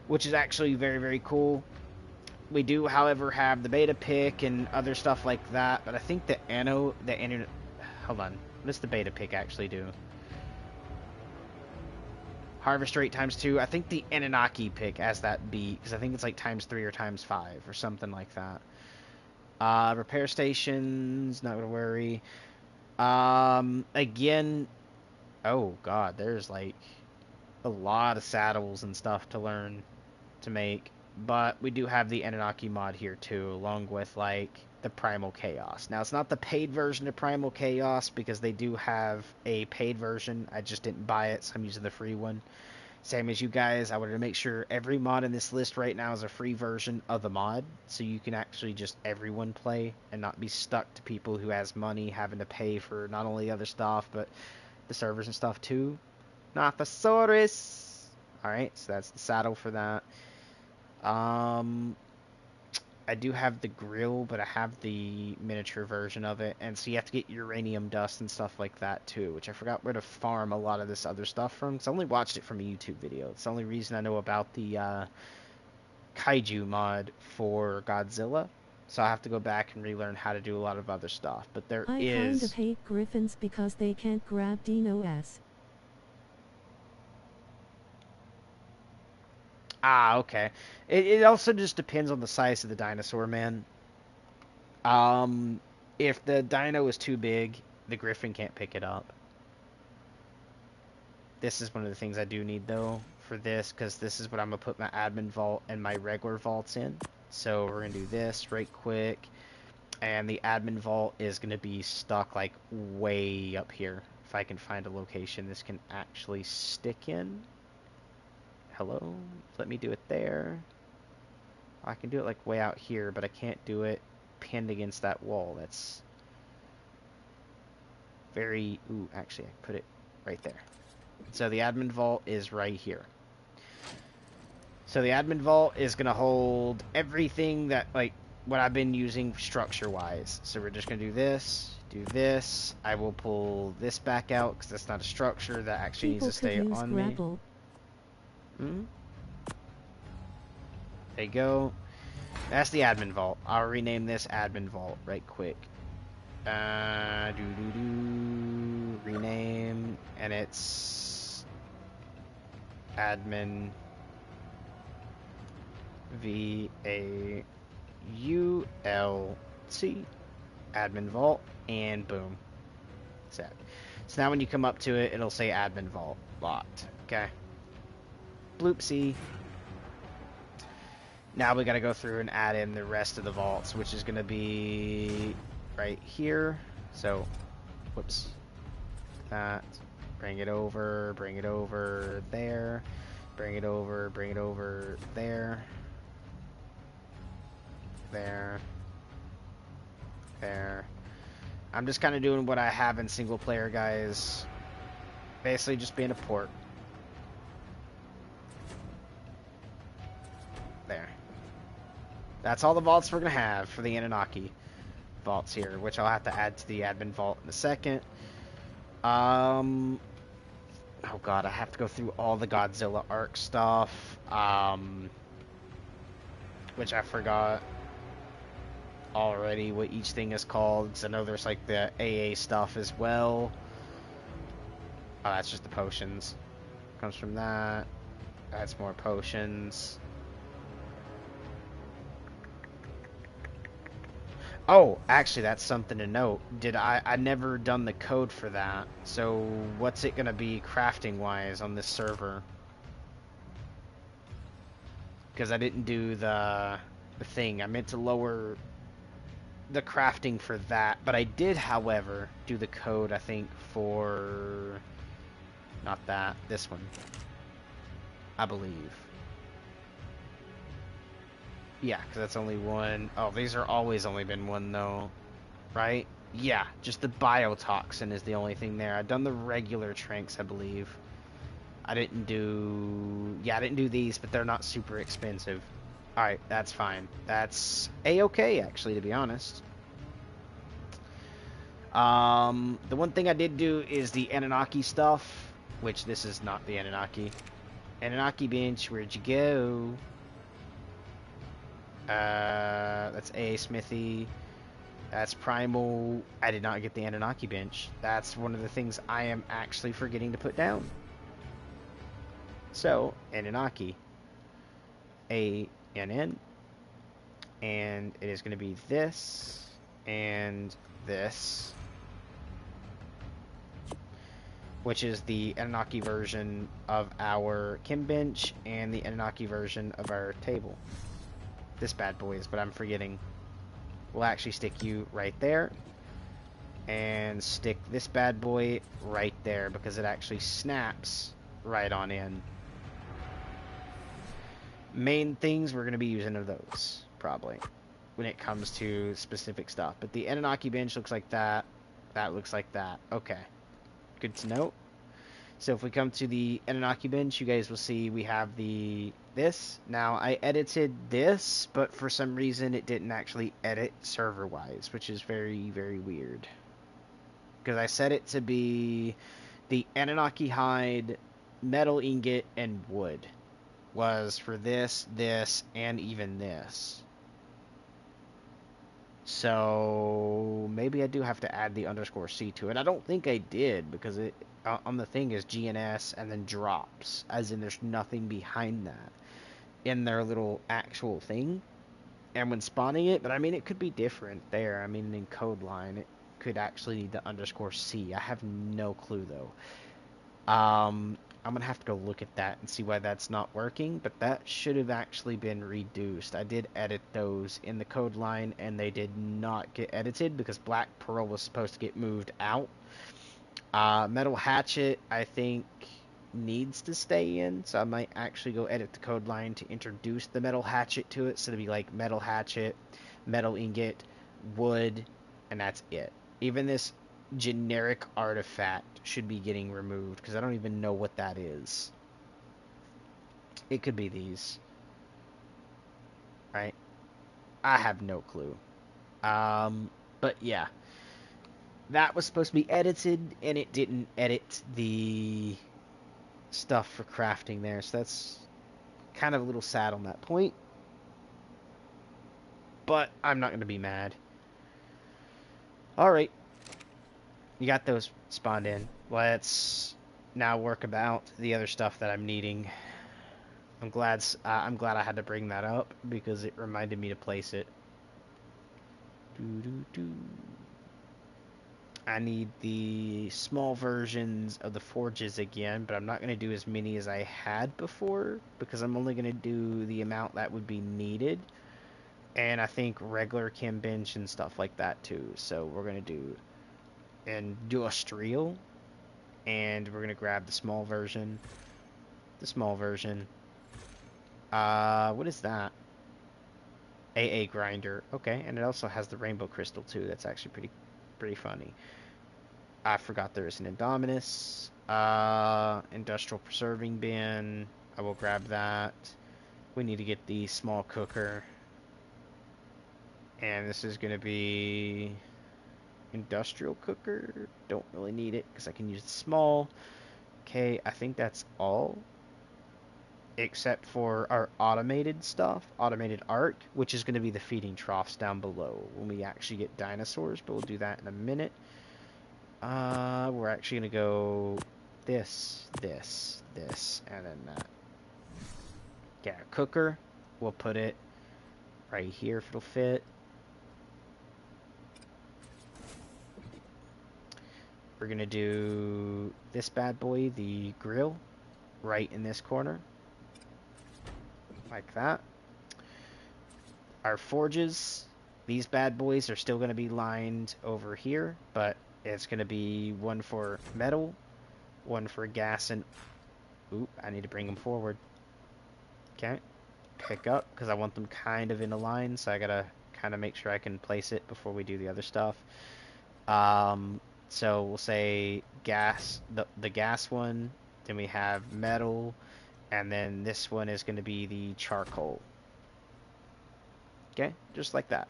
which is actually very, very cool. We do, however, have the beta pick and other stuff like that, but I think the hold on, what does the beta pick actually do? Harvest rate ×2. I think the Anunnaki pick has that beat, because I think it's like ×3 or ×5 or something like that. Repair stations, not gonna worry. Again, oh god, there's like a lot of saddles and stuff to learn to make. But we do have the Anunnaki mod here too, along with like the Primal Chaos. Now it's not the paid version of Primal Chaos because they do have a paid version. I just didn't buy it, so I'm using the free one. Same as you guys, I wanted to make sure every mod in this list right now is a free version of the mod, so you can actually just everyone play and not be stuck to people who has money having to pay for not only other stuff but the servers and stuff too. Nothosaurus. Alright, so that's the saddle for that. I do have the grill, but I have the miniature version of it, and so you have to get uranium dust and stuff like that too, which I forgot where to farm a lot of this other stuff from, because I only watched it from a YouTube video. It's the only reason I know about the kaiju mod for Godzilla, so I have to go back and relearn how to do a lot of other stuff, but there I kind of is... hate griffins because they can't grab Dino-S. Ah, okay. It also just depends on the size of the dinosaur, man. Um, if the dino is too big, the griffin can't pick it up. This is one of the things I do need, though, for this, because this is what I'm going to put my admin vault and my regular vaults in. So we're going to do this right quick, and the admin vault is going to be stuck, like, way up here. If I can find a location this can actually stick in. Hello? Let me do it there. I can do it, like, way out here, but I can't do it pinned against that wall. That's very... Ooh, actually, I put it right there. So the admin vault is right here. So the admin vault is going to hold everything that, like, what I've been using structure-wise. So we're just going to do this. I will pull this back out because that's not a structure that actually needs People to could stay use on me. grapple. There you go. That's the admin vault. I'll rename this admin vault right quick. Rename, and it's admin VAULT admin vault, and boom, set. So now when you come up to it, it'll say admin vault locked. Okay. Bloopsie. Now we got to go through and add in the rest of the vaults, which is going to be right here. So, whoops, that, bring it over there, bring it over there, there. I'm just kind of doing what I have in single player, guys. Basically just being a port. There. That's all the vaults we're going to have for the Anunnaki vaults here, which I'll have to add to the admin vault in a second. Oh god, I have to go through all the Godzilla Arc stuff, which I forgot. already what each thing is called, because I know there's like the AA stuff as well. Oh, that's just the potions. Comes from that. That's more potions. Oh, actually, that's something to note. I never done the code for that. So what's it gonna be crafting wise on this server? Because I didn't do the thing. I meant to lower the crafting for that, but I did, however, do the code, I think, for not that, this one, I believe. Yeah, because that's only one. Oh, these are always only been one though, right? Yeah, just the biotoxin is the only thing there. I've done the regular tranks, I believe. I didn't do... Yeah, I didn't do these, but they're not super expensive. Alright, that's fine. That's A-okay, actually, to be honest. The one thing I did do is the Anunnaki stuff, which this is not the Anunnaki. Anunnaki bench, where'd you go? That's A Smithy. That's Primal. I did not get the Anunnaki bench. That's one of the things I am actually forgetting to put down. So, Anunnaki. A-N-N. And it is going to be this and this, which is the Anunnaki version of our Kim bench and the Anunnaki version of our table. This bad boy is what I'm forgetting. We'll actually stick you right there and stick this bad boy right there because it actually snaps right on in. Main things we're going to be using are those, probably, when it comes to specific stuff. But the Anunnaki bench looks like that. That looks like that. Okay. Good to know. So if we come to the Anunnaki bench, you guys will see we have this. Now, I edited this, but for some reason it didn't actually edit server-wise, which is very, very weird. Because I set it to be the Anunnaki hide, metal ingot, and wood was for this, and even this. So maybe I do have to add the _C to it. I don't think I did because it on the thing is GNS and then drops, as in there's nothing behind that in their little actual thing. And when spawning it, but I mean it could be different there. I mean in code line it could actually need the _C. I have no clue though. I'm gonna have to go look at that and see why that's not working, but that should have actually been reduced. I did edit those in the code line and they did not get edited because Black Pearl was supposed to get moved out. Metal Hatchet, I think, needs to stay in, so I might actually go edit the code line to introduce the Metal Hatchet to it, so it'll be like Metal Hatchet, Metal Ingot, Wood, and that's it. Even this generic artifact should be getting removed because I don't even know what that is. It could be these, right? I have no clue. But yeah, that was supposed to be edited and it didn't edit the stuff for crafting there, so that's kind of a little sad on that point, but I'm not going to be mad. Alright, you got those spawned in. Let's now work about the other stuff that I'm needing. I'm glad I had to bring that up because it reminded me to place it. I need the small versions of the forges again, but I'm not going to do as many as I had before because I'm only going to do the amount that would be needed. And I think regular Kim bench and stuff like that too. So we're going to do industrial, and we're going to grab the small version. The small version. What is that? AA grinder. Okay, and it also has the rainbow crystal too. That's actually pretty funny. I forgot there is an Indominus. Industrial preserving bin. I will grab that. We need to get the small cooker. And this is going to be industrial cooker. Don't really need it because I can use the small. Okay, I think that's all. except for our automated stuff, automated arc, which is going to be the feeding troughs down below when we actually get dinosaurs, but we'll do that in a minute. We're actually going to go this, and then that. Get a cooker. We'll put it right here if it'll fit. We're going to do this bad boy, the grill, right in this corner. Like that. Our forges, these bad boys are still going to be lined over here, but it's going to be one for metal, one for gas, and... Oop, I need to bring them forward. Okay. Pick up, because I want them kind of in a line, so I got to kind of make sure I can place it before we do the other stuff. So we'll say gas, the gas one, then we have metal, and then this one is going to be the charcoal. Okay, just like that.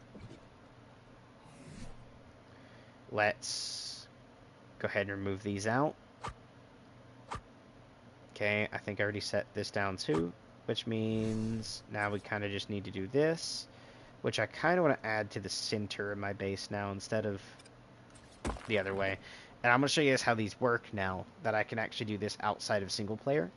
Let's go ahead and remove these out. Okay, I think I already set this down too, which means now we kind of just need to do this, which I kind of want to add to the center of my base now instead of the other way. And I'm going to show you guys how these work now that I can actually do this outside of single player.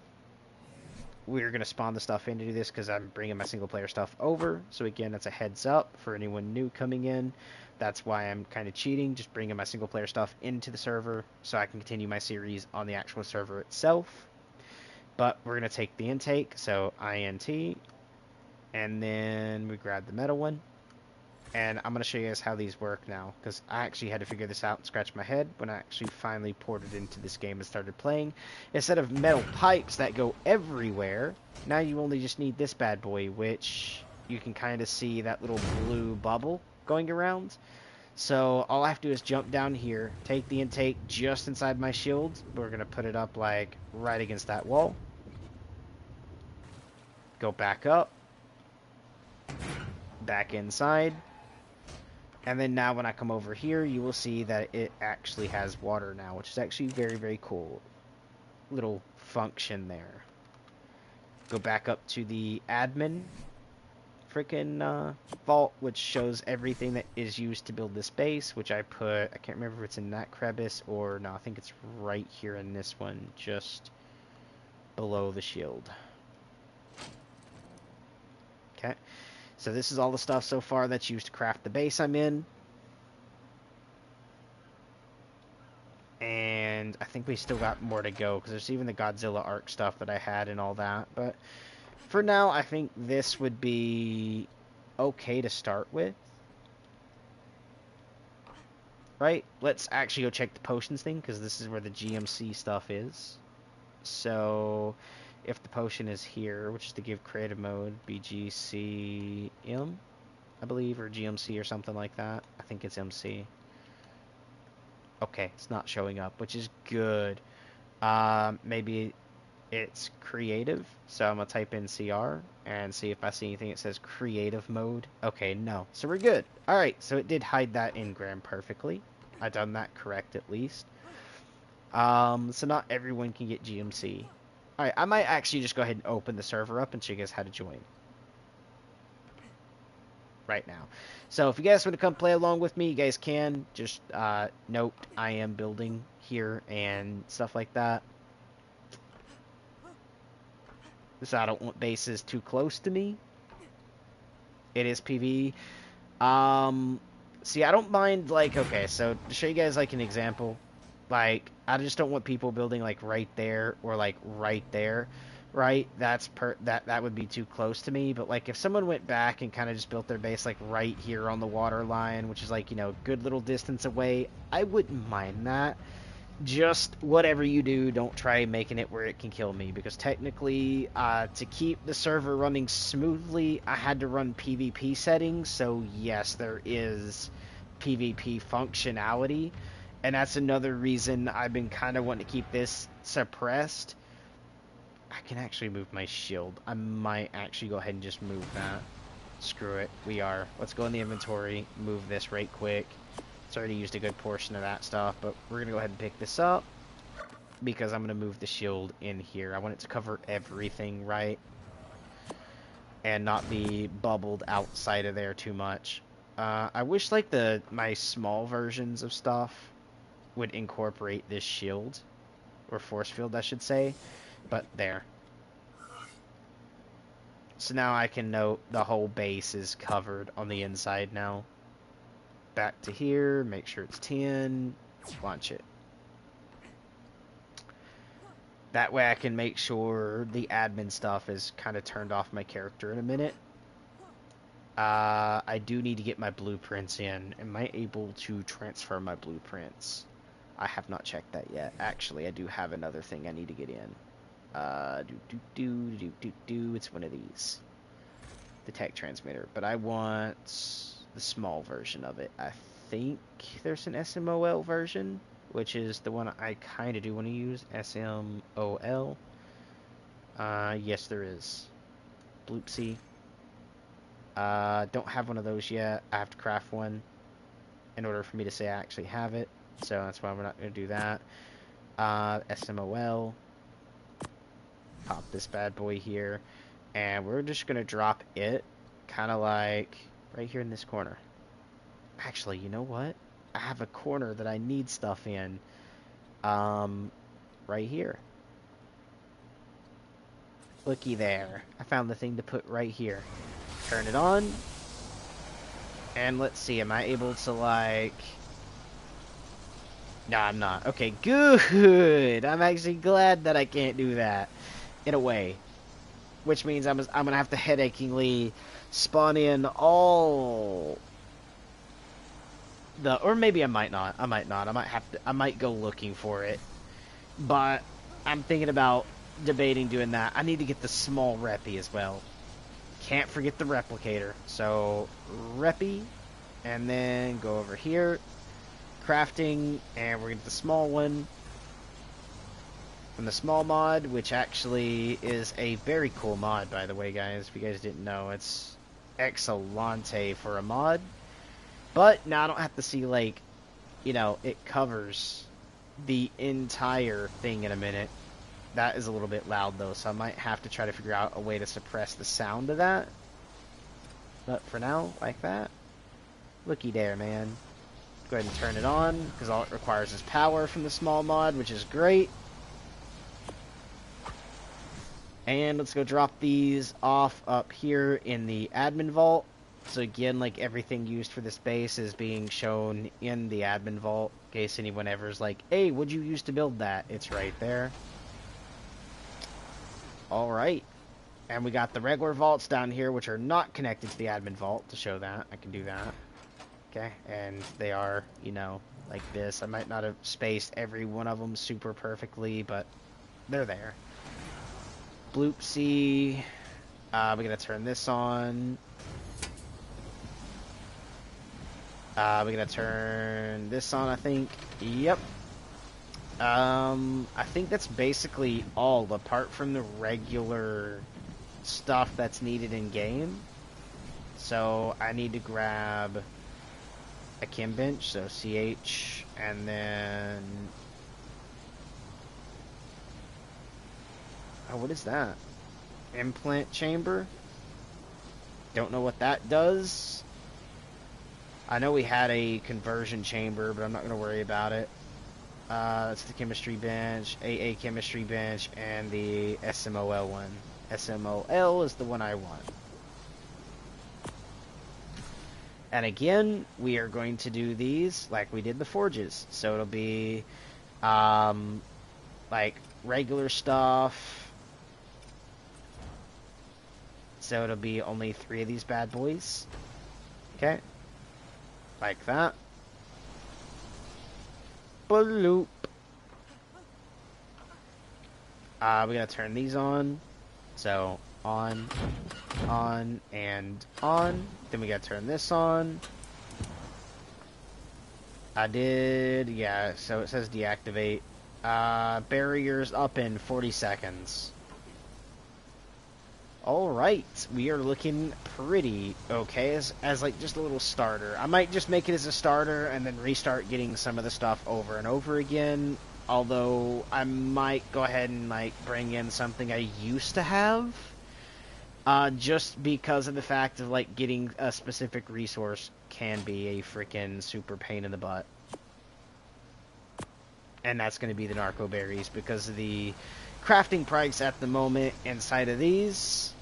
We're going to spawn the stuff in to do this because I'm bringing my single player stuff over. So again, that's a heads up for anyone new coming in. That's why I'm kind of cheating, just bringing my single player stuff into the server so I can continue my series on the actual server itself. But we're going to take the intake, so INT, and then we grab the metal one. And I'm going to show you guys how these work now, because I actually had to figure this out and scratch my head when I actually finally ported into this game and started playing. Instead of metal pipes that go everywhere, now you only just need this bad boy, which you can kind of see that little blue bubble going around. So all I have to do is jump down here, take the intake just inside my shield. We're going to put it up like right against that wall. Go back up. Back inside. And then now when I come over here, you will see that it actually has water now, which is actually very, very cool. Little function there. Go back up to the admin freaking vault, which shows everything that is used to build this base, which I put, I can't remember if it's in that crevice or no, I think it's right here in this one, just below the shield. Okay. So this is all the stuff so far that's used to craft the base I'm in. And I think we still got more to go, because there's even the Godzilla Arc stuff that I had and all that. But for now, I think this would be okay to start with. Right? Let's actually go check the potions thing, because this is where the GMC stuff is. So if the potion is here, which is to give creative mode, BGCM, I believe, or GMC or something like that. I think it's MC. Okay, it's not showing up, which is good. Maybe it's creative, so I'm gonna type in CR and see if I see anything that says creative mode. Okay, no, so we're good. All right, so it did hide that engram perfectly. I done that correct at least. So not everyone can get GMC. All right, I might actually just go ahead and open the server up and show you guys how to join right now. So if you guys want to come play along with me, you guys can. Just note I am building here and stuff like that. So I don't want bases too close to me. It is PvE. See, I don't mind, like, okay, so to show you guys, like, an example, like, I just don't want people building, like, right there or, like, right there, right? That would be too close to me, but, like, if someone went back and kind of just built their base, like, right here on the water line, which is, like, you know, good little distance away, I wouldn't mind that. Just whatever you do, don't try making it where it can kill me, because technically, to keep the server running smoothly, I had to run PvP settings, so yes, there is PvP functionality, and that's another reason I've been kind of wanting to keep this suppressed. I can actually move my shield. I might actually go ahead and just move that. Screw it, we are. Let's go in the inventory, move this right quick. It's already used a good portion of that stuff, but we're going to go ahead and pick this up because I'm going to move the shield in here. I want it to cover everything, right? and not be bubbled outside of there too much. I wish like my small versions of stuff would incorporate this shield, or force field I should say, but there. So now I can note the whole base is covered on the inside now. Back to here, make sure it's 10, launch it. That way I can make sure the admin stuff is kind of turned off my character in a minute. I do need to get my blueprints in. Am I able to transfer my blueprints? I have not checked that yet. Actually, I do have another thing I need to get in. It's one of these. The tech transmitter. But I want the small version of it. I think there's an SMOL version, which is the one I kind of do want to use. SMOL. Yes, there is. Bloopsie. Don't have one of those yet. I have to craft one in order for me to say I actually have it. So that's why we're not going to do that. SMOL. Pop this bad boy here. And we're just going to drop it kind of like right here in this corner. Actually, you know what? I have a corner that I need stuff in. Right here. Looky there. I found the thing to put right here. Turn it on. And let's see, am I able to like... No, I'm not. Okay, good. I'm actually glad that I can't do that. In a way. Which means I'm going to have to headachingly spawn in all... Or maybe I might not. I might not. I might go looking for it. But I'm thinking about debating doing that. I need to get the small reppy as well. Can't forget the replicator. So, reppy, and then go over here, crafting, and we're going to get the small one from the small mod, which actually is a very cool mod, by the way, guys. If you guys didn't know, it's excellente for a mod. But now I don't have to see, like, you know, it covers the entire thing in a minute. That is a little bit loud, though, so I might have to try to figure out a way to suppress the sound of that. But for now, like that. Looky there, man. Go ahead and turn it on, because all it requires is power from the small mod, which is great. And let's go drop these off up here in the admin vault. So again, like everything used for this base is being shown in the admin vault, in case anyone ever's like, hey, what'd you use to build that? It's right there. Alright, and we got the regular vaults down here, which are not connected to the admin vault, to show that. I can do that. Okay, and they are, you know, like this. I might not have spaced every one of them super perfectly, but they're there. Bloopsie. We're going to turn this on. We're going to turn this on, I think. Yep. I think that's basically all, apart from the regular stuff that's needed in game. So I need to grab a chem bench, so CH, and then... Oh, what is that? Implant chamber? Don't know what that does. I know we had a conversion chamber, but I'm not going to worry about it. That's the chemistry bench, AA chemistry bench, and the SMOL one. SMOL is the one I want. And again, we are going to do these like we did the forges. So it'll be, like, regular stuff. So it'll be only 3 of these bad boys. Okay. Like that. Bloop. We're gonna turn these on. So, on, and on. Then we gotta turn this on. I did, yeah, so it says deactivate. Barriers up in 40 seconds. Alright, we are looking pretty okay as like just a little starter. I might just make it as a starter and then restart getting some of the stuff over and over again. Although I might go ahead and like bring in something I used to have Just because of the fact of like getting a specific resource can be a freaking super pain in the butt. And that's going to be the narco berries because of the crafting price at the moment inside of these.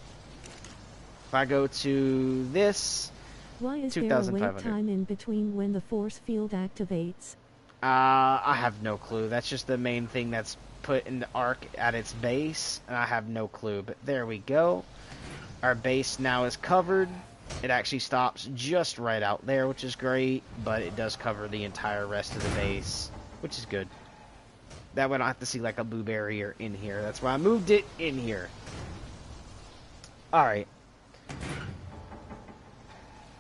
If I go to this, Why is there a wait 2,500. time in between when the force field activates? I have no clue. That's just the main thing that's put in the arc at its base, and I have no clue. But there we go. Our base now is covered. It actually stops just right out there, which is great, but it does cover the entire rest of the base, which is good. That way I don't have to see like a blue barrier in here. That's why I moved it in here. Alright.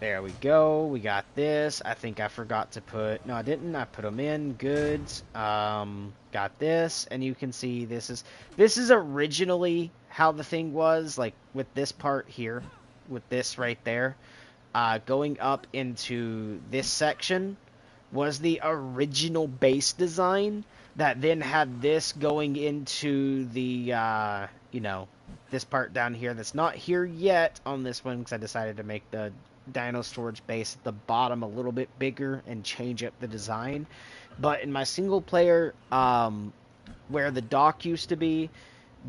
There we go. We got this. I think I forgot to put... No, I didn't. I put them in. Goods. Got this. And you can see this is originally how the thing was. Like with this part here. With this right there. Going up into this section was the original base design that then had this going into the, you know, this part down here that's not here yet on this one because I decided to make the dino storage base at the bottom a little bit bigger and change up the design. But in my single player, where the dock used to be,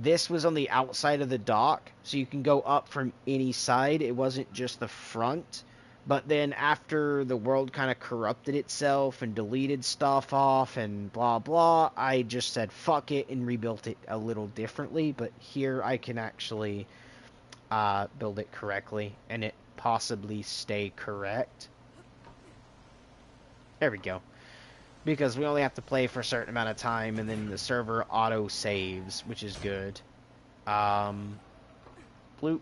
this was on the outside of the dock, so you can go up from any side. It wasn't just the front. But then after the world kind of corrupted itself and deleted stuff off and blah blah, I just said fuck it and rebuilt it a little differently. But here I can actually build it correctly and it possibly stay correct. There we go. Because we only have to play for a certain amount of time and then the server auto saves, which is good. Bloop.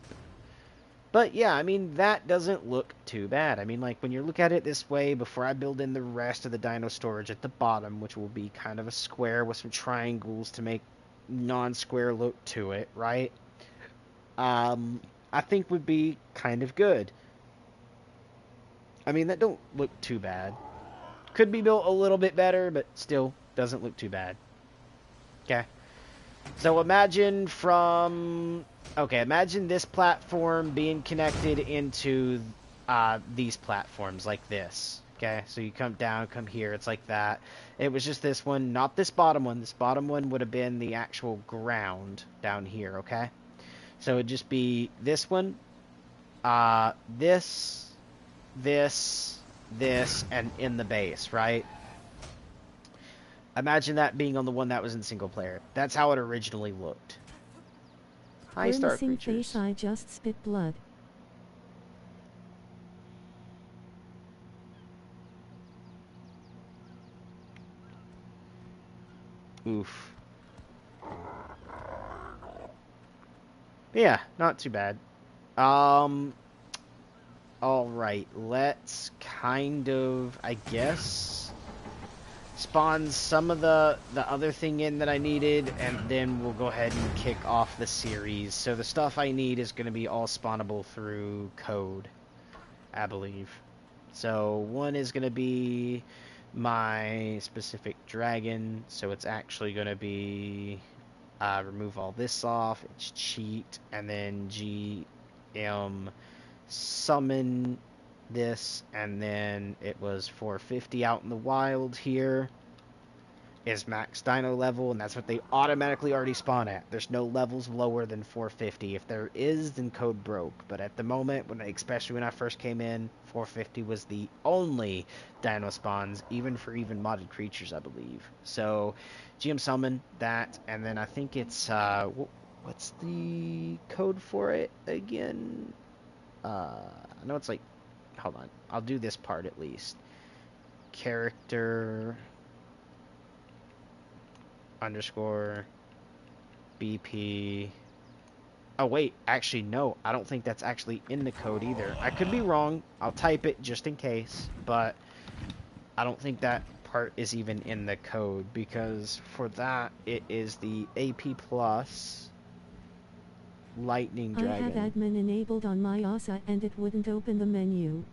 But yeah, I mean, that doesn't look too bad. I mean, like, when you look at it this way, before I build in the rest of the dino storage at the bottom, which will be kind of a square with some triangles to make non-square look to it, right? I think would be kind of good. I mean, that don't look too bad. Could be built a little bit better, but still doesn't look too bad. Okay. So imagine imagine this platform being connected into these platforms like this. Okay, so you come down, come here, it's like that. It was just this one, not this bottom one. This bottom one would have been the actual ground down here, okay? So it'd just be this one, this, and in the base, right? Imagine that being on the one that was in single player. That's how it originally looked. Hi, star Grimacing creatures. face, I just spit blood. Oof. Yeah, not too bad. Alright, let's kind of, I guess, spawn some of the other thing in that I needed, and then we'll go ahead and kick off the series. So the stuff I need is going to be all spawnable through code, I believe. So one is going to be my specific dragon, so it's actually going to be remove all this off, it's cheat, and then GM summon this, and then it was 450 out in the wild here is max dino level, and that's what they automatically already spawn at. There's no levels lower than 450. If there is, then code broke. But at the moment, especially when I first came in, 450 was the only dino spawns, even for modded creatures, I believe. So GM summon that, and then I think it's what's the code for it again? I know it's like, hold on, I'll do this part at least. Character underscore BP. Oh wait, actually no, I don't think that's actually in the code either. I could be wrong. I'll type it just in case, but I don't think that part is even in the code, because for that it is the AP plus lightning dragon. I had admin enabled on my OSA and it wouldn't open the menu.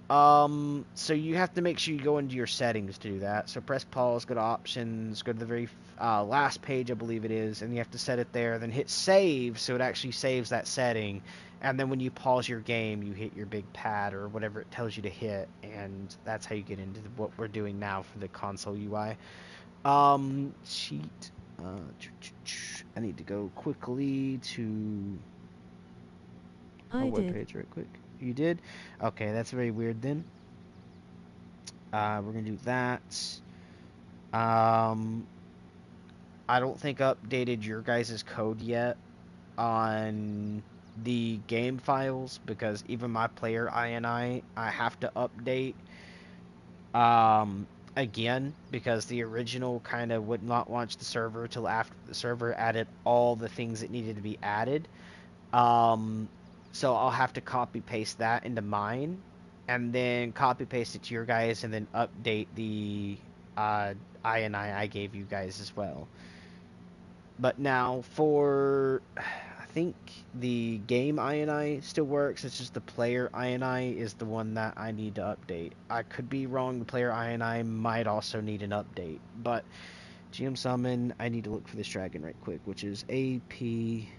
So you have to make sure you go into your settings to do that. So press pause, go to options, go to the very last page, I believe it is, and you have to set it there. Then hit save, so it actually saves that setting. And then when you pause your game, you hit your big pad or whatever it tells you to hit, and that's how you get into what we're doing now for the console UI. Cheat. I need to go quickly to our I did. webpage right quick. You did? Okay, that's very weird then. We're gonna do that. Um, I don't think I updated your guys' code yet on the game files because even my player I have to update again because the original kind of would not launch the server till after the server added all the things that needed to be added. Um, so I'll have to copy paste that into mine, and then copy paste it to your guys, and then update the I gave you guys as well. But now for, I think the game I still works. It's just the player I is the one that I need to update. I could be wrong. The player I might also need an update, but GM summon. I need to look for this dragon right quick, which is AP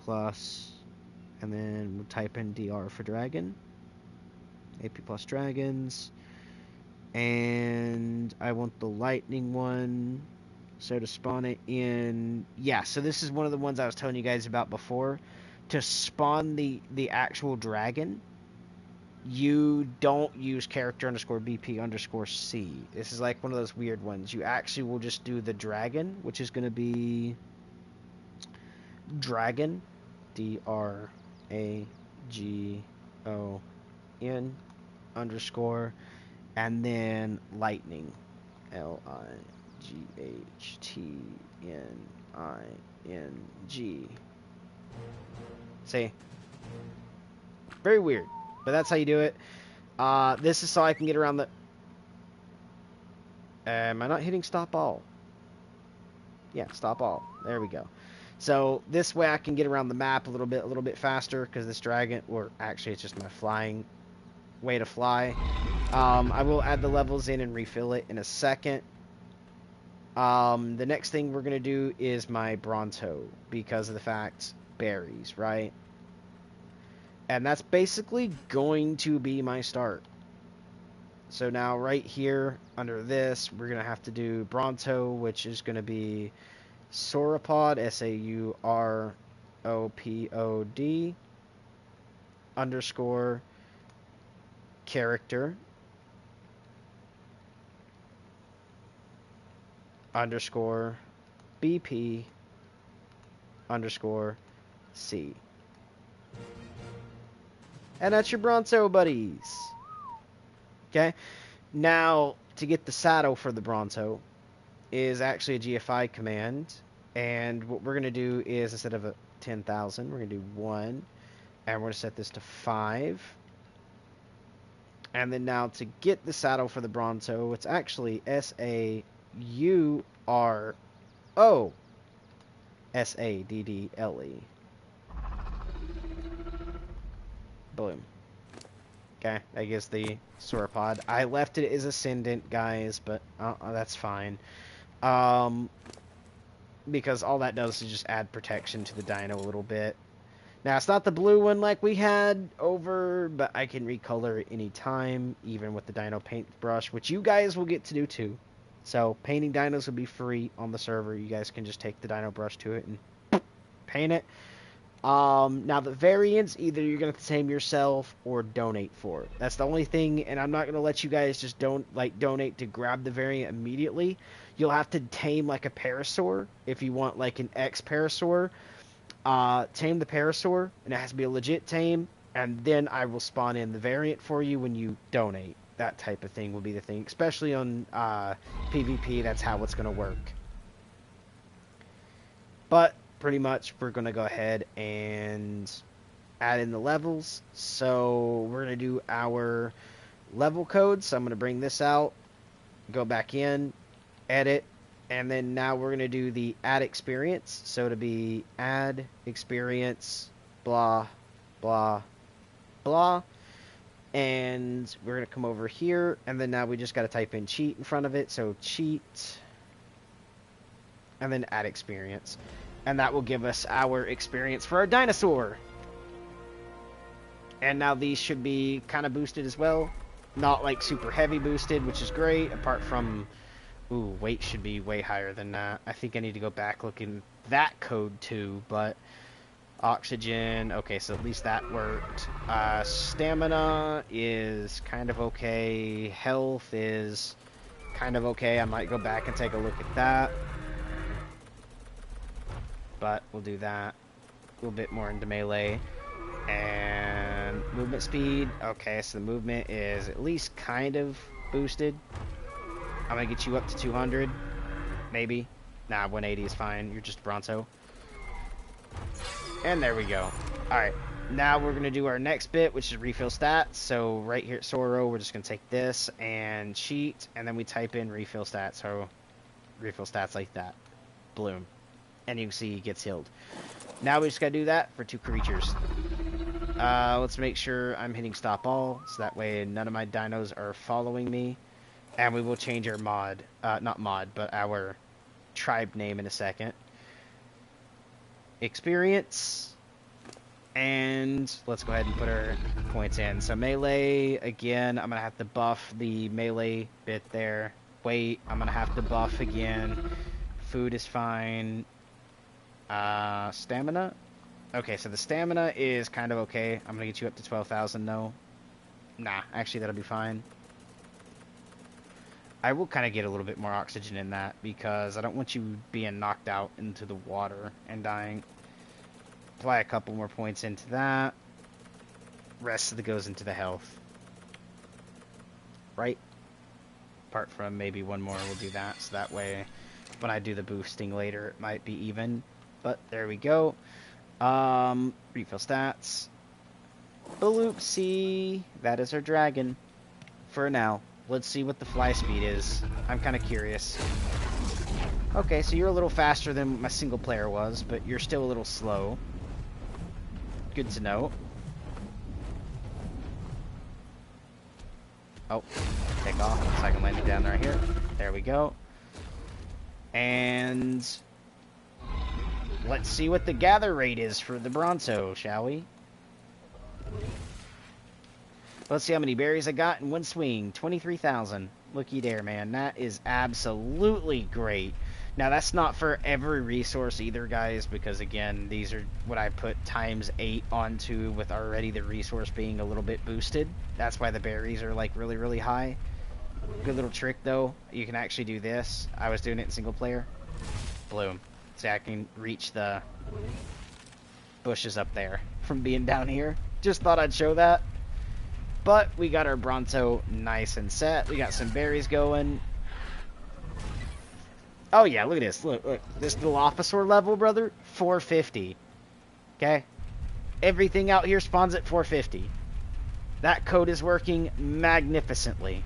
plus. And then we'll type in DR for dragon. AP plus dragons. And I want the lightning one. So to spawn it in... Yeah, so this is one of the ones I was telling you guys about before. To spawn the actual dragon, you don't use character underscore BP underscore C. This is like one of those weird ones. You actually will just do the dragon, which is going to be dragon. DRAGON underscore, and then lightning, LIGHTNING. See, very weird, but that's how you do it. This is so I can get around the. Am I not hitting stop all? Yeah, stop all. There we go. So this way I can get around the map a little bit faster because this dragon, or actually it's just my flying way to fly. I will add the levels in and refill it in a second. The next thing we're going to do is my Bronto because of the fact berries, right? And that's basically going to be my start. So now right here under this, we're going to have to do Bronto, which is going to be Sauropod, SAUROPOD underscore character underscore BP underscore C. And that's your Bronto buddies. Okay. Now, to get the saddle for the Bronto is actually a GFI command. And what we're going to do is instead of a 10,000, we're going to do 1. And we're going to set this to 5. And then now to get the saddle for the Bronto, it's actually SAUROSADDLE. Boom. Okay, that gives the sauropod. I left it as ascendant, guys, but that's fine. Because all that does is just add protection to the dino a little bit. Now, it's not the blue one like we had over, but I can recolor it anytime, even with the dino paintbrush, which you guys will get to do too. So, painting dinos will be free on the server. You guys can just take the dino brush to it and paint it. Now the variants, either you're gonna have to tame yourself or donate for it. That's the only thing, and I'm not gonna let you guys just donate to grab the variant immediately. You'll have to tame like a parasaur if you want like an X parasaur. Tame the parasaur, and it has to be a legit tame, and then I will spawn in the variant for you when you donate. That type of thing will be the thing, especially on PvP. That's how it's gonna work. But pretty much we're going to go ahead and add in the levels. So we're going to do our level code. So I'm going to bring this out, go back in, edit, and then now we're going to do the add experience. So to be add experience, blah, blah, blah. And we're going to come over here, and then now we just got to type in cheat in front of it. So cheat, and then add experience. And that will give us our experience for our dinosaur. And now these should be kind of boosted as well. Not like super heavy boosted, which is great, apart from... Ooh, weight should be way higher than that. I think I need to go back looking that code too, but... Oxygen, okay, so at least that worked. Stamina is kind of okay. Health is kind of okay. I might go back and take a look at that. But we'll do that. A little bit more into melee. And movement speed. Okay, so the movement is at least kind of boosted. I'm going to get you up to 200. Maybe. Nah, 180 is fine. You're just Bronto. And there we go. Alright, now we're going to do our next bit, which is refill stats. So right here at Soro, we're just going to take this and cheat, and then we type in refill stats. So refill stats like that. Bloom. And you can see he gets healed. Now we just got to do that for 2 creatures. Let's make sure I'm hitting stop all, so that way none of my dinos are following me. And we will change our mod, not mod, but our tribe name in a second. Experience, and let's go ahead and put our points in. So melee, again, I'm gonna have to buff the melee bit there. Weight, I'm gonna have to buff again. Food is fine. Stamina, okay, so the stamina is kind of okay. I'm gonna get you up to 12,000 though. Nah, actually that'll be fine. I will kind of get a little bit more oxygen in that because I don't want you being knocked out into the water and dying. Apply a couple more points into that. Rest of it goes into the health. Right? Apart from maybe one more, we'll do that. So that way, when I do the boosting later, it might be even. But there we go. Refill stats. Bloopsie. That is our dragon. For now. Let's see what the fly speed is. I'm kind of curious. Okay, so you're a little faster than my single player was, but you're still a little slow. Good to know. Oh, take off so I can land it down right here. There we go. And let's see what the gather rate is for the Bronto, shall we? Let's see how many berries I got in one swing. 23,000. Looky there, man. That is absolutely great. Now, that's not for every resource either, guys, because, again, these are what I put times 8 onto with already the resource being a little bit boosted. That's why the berries are, like, really, really high. Good little trick, though. You can actually do this. I was doing it in single player. Bloom. See, I can reach the bushes up there from being down here. Just thought I'd show that. But we got our Bronto nice and set. We got some berries going. Oh yeah, look at this. Look. This Dilophosaur level, brother, 450. Okay? Everything out here spawns at 450. That code is working magnificently.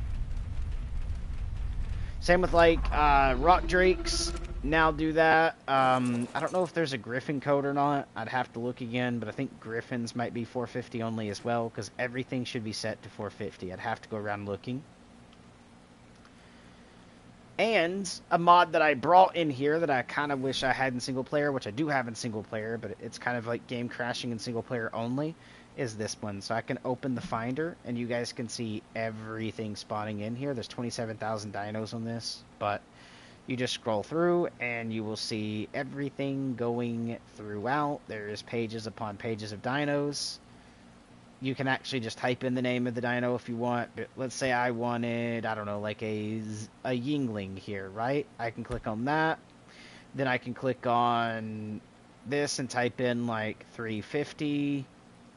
Same with, like, rock drakes. Now do that. I don't know if there's a griffin code or not. I'd have to look again, but I think griffins might be 450 only as well, because everything should be set to 450. I'd have to go around looking. And a mod that I brought in here that I kind of wish I had in single player, which I do have in single player, but it's kind of like game crashing in single player only, is this one. So I can open the finder, and you guys can see everything spawning in here. There's 27,000 dinos on this, but you just scroll through, and you will see everything going throughout. There's pages upon pages of dinos. You can actually just type in the name of the dino if you want. But let's say I wanted, I don't know, like a Yingling here, right? I can click on that. Then I can click on this and type in like 350,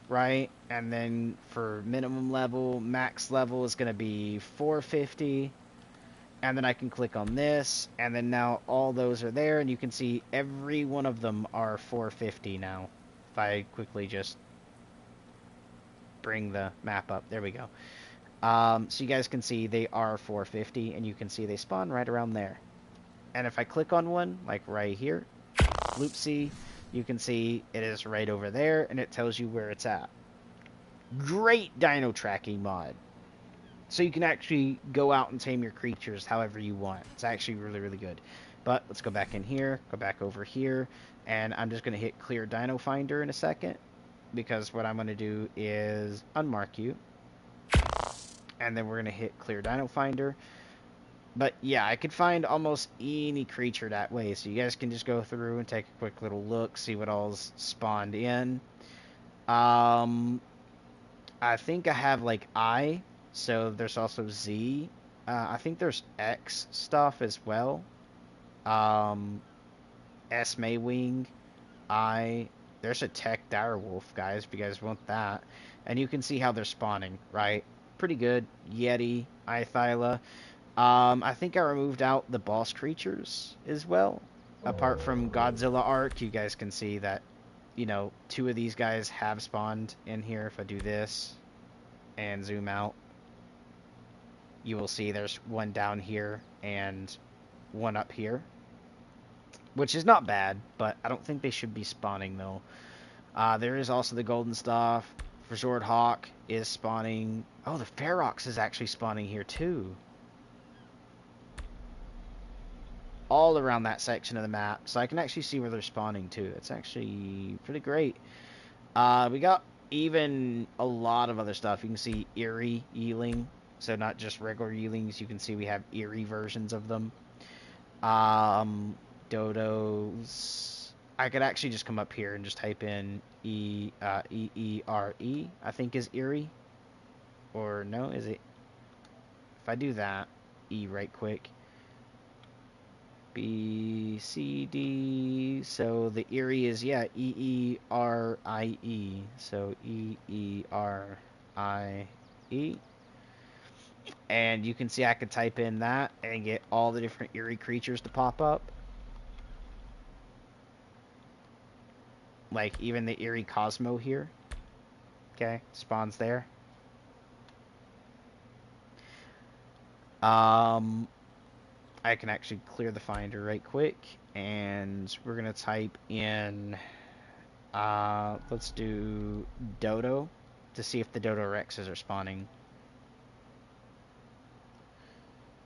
right? And then for minimum level, max level is going to be 450. And then I can click on this, and then now all those are there, and you can see every one of them are 450 now. If I quickly just bring the map up. There we go. So you guys can see they are 450, and you can see they spawn right around there. And if I click on one, like right here, loopsie, you can see it is right over there, and it tells you where it's at. Great dino tracking mod. So you can actually go out and tame your creatures however you want. It's actually really, really good. But let's go back in here, go back over here, and I'm just going to hit clear dino finder in a second, because what I'm going to do is unmark you, and then we're going to hit clear dino finder. But yeah, I could find almost any creature that way, so you guys can just go through and take a quick little look, see what all's spawned in. I think I have like I, so there's also Z. I think there's X stuff as well. Um, S Maywing, I. There's a Tech Direwolf, guys, if you guys want that. And you can see how they're spawning, right? Pretty good. Yeti, Ithyla. I think I removed out the boss creatures as well. Apart from Godzilla Arc, you guys can see that, you know, 2 of these guys have spawned in here. If I do this and zoom out, you will see there's one down here and one up here, which is not bad, but I don't think they should be spawning though. There is also the golden stuff. Resort Hawk is spawning. Oh, the Ferox is actually spawning here too. All around that section of the map, so I can actually see where they're spawning too. It's actually pretty great. We got even a lot of other stuff. You can see Eerie Ealing, so not just regular Ealings. You can see we have Eerie versions of them. Dodos. I could actually just come up here and just type in E-E-R-E, I think is Eerie. Or no, is it? If I do that, E right quick. B, C, D. So the Eerie is, yeah, E-E-R-I-E. So E-E-R-I-E. And you can see I could type in that and get all the different Eerie creatures to pop up. Like even the Eerie Cosmo here. Okay, spawns there. I can actually clear the finder right quick, and we're gonna type in, let's do Dodo to see if the Dodo Rexes are spawning.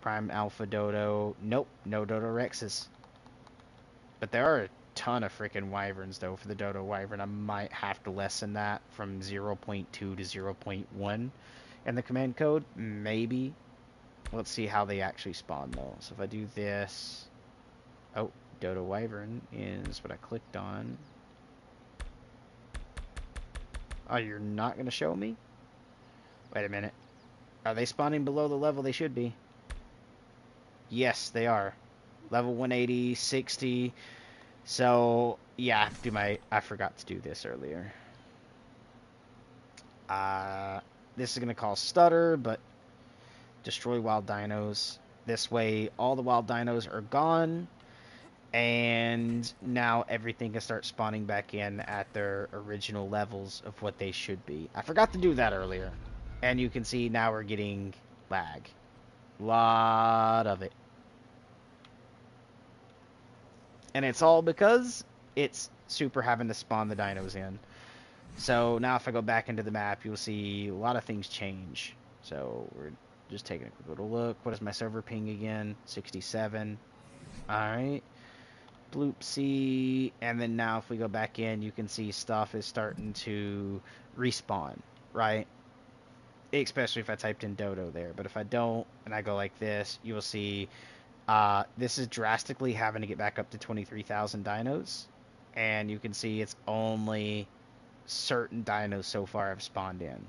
Prime Alpha Dodo. Nope, no Dodo Rexes. But there are a ton of freaking Wyverns though for the Dodo Wyvern. I might have to lessen that from 0.2 to 0.1 in the command code, maybe. Let's see how they actually spawn though. So if I do this, oh, Dodo Wyvern is what I clicked on. Oh, you're not going to show me? Wait a minute. Are they spawning below the level they should be? Yes, they are. Level 180, 60. So, yeah, I have to do I forgot to do this earlier. This is going to cause stutter, but destroy wild dinos. This way, all the wild dinos are gone. And now everything can start spawning back in at their original levels of what they should be. I forgot to do that earlier. And you can see now we're getting lag. Lot of it. And it's all because it's super having to spawn the dinos in. So now if I go back into the map, you'll see a lot of things change. So we're just taking a quick little look. What is my server ping again? 67. Alright. Bloopsie. And then now if we go back in, you can see stuff is starting to respawn, right? Especially if I typed in Dodo there. But if I don't, and I go like this, you will see this is drastically having to get back up to 23,000 dinos. And you can see it's only certain dinos so far have spawned in.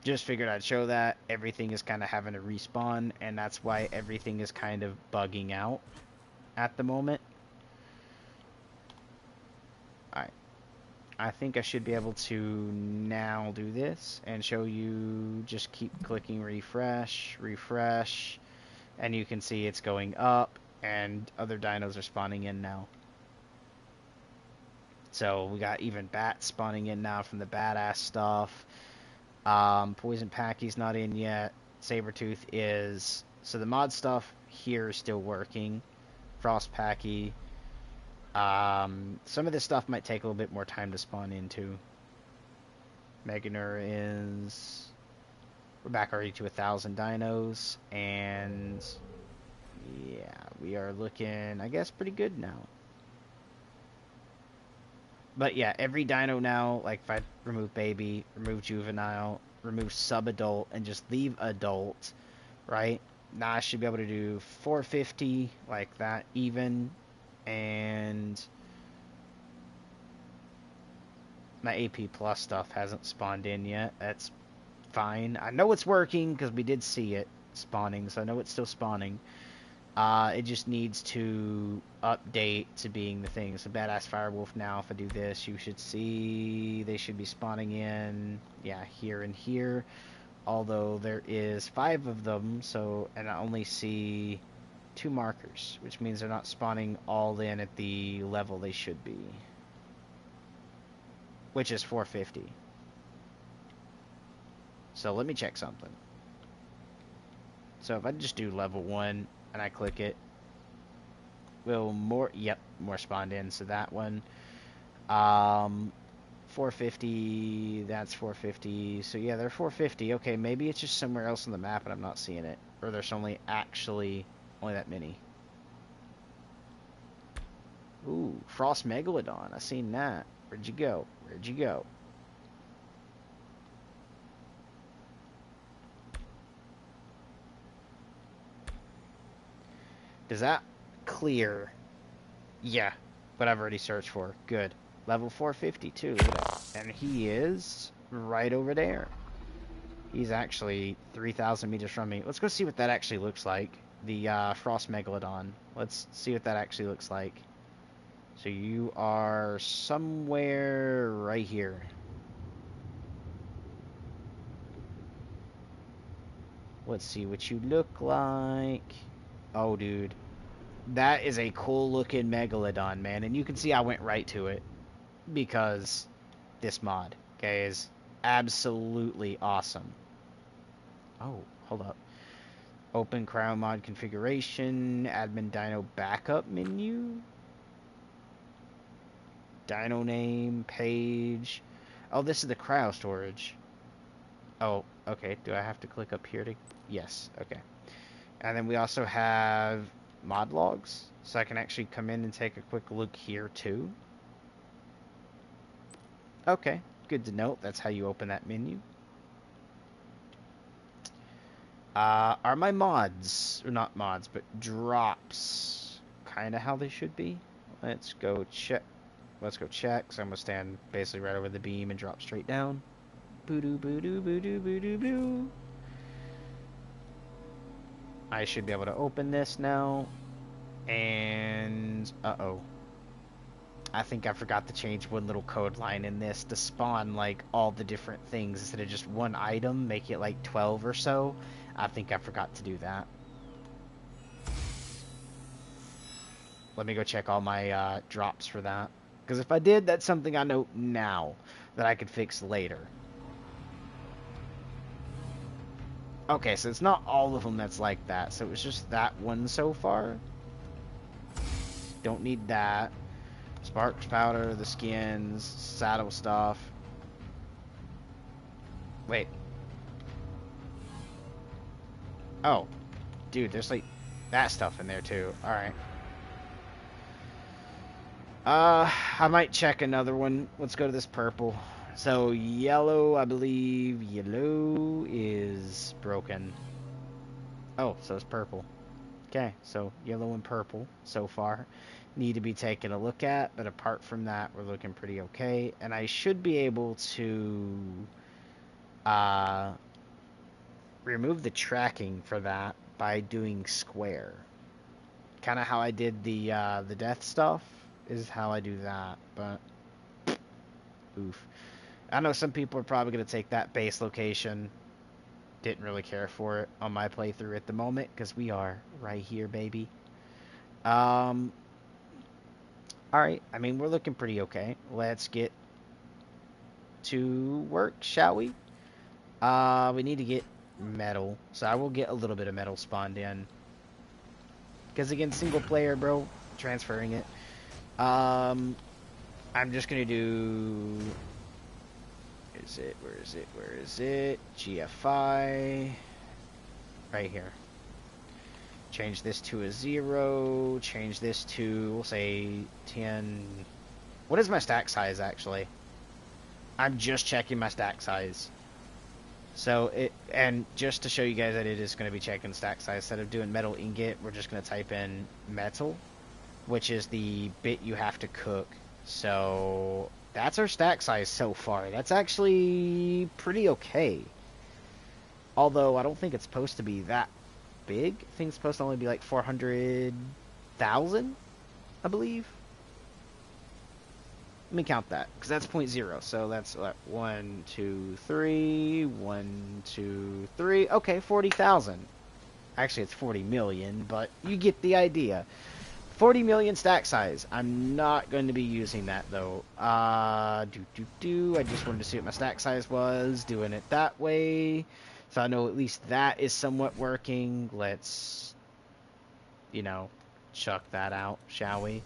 Just figured I'd show that. Everything is kind of having to respawn, and that's why everything is kind of bugging out at the moment. Alright. I think I should be able to now do this and show you. Just keep clicking refresh, refresh, and you can see it's going up, and other dinos are spawning in now. So we got even bats spawning in now from the badass stuff. Poison Packy's not in yet. Sabertooth is. So the mod stuff here is still working. Frost Packy. Some of this stuff might take a little bit more time to spawn into. Meganer is... We're back already to 1,000 dinos, and yeah, we are looking, I guess, pretty good now. But yeah, every dino now, like if I remove baby, remove juvenile, remove sub-adult, and just leave adult, right? Now I should be able to do 450 like that even, and my AP plus stuff hasn't spawned in yet. That's fine. I know it's working because we did see it spawning, so I know it's still spawning. It just needs to update to being the thing. So Badass Firewolf now, if I do this, you should see they should be spawning in, yeah, here and here. Although there is 5 of them, so, and I only see 2 markers, which means they're not spawning all in at the level they should be. Which is 450. So let me check something. So if I just do level 1 and I click it, will more, yep, more spawned in. So that one, 450, that's 450. So yeah, they're 450. Okay, maybe it's just somewhere else on the map and I'm not seeing it. Or there's only that many. Ooh, Frost Megalodon. I seen that. Where'd you go? Where'd you go? Does that clear? Yeah, what I've already searched for. Good. Level 450 too. Look at that. And he is right over there. He's actually 3,000 meters from me. Let's go see what that actually looks like. The Frost Megalodon. Let's see what that actually looks like. So you are somewhere right here. Let's see what you look like. Oh, dude. That is a cool looking Megalodon, man. And you can see I went right to it. Because this mod, okay, is absolutely awesome. Oh, hold up. Open cryo mod configuration. Admin dino backup menu. Dino name, page. Oh, this is the cryo storage. Oh, okay. Do I have to click up here to... Yes, okay. And then we also have mod logs. So I can actually come in and take a quick look here too. Okay, good to note. That's how you open that menu. Are my mods, or not mods, but drops kind of how they should be? Let's go check. Let's go check. So I'm going to stand basically right over the beam and drop straight down. Boo-doo, boo-doo, boo-doo, boo-doo, boo. I should be able to open this now. And, uh-oh. I think I forgot to change one little code line in this to spawn, like, all the different things. Instead of just one item, make it, like, 12 or so. I think I forgot to do that. Let me go check all my drops for that. Because if I did, that's something I know now that I could fix later. Okay, so it's not all of them that's like that. So it was just that one so far. Don't need that. Sparks powder, the skins, saddle stuff. Wait. Oh. Dude, there's like that stuff in there too. Alright. I might check another one. Let's go to this purple. So, yellow, I believe yellow is broken. Oh, so it's purple. Okay, so yellow and purple so far need to be taken a look at, but apart from that, we're looking pretty okay. And I should be able to remove the tracking for that by doing square. Kind of how I did the death stuff is how I do that, but oof. I know some people are probably going to take that base location. Didn't really care for it on my playthrough at the moment because we are right here, baby. Alright, I mean, we're looking pretty okay. Let's get to work, shall we? We need to get metal, so I will get a little bit of metal spawned in. Because again, single player, bro, transferring it. I'm just going to do Is it? Where is it? Where is it? GFI. Right here. Change this to a 0. Change this to, we'll say, 10. What is my stack size, actually? I'm just checking my stack size. So, and just to show you guys that it is going to be checking stack size, instead of doing metal ingot, we're just going to type in metal, which is the bit you have to cook. So, that's our stack size so far. That's actually pretty okay. Although, I don't think it's supposed to be that big. I think it's supposed to only be like 400,000, I believe. Let me count that, because that's 0.0. So that's 1, 2, 3. 1, 2, 3. Okay, 40,000. Actually, it's 40 million, but you get the idea. 40 million stack size. I'm not going to be using that, though. I just wanted to see what my stack size was. Doing it that way. So I know at least that is somewhat working. Let's, chuck that out, shall we?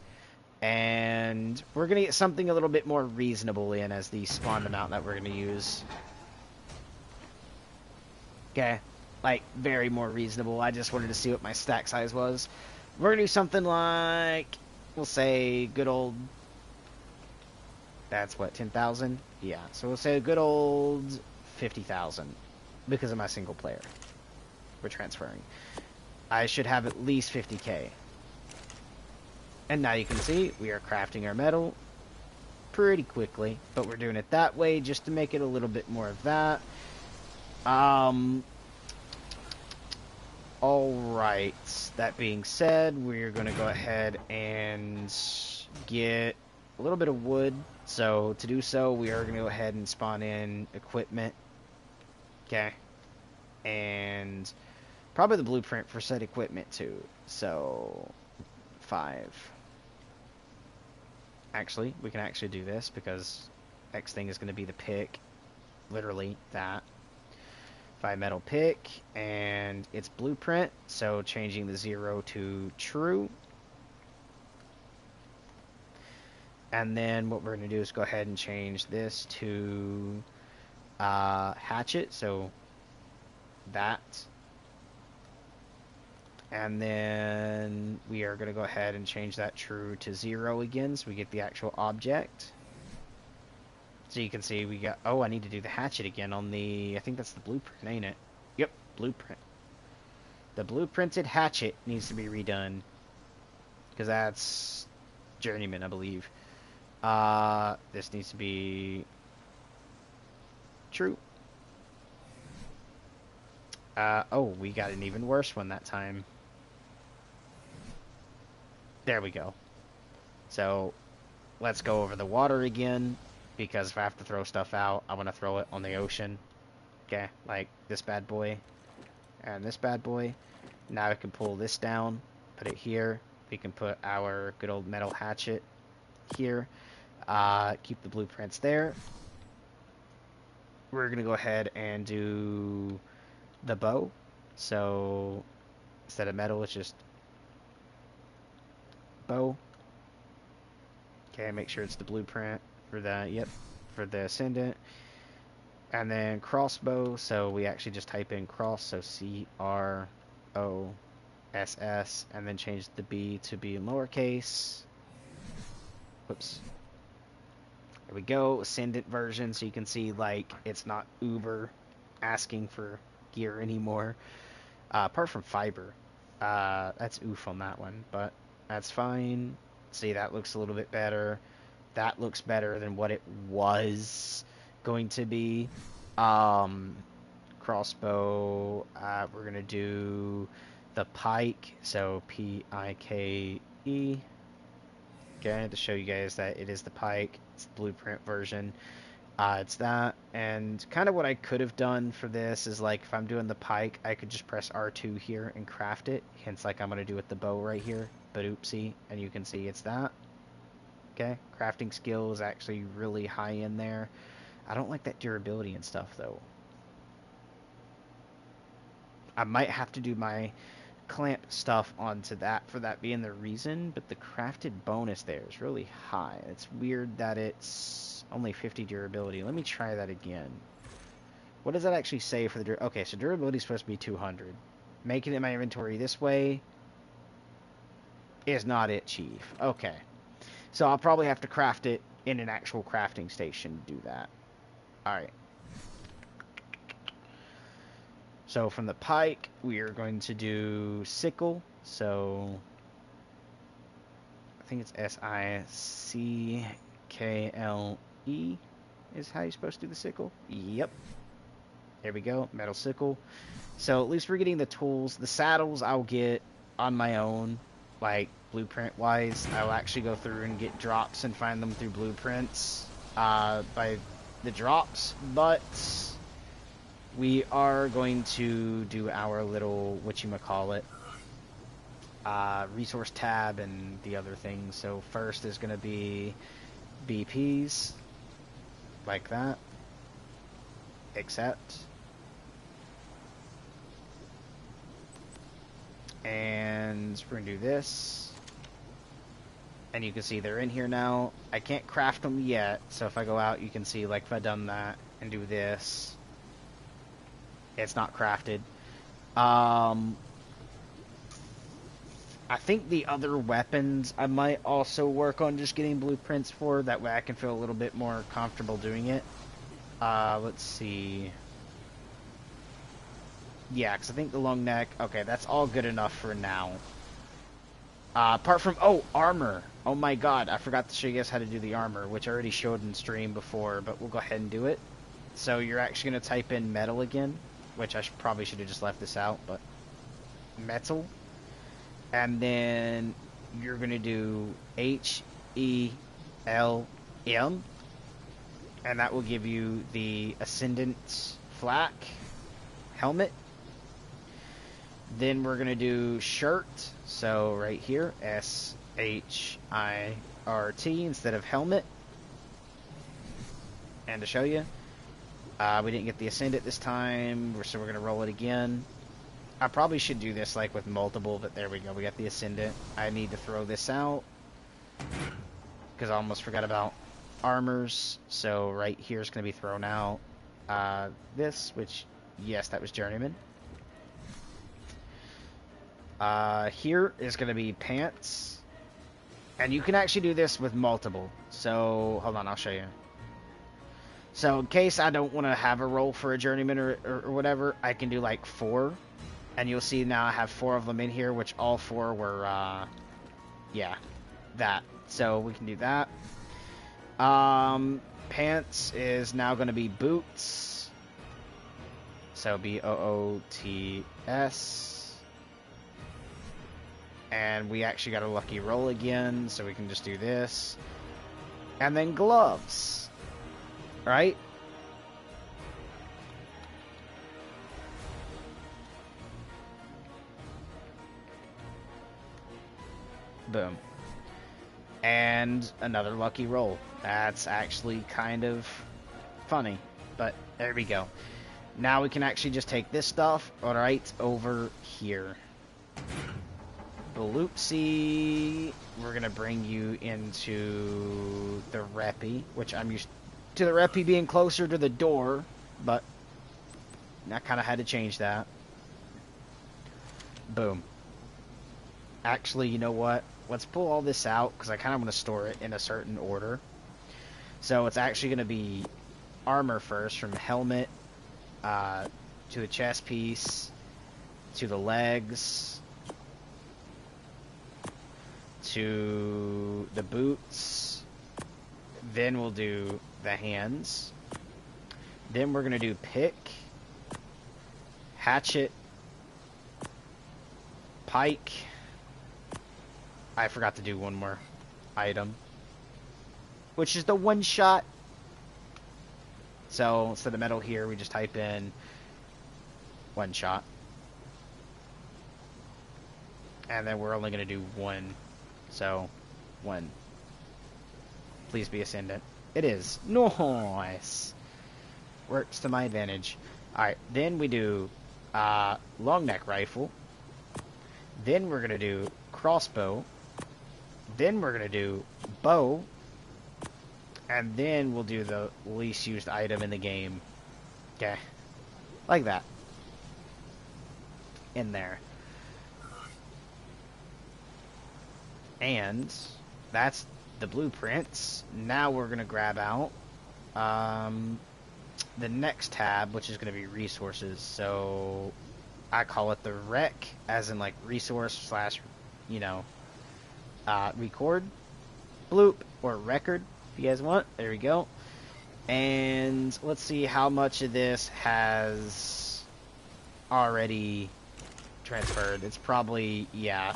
And we're going to get something a little bit more reasonable in as the spawn amount that we're going to use. Okay. Like, very more reasonable. I just wanted to see what my stack size was. We're going to do something like, we'll say, good old... That's what, 10,000? Yeah, so we'll say a good old 50,000. Because of my single player. We're transferring. I should have at least 50k. And now you can see, we are crafting our metal pretty quickly. But we're doing it that way just to make it a little bit more of that. Alright. That being said, we're going to go ahead and get a little bit of wood. So, to do so, we are going to go ahead and spawn in equipment. Okay. And probably the blueprint for said equipment, too. So, 5. Actually, we can actually do this because next thing is going to be the pick. Literally that. 5 metal pick, and it's blueprint, so changing the 0 to true. And then what we're going to do is go ahead and change this to hatchet, so that. And then we are going to go ahead and change that true to 0 again, so we get the actual object. So you can see we got... Oh, I need to do the hatchet again on the... I think that's the blueprint, ain't it? Yep, blueprint. The blueprinted hatchet needs to be redone. Because that's journeyman, I believe. This needs to be... true. Oh, we got an even worse one that time. There we go. So, let's go over the water again, because if I have to throw stuff out, I want to throw it on the ocean. Okay, like this bad boy, and this bad boy. Now I can pull this down, put it here. We can put our good old metal hatchet here. Keep the blueprints there. We're going to go ahead and do the bow. So, instead of metal, it's just bow. Okay, make sure it's the blueprint for that. Yep, for the ascendant. And then crossbow, so we actually just type in cross, so C-R-O-S-S, and then change the B to be in lowercase. Whoops. There we go, ascendant version, so you can see, like, it's not Uber asking for gear anymore. Apart from fiber. That's oof on that one, but that's fine. See, that looks a little bit better. That looks better than what it was going to be. Crossbow, we're going to do the pike, so P-I-K-E. Okay, to show you guys that it is the pike. It's the blueprint version. It's that, and kind of what I could have done for this is, like, if I'm doing the pike, I could just press R2 here and craft it, hence like I'm going to do with the bow right here, but oopsie, and you can see it's that. Okay, crafting skill is actually really high in there. I don't like that durability and stuff, though. I might have to do my clamp stuff onto that for that being the reason, but the crafted bonus there is really high. It's weird that it's Only 50 durability. Let me try that again. What does that actually say for the okay, so durability is supposed to be 200. Making it in my inventory this way is not it, Chief. Okay. So I'll probably have to craft it in an actual crafting station to do that. Alright. So from the pike, we are going to do sickle. So I think it's S-I-C-K-L-E is how you're supposed to do the sickle. Yep. There we go. Metal sickle. So at least we're getting the tools. The saddles I'll get on my own, like blueprint-wise. I'll actually go through and get drops and find them through blueprints by the drops. But we are going to do our little, whatchamacallit, resource tab and the other things. So first is going to be BPs, like that. Accept. And we're going to do this. And you can see they're in here now. I can't craft them yet, so if I go out, you can see, like, if I've done that and do this, it's not crafted. I think the other weapons I might also work on just getting blueprints for. That way I can feel a little bit more comfortable doing it. Let's see. Yeah, because I think the long neck... Okay, that's all good enough for now. Apart from... Oh, armor. Oh my god, I forgot to show you guys how to do the armor, which I already showed in stream before, but we'll go ahead and do it. So you're actually going to type in metal again, which I probably should have just left this out, but... Metal. And then you're going to do H-E-L-M. And that will give you the Ascendant Flak helmet. Then we're going to do shirt. So right here, S-H-I-R-T instead of helmet. And to show you, we didn't get the Ascendant this time, so we're going to roll it again. I probably should do this like with multiple, but there we go. We got the Ascendant. I need to throw this out because I almost forgot about armors. So right here is going to be thrown out. This, which, yes, that was Journeyman. Here is going to be pants. And you can actually do this with multiple. So, hold on, I'll show you. So, in case I don't want to have a roll for a Journeyman or whatever, I can do like 4. And you'll see now I have 4 of them in here, which all 4 were, yeah, that. So, we can do that. Pants is now going to be boots. So, B-O-O-T-S. And we actually got a lucky roll again, so we can just do this. And then gloves. Right? Boom. And another lucky roll. That's actually kind of funny. But there we go. Now we can actually just take this stuff right over here. Baloopsy. We're going to bring you into the Reppy, which I'm used to the Reppy being closer to the door, but I kind of had to change that. Boom. Actually, you know what? Let's pull all this out, because I kind of want to store it in a certain order. So it's actually going to be armor first, from helmet to the chest piece to the legs to the boots. Then we'll do the hands. Then we're going to do pick, hatchet, pike. I forgot to do one more item, which is the one shot. So instead of metal here, we just type in one shot. And then we're only going to do one. So, one. Please be Ascendant. It is. Nice. Works to my advantage. Alright, then we do long neck rifle. Then we're going to do crossbow. Then we're going to do bow. And then we'll do the least used item in the game. Okay. Like that. In there. And that's the blueprints. Now we're going to grab out the next tab, which is going to be resources. So I call it the rec, as in like resource slash, you know, record, bloop, or record, if you guys want. There we go. And let's see how much of this has already transferred. It's probably, yeah,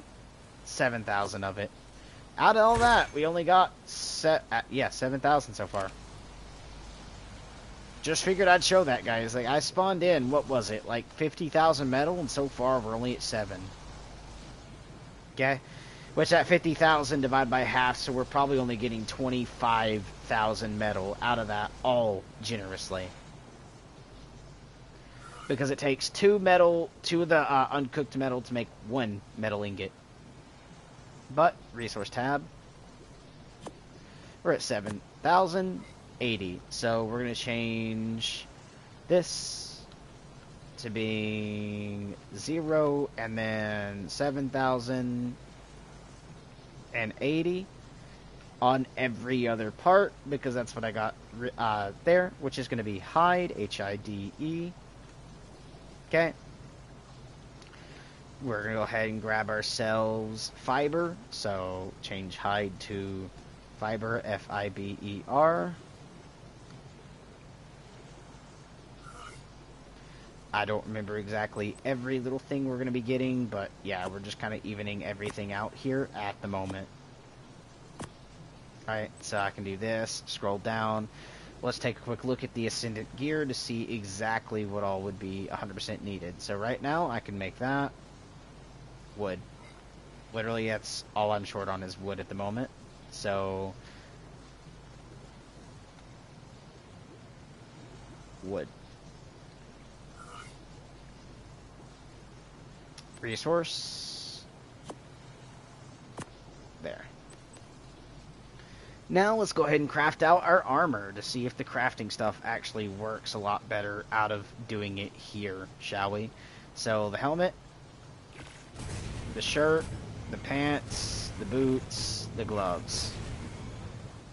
7,000 of it. Out of all that, we only got 7,000 so far. Just figured I'd show that, guys. Like, I spawned in, what was it, like 50,000 metal, and so far we're only at 7. Okay? Which at 50,000 divided by half, so we're probably only getting 25,000 metal out of that, all generously. Because it takes 2 metal, 2 of the uncooked metal to make 1 metal ingot. But, resource tab, we're at 7,080. So we're going to change this to being 0, and then 7,080 on every other part, because that's what I got there, which is going to be hide, H-I-D-E. Okay. We're going to go ahead and grab ourselves fiber, so change hide to fiber, F-I-B-E-R. I don't remember exactly every little thing we're going to be getting, but yeah, we're just kind of evening everything out here at the moment. Alright, so I can do this, scroll down. Let's take a quick look at the Ascendant gear to see exactly what all would be 100% needed. So right now, I can make that. Wood. Literally, that's all I'm short on is wood at the moment. So, wood. Resource. There. Now let's go ahead and craft out our armor to see if the crafting stuff actually works a lot better out of doing it here, shall we? So the helmet, the shirt, the pants, the boots, the gloves.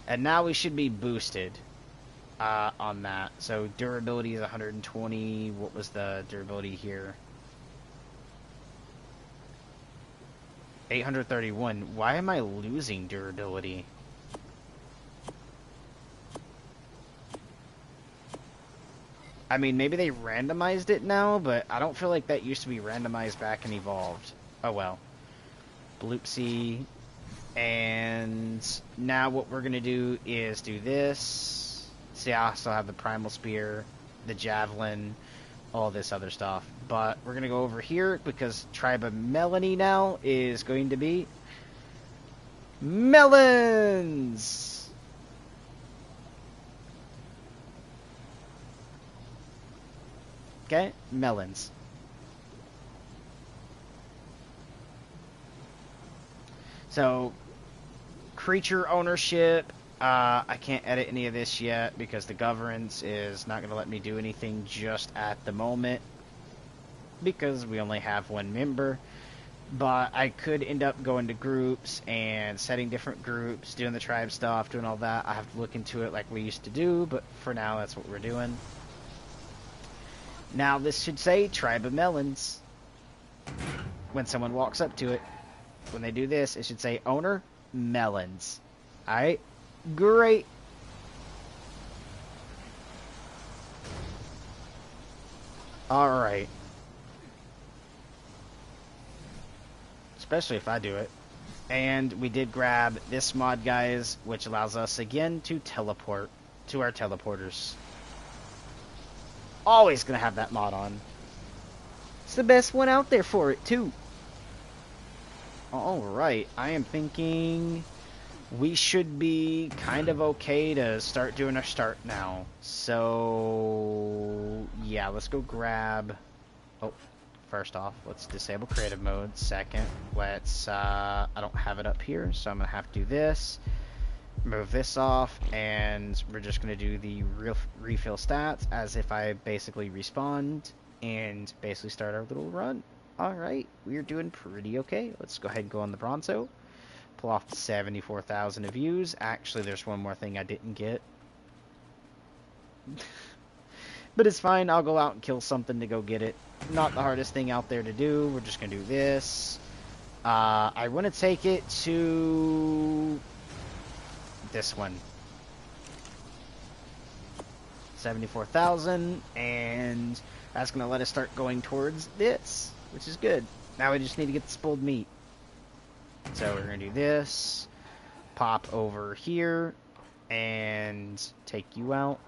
And now we should be boosted on that. So durability is 120. What was the durability here? 831. Why am I losing durability? I mean, maybe they randomized it now, but I don't feel like that used to be randomized back and evolved. Oh well. Bloopsy. And now what we're going to do is do this. See, I also have the Primal Spear, the Javelin, all this other stuff. But we're going to go over here because Tribe of Melanie now is going to be melons! Okay, melons. So, creature ownership. I can't edit any of this yet because the governance is not going to let me do anything just at the moment because we only have 1 member. But I could end up going to groups and setting different groups, doing the tribe stuff, doing all that. I have to look into it like we used to do, but for now that's what we're doing. Now this should say Tribe of Melons when someone walks up to it. When they do this, it should say Owner Melons. Alright? Great. Alright. Especially if I do it. And we did grab this mod, guys, which allows us again to teleport to our teleporters. Always gonna have that mod on. It's the best one out there for it, too. Alright, I am thinking we should be kind of okay to start doing our start now. So, yeah, let's go grab... Oh, first off, let's disable creative mode. Second, let's... I don't have it up here, so I'm gonna have to do this. Move this off, and we're just going to do the refill stats as if I basically respawned and basically start our little run. Alright, we're doing pretty okay. Let's go ahead and go on the Bronzo. Pull off 74,000 views. Actually, there's one more thing I didn't get. But it's fine, I'll go out and kill something to go get it. Not the hardest thing out there to do. We're just going to do this. I want to take it to this one. 74,000, and that's going to let us start going towards this, which is good. Now we just need to get the spoiled meat. So we're going to do this, pop over here, and take you out.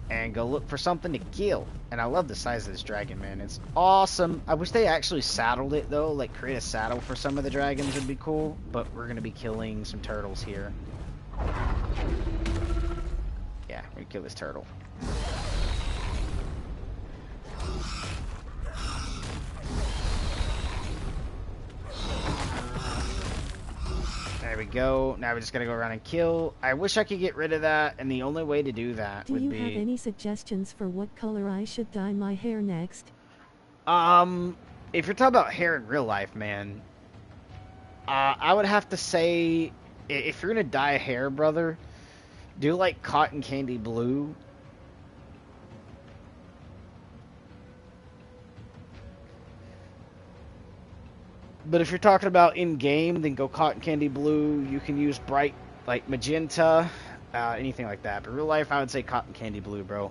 And go look for something to kill. And I love the size of this dragon, man. It's awesome. I wish they actually saddled it, though. Like, create a saddle for some of the dragons would be cool. But we're going to be killing some turtles here. Yeah, we're going to kill this turtle. There we go. Now we just gotta go around and kill. I wish I could get rid of that, and the only way to do that would be... Do you have any suggestions for what color I should dye my hair next? If you're talking about hair in real life, man, I would have to say, if you're gonna dye hair, brother, do like cotton candy blue. But if you're talking about in-game, then go cotton candy blue. You can use bright, like, magenta, anything like that. But real life, I would say cotton candy blue, bro.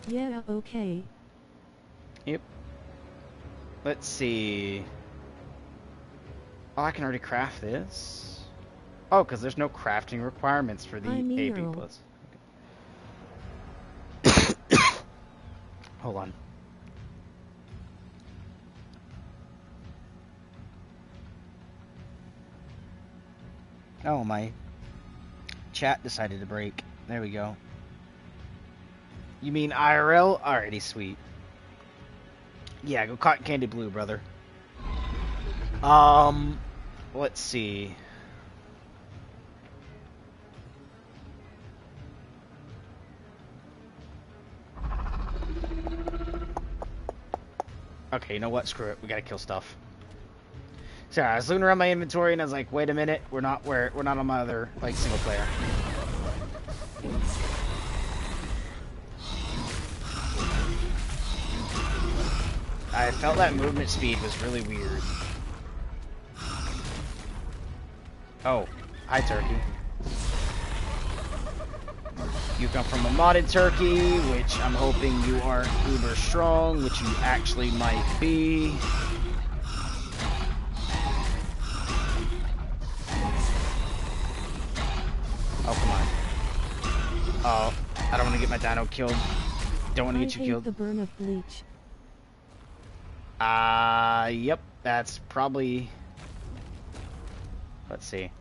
Yeah, okay. Yep. Let's see. Oh, I can already craft this. Oh, because there's no crafting requirements for the AB+. Okay. Hold on. Oh, my chat decided to break. There we go. You mean IRL? Alrighty, sweet. Yeah, go cotton candy blue, brother. Let's see. Okay, you know what? Screw it. We gotta kill stuff. So I was looking around my inventory and I was like, wait a minute, we're not on my other like single player. I felt that movement speed was really weird. Oh, hi turkey. You come from a modded turkey, which I'm hoping you aren't uber strong, which you actually might be. Oh, come on. Oh, I don't want to get my dino killed. Don't want to get you killed. The burn of bleach. Yep, that's probably... Let's see.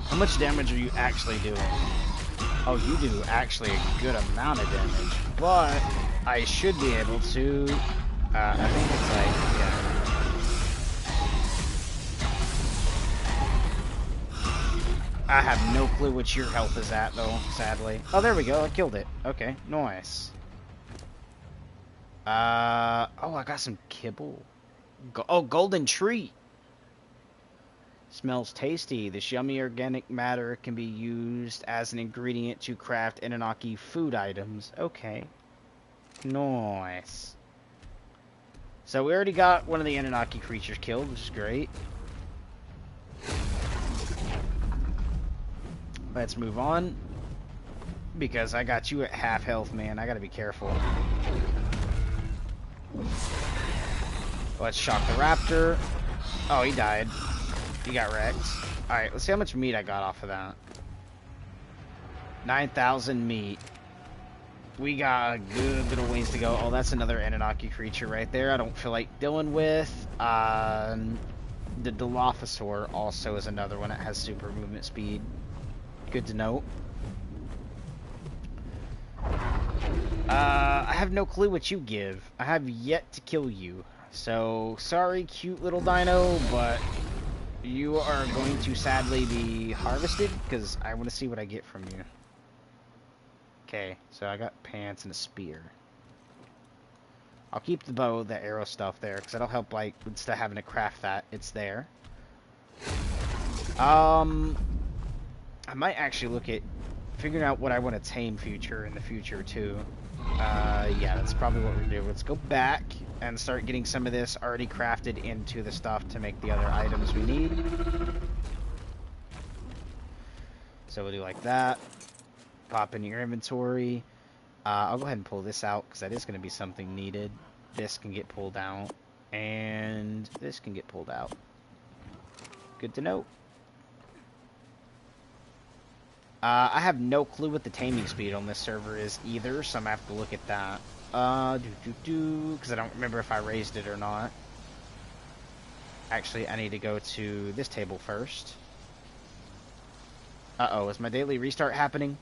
How much damage are you actually doing? Oh, you do actually a good amount of damage. But I should be able to... I think it's like... Yeah. I have no clue what your health is at, though, sadly. Oh, there we go. I killed it. Okay, nice. Oh, I got some kibble. Oh, golden tree. Smells tasty. This yummy organic matter can be used as an ingredient to craft Anunnaki food items. Okay. Nice. So we already got one of the Anunnaki creatures killed, which is great. Let's move on. Because I got you at half health, man. I gotta be careful. Let's shock the raptor. Oh, he died. He got wrecked. Alright, let's see how much meat I got off of that. 9,000 meat. We got a good bit of ways to go. Oh, that's another Anunnaki creature right there. I don't feel like dealing with. The Dilophosaur also is another one that has super movement speed. Good to know. I have no clue what you give. I have yet to kill you. So, sorry, cute little dino, but you are going to sadly be harvested, because I want to see what I get from you. Okay, so I got pants and a spear. I'll keep the bow, the arrow stuff there, because that'll help, like, instead of having to craft that, it's there. I might actually look at figuring out what I want to tame in the future, too. Yeah, that's probably what we're gonna do. Let's go back and start getting some of this already crafted into the stuff to make the other items we need. So we'll do like that. Pop in your inventory. I'll go ahead and pull this out because that is going to be something needed. This can get pulled out. And this can get pulled out. Good to know. I have no clue what the taming speed on this server is either, so I'm going to have to look at that. Because I don't remember if I raised it or not. Actually, I need to go to this table first. Uh-oh, is my daily restart happening?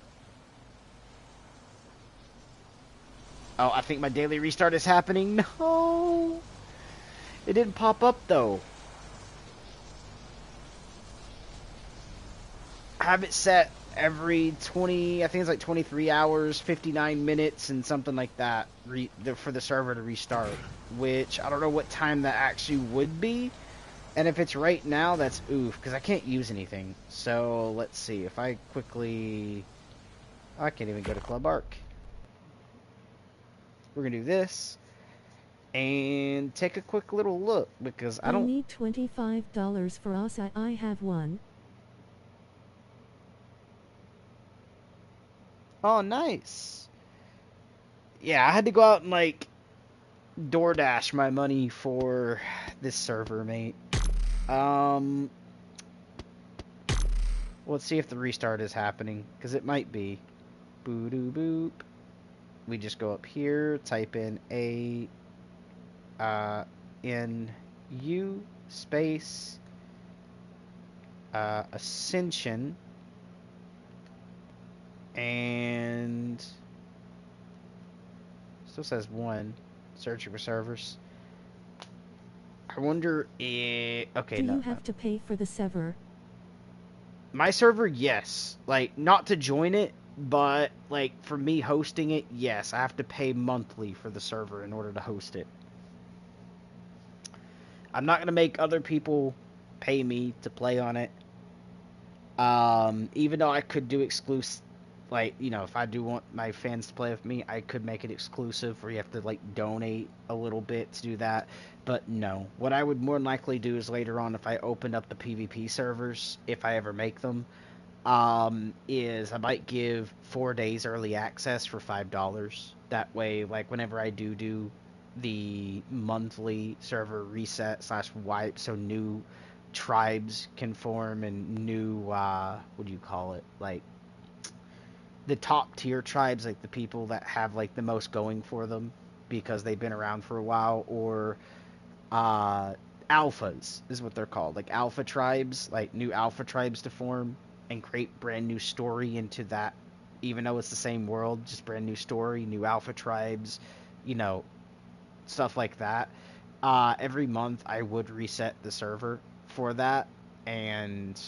Oh, I think my daily restart is happening. No! It didn't pop up, though. I have it set every 20, I think it's like 23 hours, 59 minutes, and something like that for the server to restart. Which, I don't know what time that actually would be. And if it's right now, that's oof, because I can't use anything. So, let's see. If I quickly... Oh, I can't even go to Club Arc. We're going to do this. And take a quick little look, because I don't... need $25 for us. I have one. Oh, nice. Yeah, I had to go out and, like, DoorDash my money for this server, mate. Let's see if the restart is happening, because it might be. Boo-doo-boop. We just go up here, type in A-N-U space Ascension, and still says 1, searching for servers. I wonder if... Okay, Do no. you have to pay for the server? My server, yes. Like, not to join it, but, like, for me hosting it, yes. I have to pay monthly for the server in order to host it. I'm not going to make other people pay me to play on it. Even though I could do exclusive, like, you know, if I do want my fans to play with me, I could make it exclusive where you have to, like, donate a little bit to do that. But no. What I would more than likely do is later on, if I open up the PvP servers, if I ever make them, is I might give 4 days early access for $5. That way, like, whenever I do the monthly server reset / wipe, so new tribes can form and new, what do you call it? Like, the top tier tribes, like the people that have, like, the most going for them because they've been around for a while, or, alphas is what they're called. Like, alpha tribes, like, new alpha tribes to form and create brand new story into that, even though it's the same world, just brand new story, new alpha tribes, you know, stuff like that. Every month I would reset the server for that, and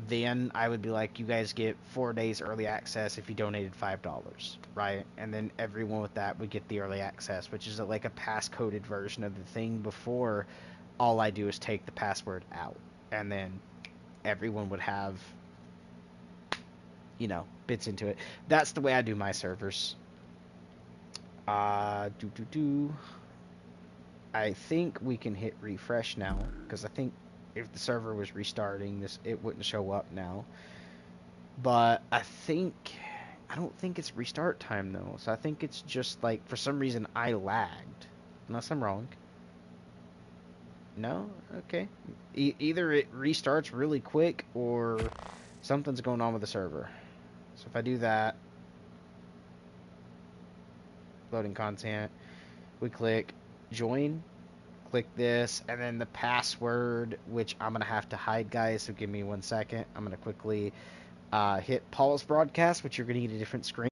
then I would be like, you guys get 4 days early access if you donated $5, right? And then everyone with that would get the early access, which is like a pass-coded version of the thing before. All I do is take the password out, and then everyone would have, you know, bits into it. That's the way I do my servers. I think we can hit refresh now, because I think if the server was restarting, it wouldn't show up now. But I don't think it's restart time, though. So I think it's just, like, for some reason I lagged. Unless I'm wrong. No? Okay. Either it restarts really quick, or something's going on with the server. So if I do that, loading content, we click join, click this, and then the password, which I'm going to have to hide, guys, so give me 1 second. I'm going to quickly hit pause broadcast, which you're going to get a different screen.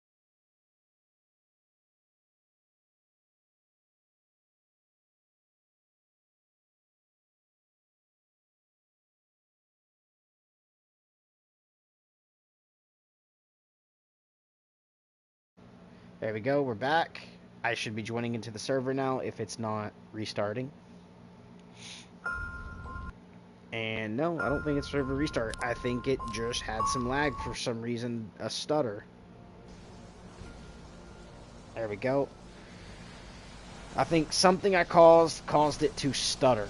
There we go, we're back. I should be joining into the server now if it's not restarting. And no, I don't think it's server restart. I think it just had some lag for some reason, a stutter. There we go. I think something I caused it to stutter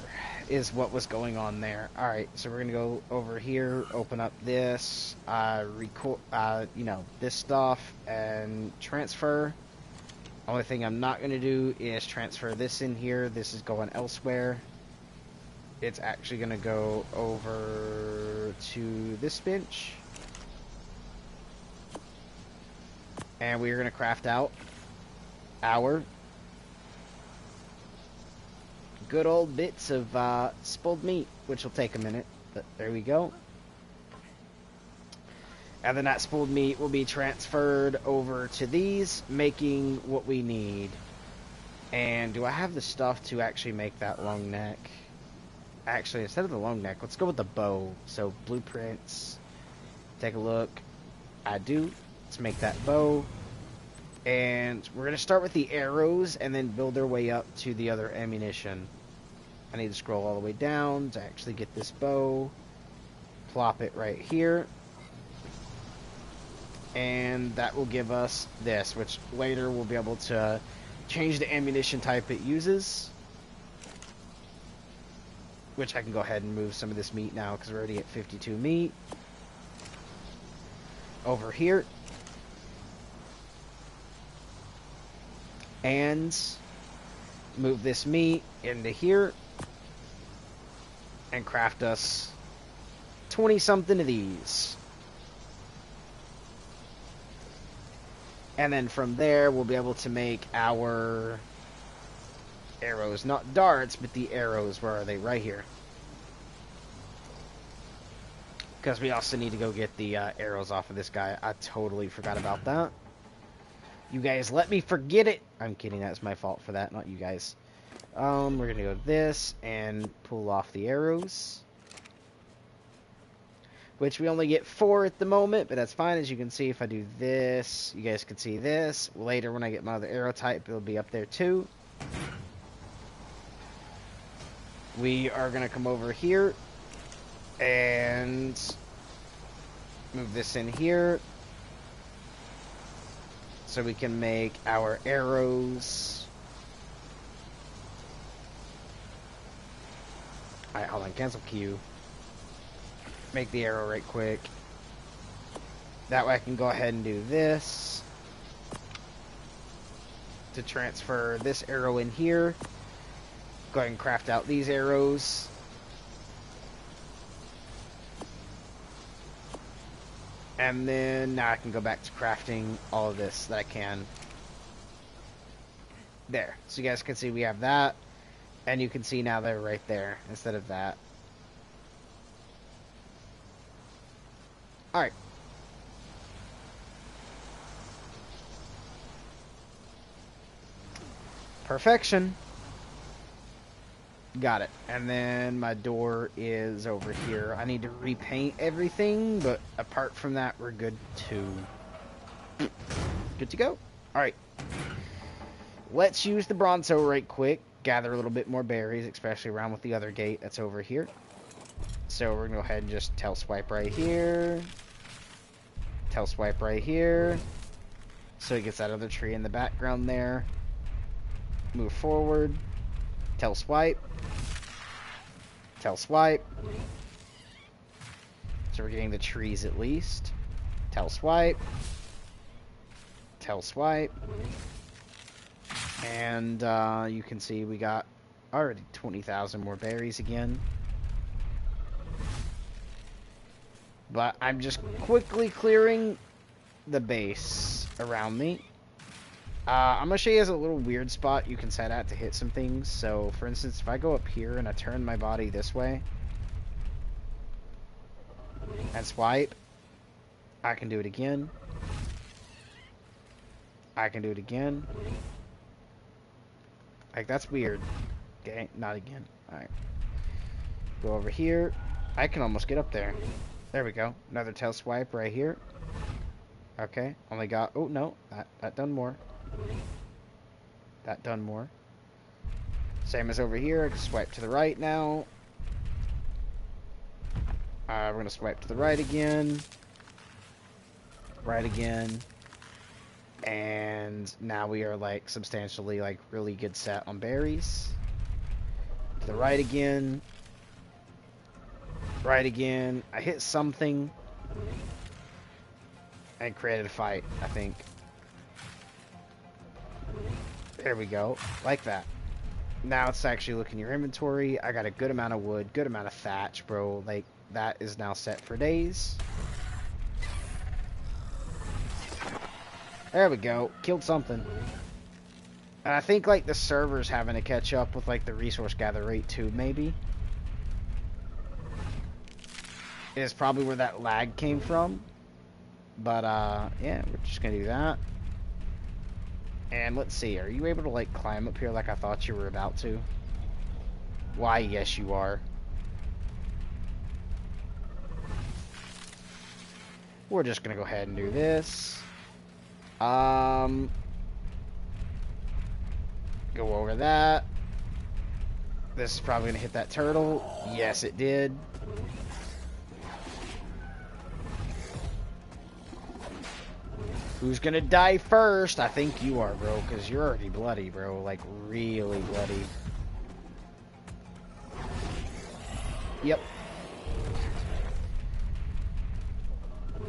is what was going on there. Alright, so we're gonna go over here, open up this, record, this stuff, and transfer. Only thing I'm not gonna do is transfer this in here. This is going elsewhere. It's actually gonna go over to this bench. And we're gonna craft out our good old bits of spoiled meat, which will take a minute, but there we go. And then that spoiled meat will be transferred over to these, making what we need. And do I have the stuff to actually make that long neck? Actually, instead of the long neck, let's go with the bow. So blueprints, take a look. I do. Let's make that bow. And we're going to start with the arrows and then build our way up to the other ammunition. I need to scroll all the way down to actually get this bow. Plop it right here. And that will give us this, which later we'll be able to change the ammunition type it uses. Which I can go ahead and move some of this meat now because we're already at 52 meat. Over here. And move this meat into here. And craft us 20 something of these. And then from there, we'll be able to make our arrows. Not darts, but the arrows. Where are they? Right here. Because we also need to go get the arrows off of this guy. I totally forgot about that. You guys let me forget it. I'm kidding. That's my fault for that, not you guys. We're going to go this and pull off the arrows. Which we only get 4 at the moment, but that's fine. As you can see, if I do this, you guys can see this. Later, when I get my other arrow type, it'll be up there too. We are going to come over here and move this in here so we can make our arrows. Alright, hold on. Cancel queue. Make the arrow right quick. That way I can go ahead and do this to transfer this arrow in here. Go ahead and craft out these arrows. And then now I can go back to crafting all of this that I can. There. So you guys can see we have that. And you can see now they're right there instead of that. Alright. Perfection. Got it. And then my door is over here. I need to repaint everything, but apart from that, we're good too. Good to go. Alright. Let's use the Bronzo right quick. Gather a little bit more berries, especially around with the other gate that's over here. So we're going to go ahead and just tail swipe right here. Tail swipe right here. So it gets that other tree in the background there. Move forward. Tail swipe. Tail swipe. So we're getting the trees at least. Tail swipe. Tail swipe. And you can see we got already 20,000 more berries again. But I'm just quickly clearing the base around me. I'm going to show you guys a little weird spot you can set at to hit some things. So, for instance, if I go up here and I turn my body this way and swipe, I can do it again. I can do it again. Like, that's weird. Okay, not again. Alright. Go over here. I can almost get up there. There we go. Another tail swipe right here. Okay, only got... Oh, no. That done more. That done more. Same as over here. I can swipe to the right now. We're going to swipe to the right again. Right again. And now we are like substantially like really good set on berries. To the right again. Right again. I hit something and created a fight, I think. There we go. Like that. Now it's actually looking in your inventory. I got a good amount of wood, good amount of thatch, bro. Like, that is now set for days. There we go. Killed something. And I think, like, the server's having to catch up with, like, the resource gather rate, too, maybe. Is probably where that lag came from. But, yeah, we're just gonna do that. And let's see, are you able to, like, climb up here like I thought you were about to? Why, yes, you are. We're just gonna go ahead and do this. Go over that. This is probably gonna hit that turtle. Yes, it did. Who's gonna die first? I think you are, bro, because you're already bloody, bro. Like, really bloody. Yep.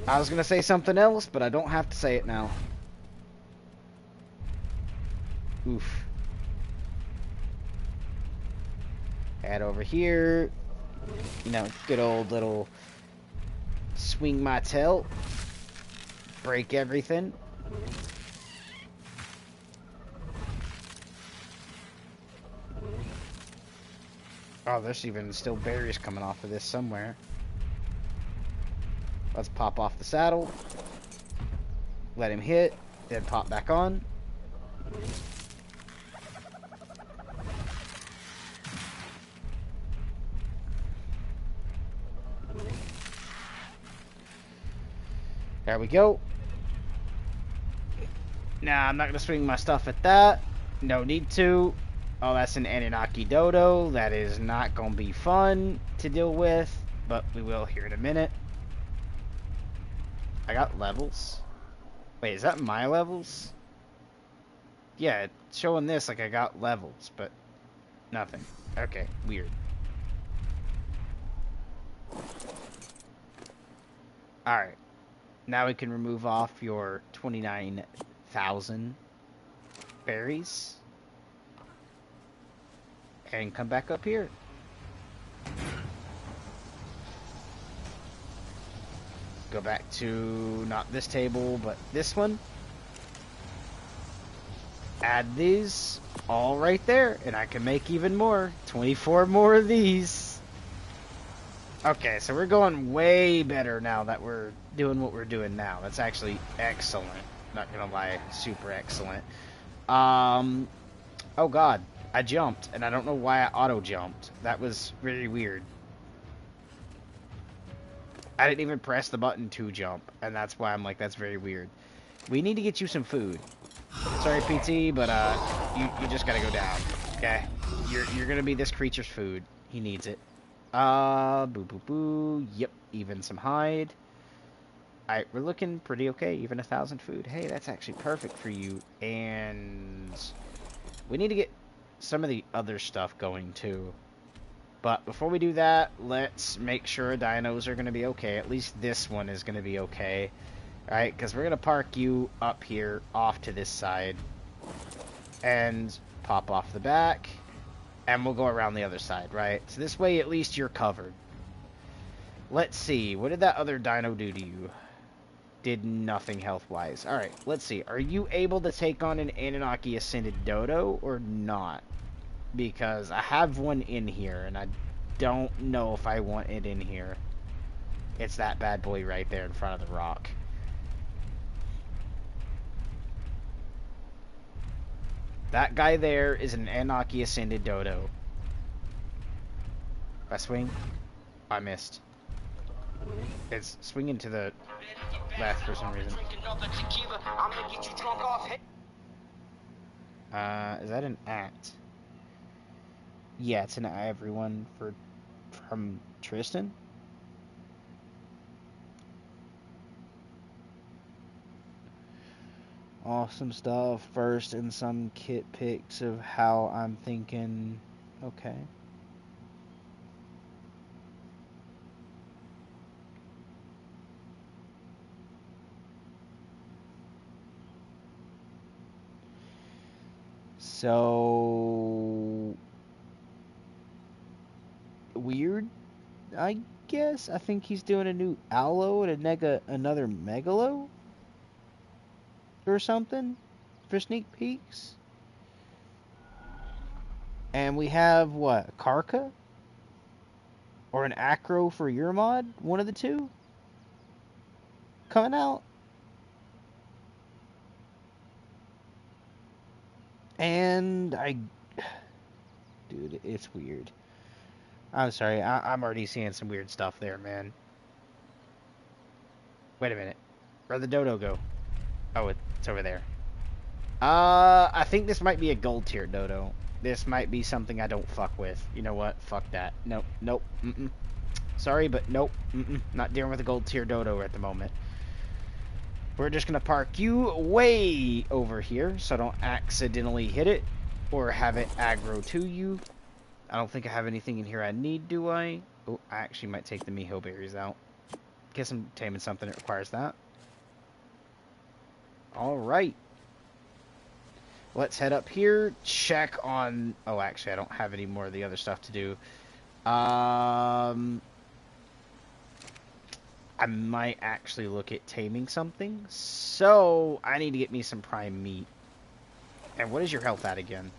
I was gonna say something else, but I don't have to say it now. Oof. Head over here. You know, good old little swing my tail. Break everything. Oh, there's even still berries coming off of this somewhere. Let's pop off the saddle. Let him hit. Then pop back on. There we go. Nah, I'm not going to swing my stuff at that. No need to. Oh, that's an Anunnaki dodo. That is not going to be fun to deal with. But we will here in a minute. I got levels. Wait, is that my levels? Yeah, it's showing this like I got levels, but nothing. Okay, weird. Alright. Now we can remove off your 29,000 berries. And come back up here. Go back to not this table, but this one. Add these all right there, and I can make even more. 24 more of these. Okay, so we're going way better now that we're doing what we're doing now. That's actually excellent. Not gonna lie, super excellent. Oh god, I jumped, and I don't know why I auto-jumped. That was very weird. I didn't even press the button to jump, and that's why I'm like, that's very weird. We need to get you some food. Sorry, PT, but you just gotta go down. Okay, you're gonna be this creature's food. He needs it. Boo boo boo. Yep, even some hide. Alright, we're looking pretty okay. Even 1,000 food. Hey, that's actually perfect for you. And we need to get some of the other stuff going too. But before we do that, let's make sure dinos are going to be okay. At least this one is going to be okay. Alright, because we're going to park you up here off to this side. And pop off the back. And we'll go around the other side, right? So this way at least you're covered. Let's see. What did that other dino do to you? Did nothing health-wise. Alright, let's see. Are you able to take on an Anunnaki Ascended Dodo or not? Because I have one in here, and I don't know if I want it in here. It's that bad boy right there in front of the rock. That guy there is an Anunnaki Ascended Dodo. If I swing, I missed. It's swinging to the left for some reason. Is that an act? Yeah, it's an everyone from Tristan. Awesome stuff. First, and some kit pics of how I'm thinking. Okay. So weird, I guess. I think he's doing a new Allo and another Megalo or something for sneak peeks. And we have what, a Karka or an Acro for your mod, one of the two coming out. And dude, it's weird. I'm sorry, I'm already seeing some weird stuff there, man. Wait a minute. Where'd the dodo go? Oh, it's over there. I think this might be a gold tier dodo. This might be something I don't fuck with. You know what? Fuck that. Nope, nope, mm-mm. Sorry, but nope, mm-mm. Not dealing with a gold tier dodo at the moment. We're just gonna park you way over here so I don't accidentally hit it or have it aggro to you. I don't think I have anything in here I need, do I? Oh, I actually might take the Miho berries out. Guess I'm taming something that requires that. Alright. Let's head up here, check on... Oh, actually, I don't have any more of the other stuff to do. I might actually look at taming something. So, I need to get me some prime meat. And what is your health at again?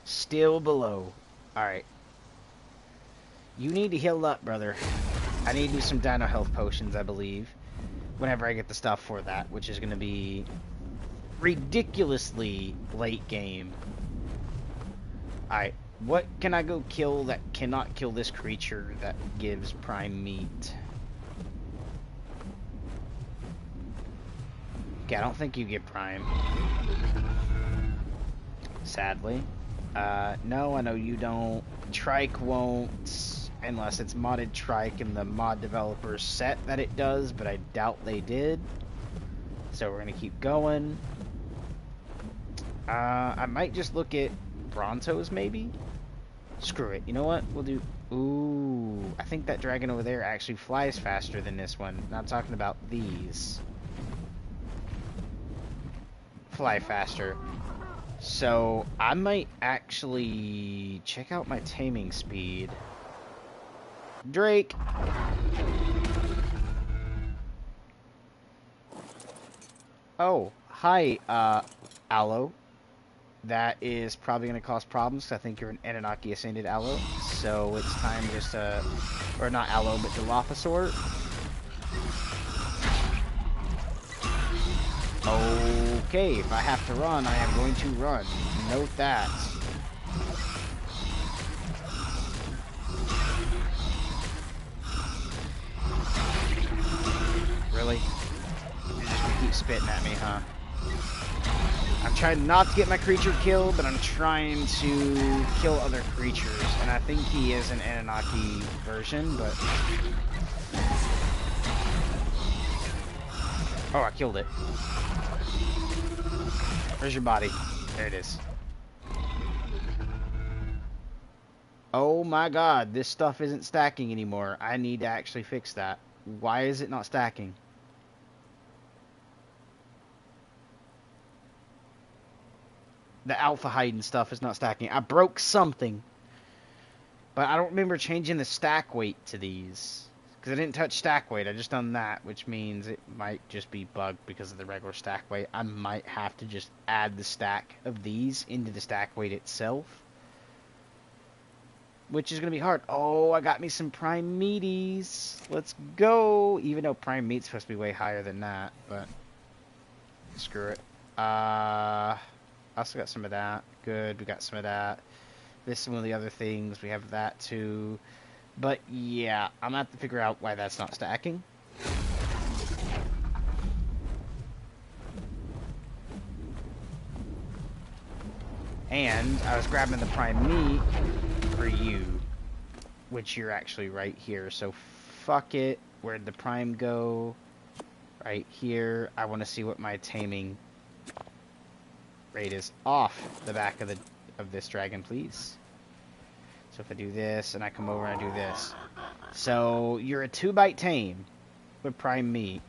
Still below. Alright. You need to heal up, brother. I need to do some dino health potions, I believe. Whenever I get the stuff for that, which is going to be ridiculously late game. Alright. What can I go kill that cannot kill this creature that gives prime meat? Okay, I don't think you get prime. Sadly. No, I know you don't. Trike won't, unless it's modded Trike and the mod developers set that it does, but I doubt they did. So we're gonna keep going. I might just look at Brontos, maybe? Screw it. You know what? We'll do... Ooh, I think that dragon over there actually flies faster than this one. Not talking about these. Fly faster. So, I might actually check out my taming speed. Drake! Oh, hi, Allo. That is probably going to cause problems, because I think you're an Anunnaki Ascended Allo. So, it's time just to... Or not Allo, but Dilophosaur. Okay, if I have to run, I am going to run. Note that. Really? You're just gonna keep spitting at me, huh? I'm trying not to get my creature killed, but I'm trying to kill other creatures. And I think he is an Anunnaki version, but... Oh, I killed it. Where's your body? There it is. Oh my god, this stuff isn't stacking anymore. I need to actually fix that. Why is it not stacking? The alpha hiding stuff is not stacking. I broke something. But I don't remember changing the stack weight to these. Because I didn't touch stack weight, I just done that, which means it might just be bugged because of the regular stack weight. I might have to just add the stack of these into the stack weight itself. Which is going to be hard. Oh, I got me some prime meaties. Let's go. Even though prime meat's supposed to be way higher than that, but screw it. I also got some of that. Good, we got some of that. This is one of the other things. We have that too. But yeah, I'm gonna have to figure out why that's not stacking. And I was grabbing the prime meat for you, which you're actually right here. So fuck it. Where'd the prime go? Right here. I want to see what my taming rate is off the back of this dragon, please. So if I do this and I come over and I do this. So you're a 2-bite tame with prime meat.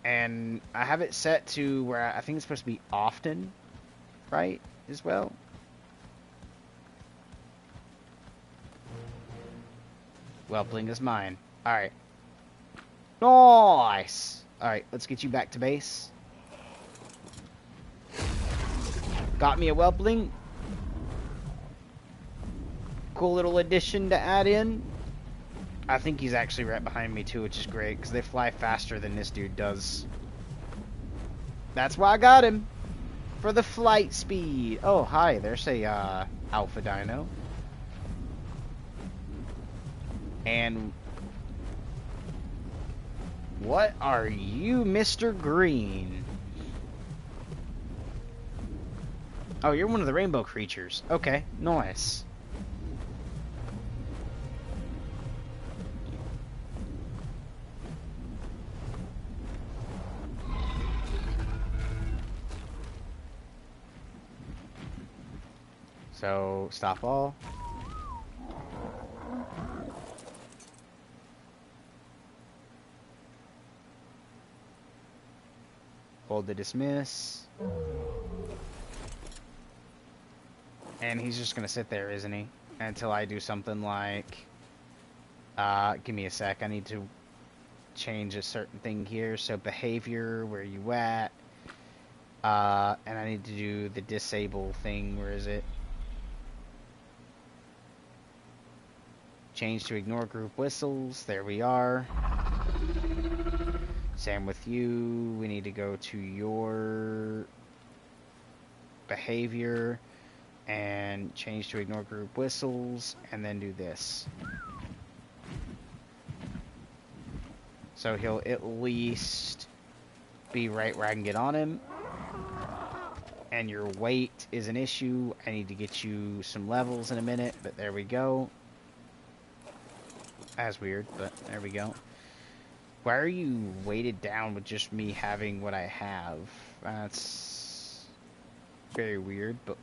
And I have it set to where I think it's supposed to be often, right, as well. Whelpling is mine. Alright. Nice! Alright, let's get you back to base. Got me a Whelpling. Cool little addition to add in. I think he's actually right behind me too, which is great, because they fly faster than this dude does. That's why I got him. For the flight speed. Oh, hi, there's a alpha dino. And what are you, Mr. Green? Oh, you're one of the rainbow creatures. Okay, nice. So, stop all. Hold the dismiss. And he's just gonna sit there, isn't he? Until I do something like... give me a sec. I need to change a certain thing here. So, behavior, where you at? And I need to do the disable thing. Where is it? Change to ignore group whistles. There we are. Same with you. We need to go to your behavior and change to ignore group whistles and then do this. So he'll at least be right where I can get on him. And your weight is an issue. I need to get you some levels in a minute, but there we go. That's weird, but there we go. Why are you weighted down with just me having what I have? That's very weird, but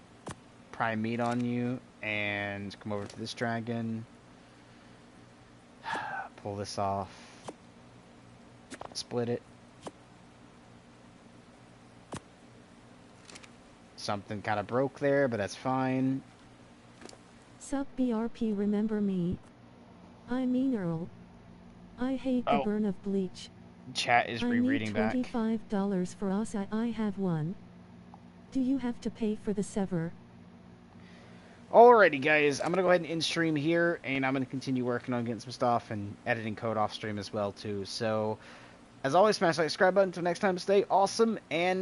prime meat on you, and come over to this dragon. Pull this off. Split it. Something kind of broke there, but that's fine. Sup BRP, remember me? I mean Earl. I hate the burn of bleach. Chat is rereading back. I need $25 for us. I have one. Do you have to pay for the sever? Alrighty guys, I'm going to go ahead and end stream here, and I'm going to continue working on getting some stuff and editing code off stream as well too. So, as always, smash that subscribe button. Until next time, stay awesome, and